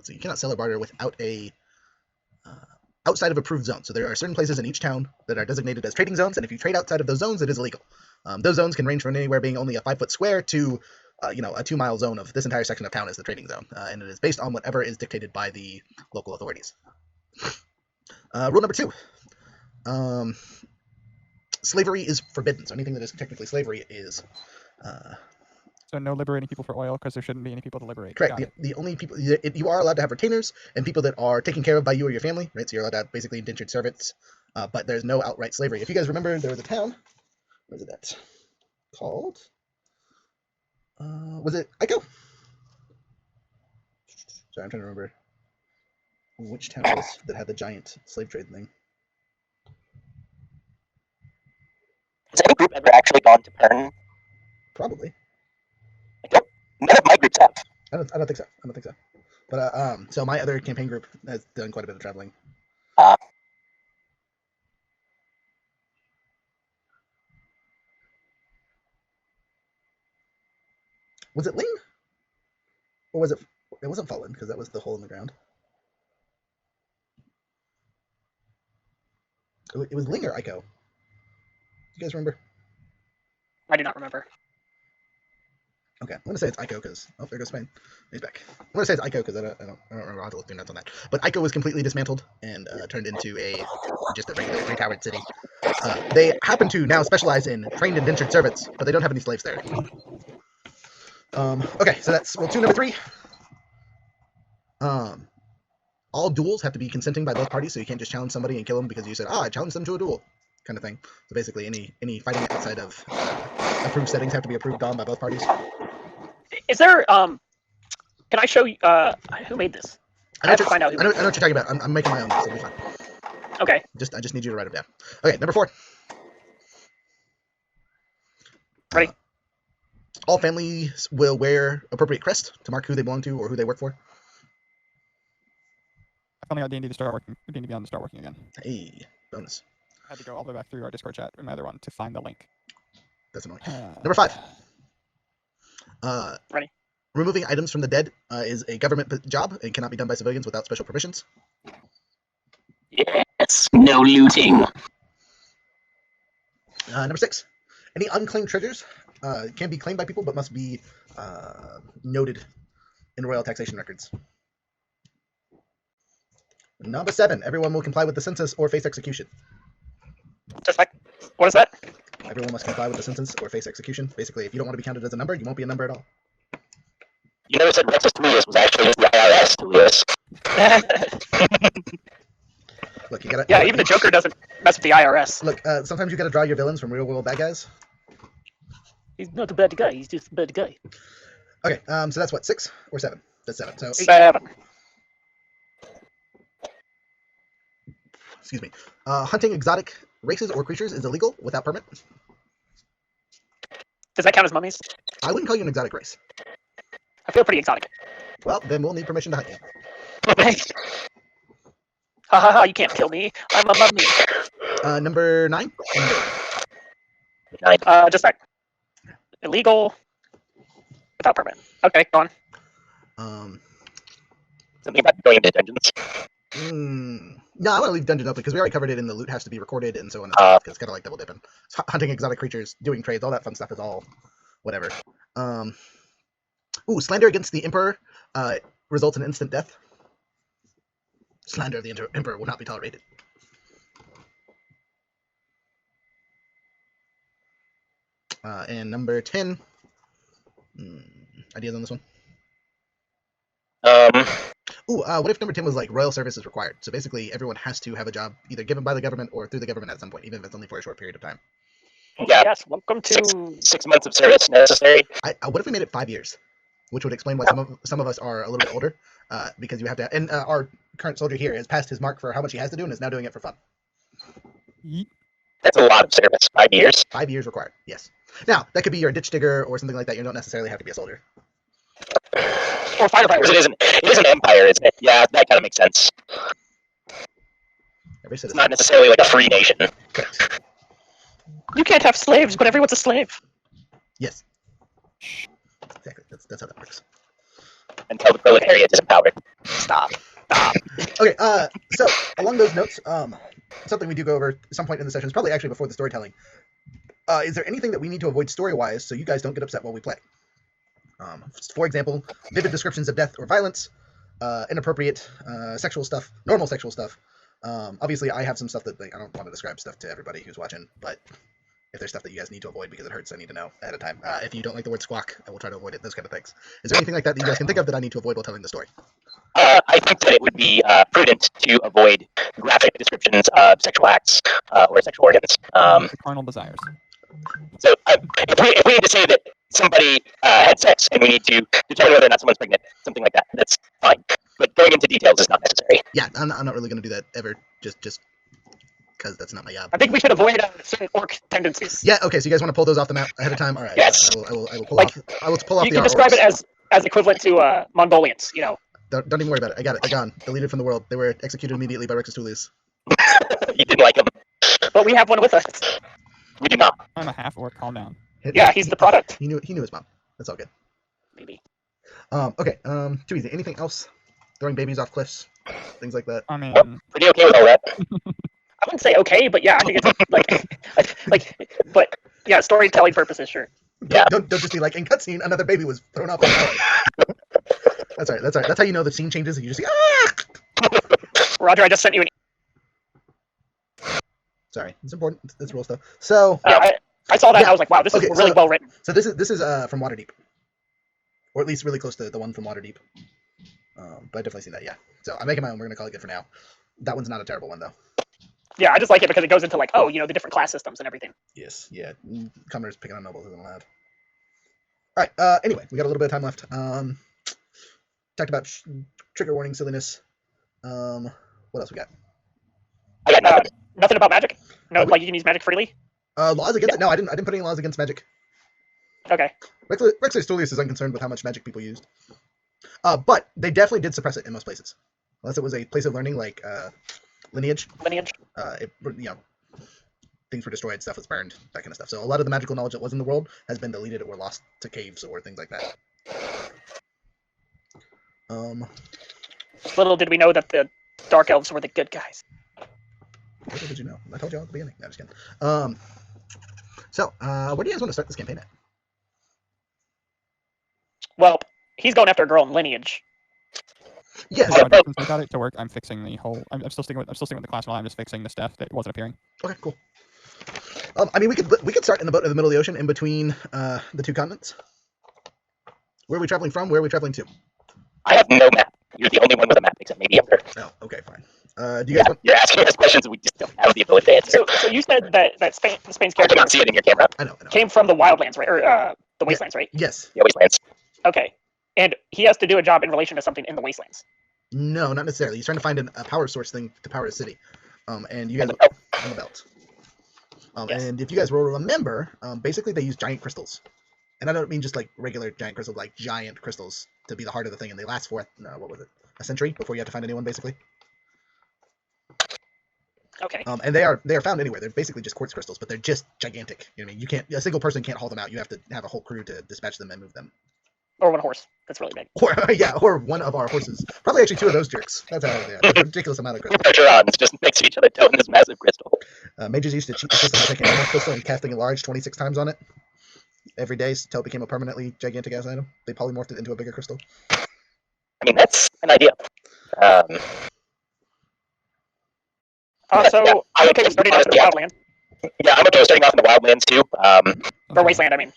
A: you cannot sell or barter without a... outside of approved zones. So there are certain places in each town that are designated as trading zones, and if you trade outside of those zones, it is illegal. Those zones can range from anywhere being only a 5-foot square to a 2-mile zone of this entire section of town is the trading zone, and it is based on whatever is dictated by the local authorities. Rule number 2. Slavery is forbidden. So anything that is technically slavery is.
C: So no liberating people for oil because there shouldn't be any people to liberate.
A: Correct. The only people you are allowed to have retainers and people that are taken care of by you or your family, right? So you're allowed to have basically indentured servants, but there's no outright slavery. If you guys remember, there was a town. Where is it at? Called. Was it Ico? Sorry, I'm trying to remember which town it was that had the giant slave trade thing.
B: Has any group ever actually gone to Pern?
A: Probably.
B: None of my groups have.
A: I don't think so. But so my other campaign group has done quite a bit of traveling. Was it Ling? Or was it? It wasn't Fallen because that was the hole in the ground. It was Ling or Ico. You guys remember?
D: I do not remember.
A: Okay, I'm gonna say it's Ico because there goes Spain. He's back. I'm gonna say it's Ico because I don't remember how to look through notes on that. But Ico was completely dismantled and turned into just a regular 3-towered city. They happen to now specialize in trained indentured servants, but they don't have any slaves there. Okay, so that's rule 2, number 3. All duels have to be consenting by both parties, so you can't just challenge somebody and kill them because you said, I challenged them to a duel, kind of thing. So basically, any fighting outside of approved settings have to be approved on by both parties.
D: Is there can I show you who made this? I have to find out who.
A: I know what you're talking about. I'm making my own, so it'll be fine.
D: Okay.
A: I just need you to write them down. Okay, number 4.
D: Ready?
A: All families will wear appropriate crest to mark who they belong to or who they work for.
C: I finally got D&D to start working. D&D Beyond to start working again.
A: Hey, bonus.
C: I had to go all the way back through our Discord chat in my other one to find the link.
A: That's annoying. Number 5.
D: Ready?
A: Removing items from the dead is a government job and cannot be done by civilians without special permissions.
B: Yes, no looting.
A: Number 6. Any unclaimed treasures can be claimed by people but must be noted in royal taxation records. Number 7. Everyone will comply with the census or face execution.
D: Just like, what is that?
A: Everyone must comply with the census or face execution. Basically, if you don't want to be counted as a number, you won't be a number at all.
B: You never said Rexus Tullius was actually the IRS Tullius.
A: Look, you gotta.
D: Yeah, even the Joker doesn't mess with the IRS.
A: Look, sometimes you gotta draw your villains from real world bad guys.
D: He's not a bad guy. He's just a bad guy.
A: Okay, so that's what, 6 or 7? That's 7. So 8.
D: 7.
A: Excuse me. Hunting exotic races or creatures is illegal without permit.
D: Does that count as mummies?
A: I wouldn't call you an exotic race.
D: I feel pretty exotic.
A: Well, then we'll need permission to hunt you.
D: Ha ha ha! You can't kill me. I'm a mummy.
A: Number 9.
D: Just like illegal without permit. Okay, go on.
B: Something about going into dungeons.
A: No, I want to leave dungeon open because we already covered it in the loot has to be recorded and so on and so forth. It's kind of like double dipping. Hunting exotic creatures, doing trades, all that fun stuff is all whatever. Slander against the Emperor results in instant death. Slander of the Emperor will not be tolerated. And number 10. Ideas on this one? What if number 10 was like royal service is required? So basically, everyone has to have a job either given by the government or through the government at some point, even if it's only for a short period of time.
B: Yeah.
D: Yes, welcome to
B: 6 months of service necessary.
A: What if we made it 5 years? Which would explain why some of us are a little bit older, because you have to. And our current soldier here has passed his mark for how much he has to do and is now doing it for fun.
B: That's a lot of service. 5 years.
A: 5 years required. Yes. Now that could be your ditch digger or something like that. You don't necessarily have to be a soldier.
D: or firefighters.
B: It is an empire, isn't it? Yeah, that kind of makes sense.
A: Every citizen.
B: It's not necessarily like a free nation.
A: Correct.
D: You can't have slaves, but everyone's a slave.
A: Yes. Exactly. That's how that works.
B: Until the proletariat is empowered.
D: Stop.
A: Okay. So along those notes, something we do go over at some point in the session is probably actually before the storytelling. Is there anything that we need to avoid story-wise so you guys don't get upset while we play? For example, vivid descriptions of death or violence, inappropriate sexual stuff, normal sexual stuff. Obviously, I have some stuff that I don't want to describe stuff to everybody who's watching, but if there's stuff that you guys need to avoid because it hurts, I need to know ahead of time. If you don't like the word squawk, I will try to avoid it, those kind of things. Is there anything like that that you guys can think of that I need to avoid while telling the story?
B: I think that it would be prudent to avoid graphic descriptions of sexual acts or sexual organs.
C: Carnal desires.
B: So if we need to say that somebody had sex and we need to determine whether or not someone's pregnant, something like that, that's fine. But going into details is not necessary.
A: Yeah, I'm not really going to do that ever, just because that's not my job.
D: I think we should avoid certain orc tendencies.
A: Yeah, okay, so you guys want to pull those off the map ahead of time? All right.
B: Yes.
A: I will pull
D: Like,
A: off. I will pull off
D: You
A: the
D: can describe
A: artworks.
D: it as equivalent to Mongolians, you know.
A: Don't even worry about it. I got it. They're gone. Deleted from the world. They were executed immediately by Rexus Tullius.
B: You didn't like him.
D: But we have one with us.
B: We do not.
C: I'm a half orc. Calm down.
D: Yeah, he's the product.
A: He knew his mom. That's all good.
D: Maybe.
A: Okay. Too easy. Anything else? Throwing babies off cliffs, things like that.
C: I mean,
B: Pretty okay with all that.
D: I wouldn't say okay, but yeah, I think it's but yeah, storytelling purposes, sure.
B: Yeah.
A: Don't just be like in cutscene another baby was thrown off. That's all right. That's all right. That's how you know the scene changes. And you just see
D: Roger, I just sent you an.
A: Sorry, it's important. It's real stuff. So
D: Yeah, I saw that.
A: Yeah.
D: And I was like, wow, this is
A: Okay,
D: really
A: so-
D: well written.
A: this is from Waterdeep, or at least really close to the one from Waterdeep. But I've definitely seen that. Yeah. So I'm making my own. We're gonna call it good for now. That one's not a terrible one though.
D: Yeah, I just like it because it goes into like, oh, you know, the different class systems and everything.
A: Yes. Yeah. Commoners picking on nobles isn't allowed. All right. Anyway, we got a little bit of time left. Talked about trigger warning silliness. What else we got?
B: I got nothing.
D: Nothing about magic. No,
A: Oh,
D: like you can use magic freely.
A: Laws against it? No, I didn't put any laws against magic.
D: Okay.
A: Rexus Tullius is unconcerned with how much magic people used. But they definitely did suppress it in most places, unless it was a place of learning like lineage.
D: Lineage.
A: Things were destroyed, stuff was burned, that kind of stuff. So a lot of the magical knowledge that was in the world has been deleted or lost to caves or things like that.
D: Little did we know that the dark elves were the good guys.
A: What did you know? I told you all at the beginning. No, just kidding. So where do you guys want to start this campaign at?
D: Well, he's going after a girl in lineage.
A: Yes.
C: since I got it to work, I'm fixing the whole. I'm still sticking with the class model. I'm just fixing the stuff that wasn't appearing.
A: Okay. Cool. I mean, we could start in the boat in the middle of the ocean, in between the two continents. Where are we traveling from? Where are we traveling to?
B: I have no map. You're the only one with a map, except maybe Ember.
A: Oh, okay, fine. Do you guys want?
B: You're asking us questions we just don't have the ability to answer.
D: So you said that Spain's
B: I
D: character
B: cannot see it in your camera.
A: I know.
D: came from the Wildlands, right? Or the Wastelands, right?
A: Yes.
B: The Wastelands.
D: Okay. And he has to do a job in relation to something in the Wastelands.
A: No, not necessarily. He's trying to find a power source thing to power a city. And you guys
B: And the belt.
A: on the belt.
D: Yes.
A: And if you guys will remember, basically they use giant crystals. And I don't mean just like regular giant crystals, like giant crystals to be the heart of the thing. And they last for, what was it, a century before you have to find a new one, basically.
D: Okay.
A: And they are found anywhere. They're basically just quartz crystals, but they're just gigantic. You know what I mean? A single person can't haul them out. You have to have a whole crew to dispatch them and move them.
D: Or one horse. That's really big.
A: Or one of our horses. Probably actually two of those jerks. That's how they are. There's a ridiculous amount of crystals.
B: Percherons just next to each other, toting this massive crystal.
A: Mages used to cheat the system by taking one crystal and casting a large 26 times on it every day until it became a permanently gigantic ass item. They polymorphed it into a bigger crystal.
B: I mean, that's an idea.
D: So
B: Yeah,
D: I'm okay with starting off in the
B: yeah.
D: Wildland.
B: Yeah, I'm okay with starting off in the Wildlands too.
D: Or Wasteland, I mean.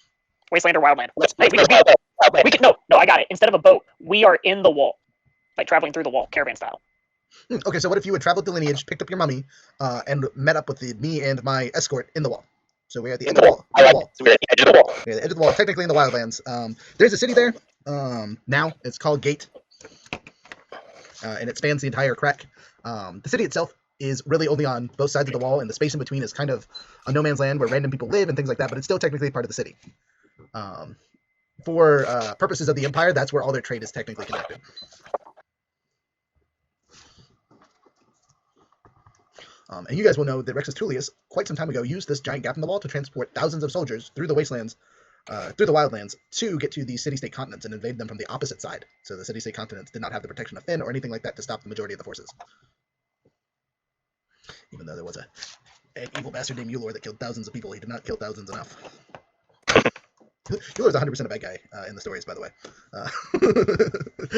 D: Wasteland or Wildland. Hey, we
B: Wildland.
D: can no, I got it. Instead of a boat, we are in the wall. Like traveling through the wall, caravan style.
A: Okay, so what if you had traveled to Lineage, picked up your mummy, and met up with me and my escort in the wall? So we're at the
B: In
A: end
B: the
A: of the
B: wall.
A: wall.
B: I like it. So we're at the edge of the wall.
A: We're at the edge of the wall, technically in the Wildlands. There's a city there. Now it's called Gate, and it spans the entire crack. The city itself is really only on both sides of the wall, and the space in between is kind of a no man's land where random people live and things like that. But it's still technically part of the city. For purposes of the Empire, that's where all their trade is technically conducted. And you guys will know that Rexus Tullius, quite some time ago, used this giant gap in the wall to transport thousands of soldiers through the wastelands, through the wildlands, to get to the city-state continents and invade them from the opposite side. So the city-state continents did not have the protection of Finn or anything like that to stop the majority of the forces. Even though there was an evil bastard named Eulor that killed thousands of people, he did not kill thousands enough. Euler's 100% a bad guy in the stories, by the way.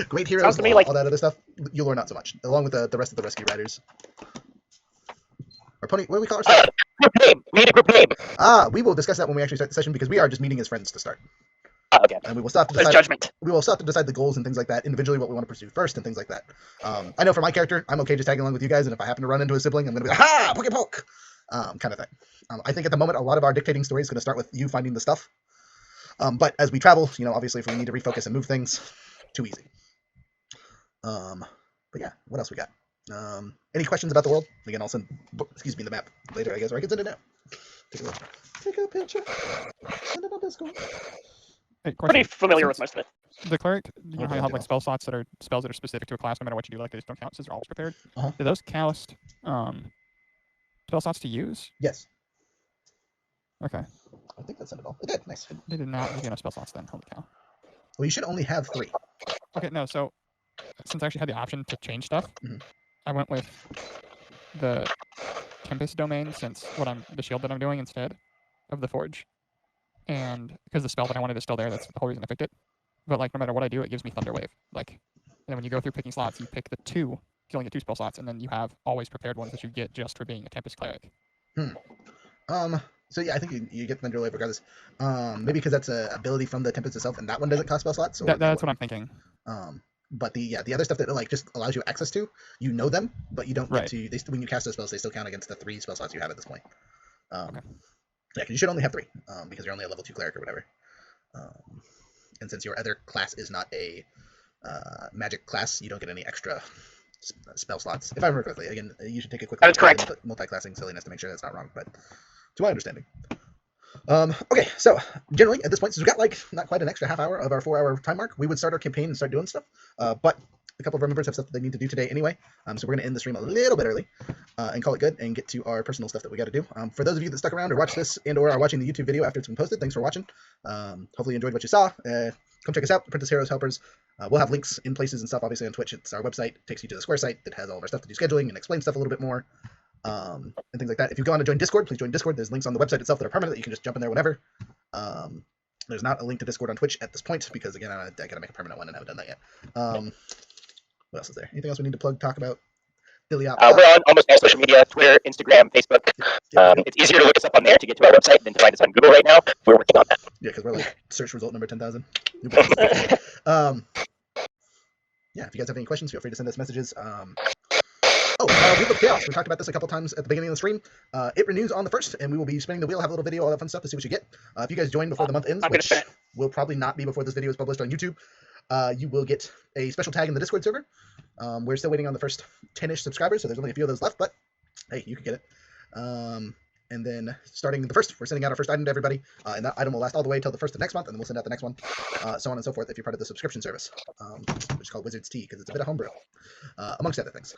A: Great heroes,
D: Sounds to me like
A: all that other stuff. Euler not so much, along with the rest of the rescue riders. Our pony, what do we call ourselves?
B: Group name. We need a group name.
A: We will discuss that when we actually start the session because we are just meeting as friends to start.
B: Okay.
A: And we will still have to
D: there's
A: decide.
D: judgment.
A: We will still have to decide the goals and things like that individually, what we want to pursue first and things like that. I know for my character, I'm okay just tagging along with you guys, and if I happen to run into a sibling, I'm going to be like, ha, poke and poke, kind of thing. I think at the moment, a lot of our dictating story is going to start with you finding the stuff. But as we travel, obviously if we need to refocus and move things, too easy. But yeah, what else we got? Any questions about the world? Again, I'll send, the map later, I guess, or I can send it now. Take a look. Take a picture. Send it on Discord.
C: Hey,
D: Pretty
C: question.
D: familiar with most of it.
C: The cleric, you know how you have
A: Okay.
C: like spell slots that are spells that are specific to a class, no matter what you do, like they just don't count since they're always prepared.
A: Uh-huh.
C: Do those cast spell slots to use?
A: Yes.
C: Okay.
A: I think that sent it all. It did. Nice.
C: They did not give you enough spell slots then. Holy cow.
A: Well, you should only have 3.
C: Okay, no, so since I actually had the option to change stuff,
A: Mhm.
C: I went with the Tempest domain since the shield that I'm doing instead of the Forge. And because the spell that I wanted is still there, that's the whole reason I picked it. But like no matter what I do, it gives me Thunder Wave. Like, and then when you go through picking slots, you pick the 2, you only get 2 spell slots, and then you have always prepared ones that you get just for being a Tempest cleric.
A: So yeah, I think you get Thunder Wave regardless. Maybe because that's an ability from the Tempest itself, and that one doesn't cost spell slots.
C: That's what I'm thinking.
A: But the other stuff that like just allows you access to, them, but you don't get to. When you cast those spells, they still count against the 3 spell slots you have at this point.
C: Okay.
A: Yeah, because you should only have 3, because you're only a level 2 cleric or whatever. And since your other class is not a magic class, you don't get any extra spell slots. If I remember correctly, again, you should take a quick
D: That is
A: look at
D: correct.
A: multi-classing silliness to make sure that's not wrong, but to my understanding. Okay, so generally at this point, since we've got like not quite an extra half hour of our 4-hour time mark, we would start our campaign and start doing stuff. But a couple of our members have stuff that they need to do today anyway, so we're going to end the stream a little bit early and call it good and get to our personal stuff that we got to do. For those of you that stuck around or watched this and or are watching the YouTube video after it's been posted, thanks for watching. Hopefully you enjoyed what you saw. Come check us out, Apprentice Heroes Helpers. We'll have links in places and stuff, obviously on Twitch. It's our website, it takes you to the Square site that has all of our stuff to do scheduling and explain stuff a little bit more. And things like that. If you go on to join Discord, please join Discord. There's links on the website itself that are permanent that you can just jump in there whenever. There's not a link to Discord on Twitch at this point because again I gotta make a permanent one and I haven't done that yet. What else is there? Anything else we need to plug, talk about?
B: We're on almost all social media: Twitter, Instagram, Facebook. It's easier to look us up on there to get to our website than to find us on Google right now. We're working on that.
A: Yeah, because we're like search result number 10,000. Yeah, if you guys have any questions, feel free to send us messages. Wheel of Chaos. We talked about this a couple times at the beginning of the stream. It renews on the 1st, and we will be spinning the wheel, have a little video, all that fun stuff to see what you get. If you guys join before the month ends, which will probably not be before this video is published on YouTube, you will get a special tag in the Discord server. We're still waiting on the first 10-ish subscribers, so there's only a few of those left, but hey, you can get it. And then starting the 1st, we're sending out our first item to everybody, and that item will last all the way till the 1st of next month, and then we'll send out the next one, so on and so forth if you're part of the subscription service, which is called Wizard's Tea, because it's a bit of homebrew, amongst other things.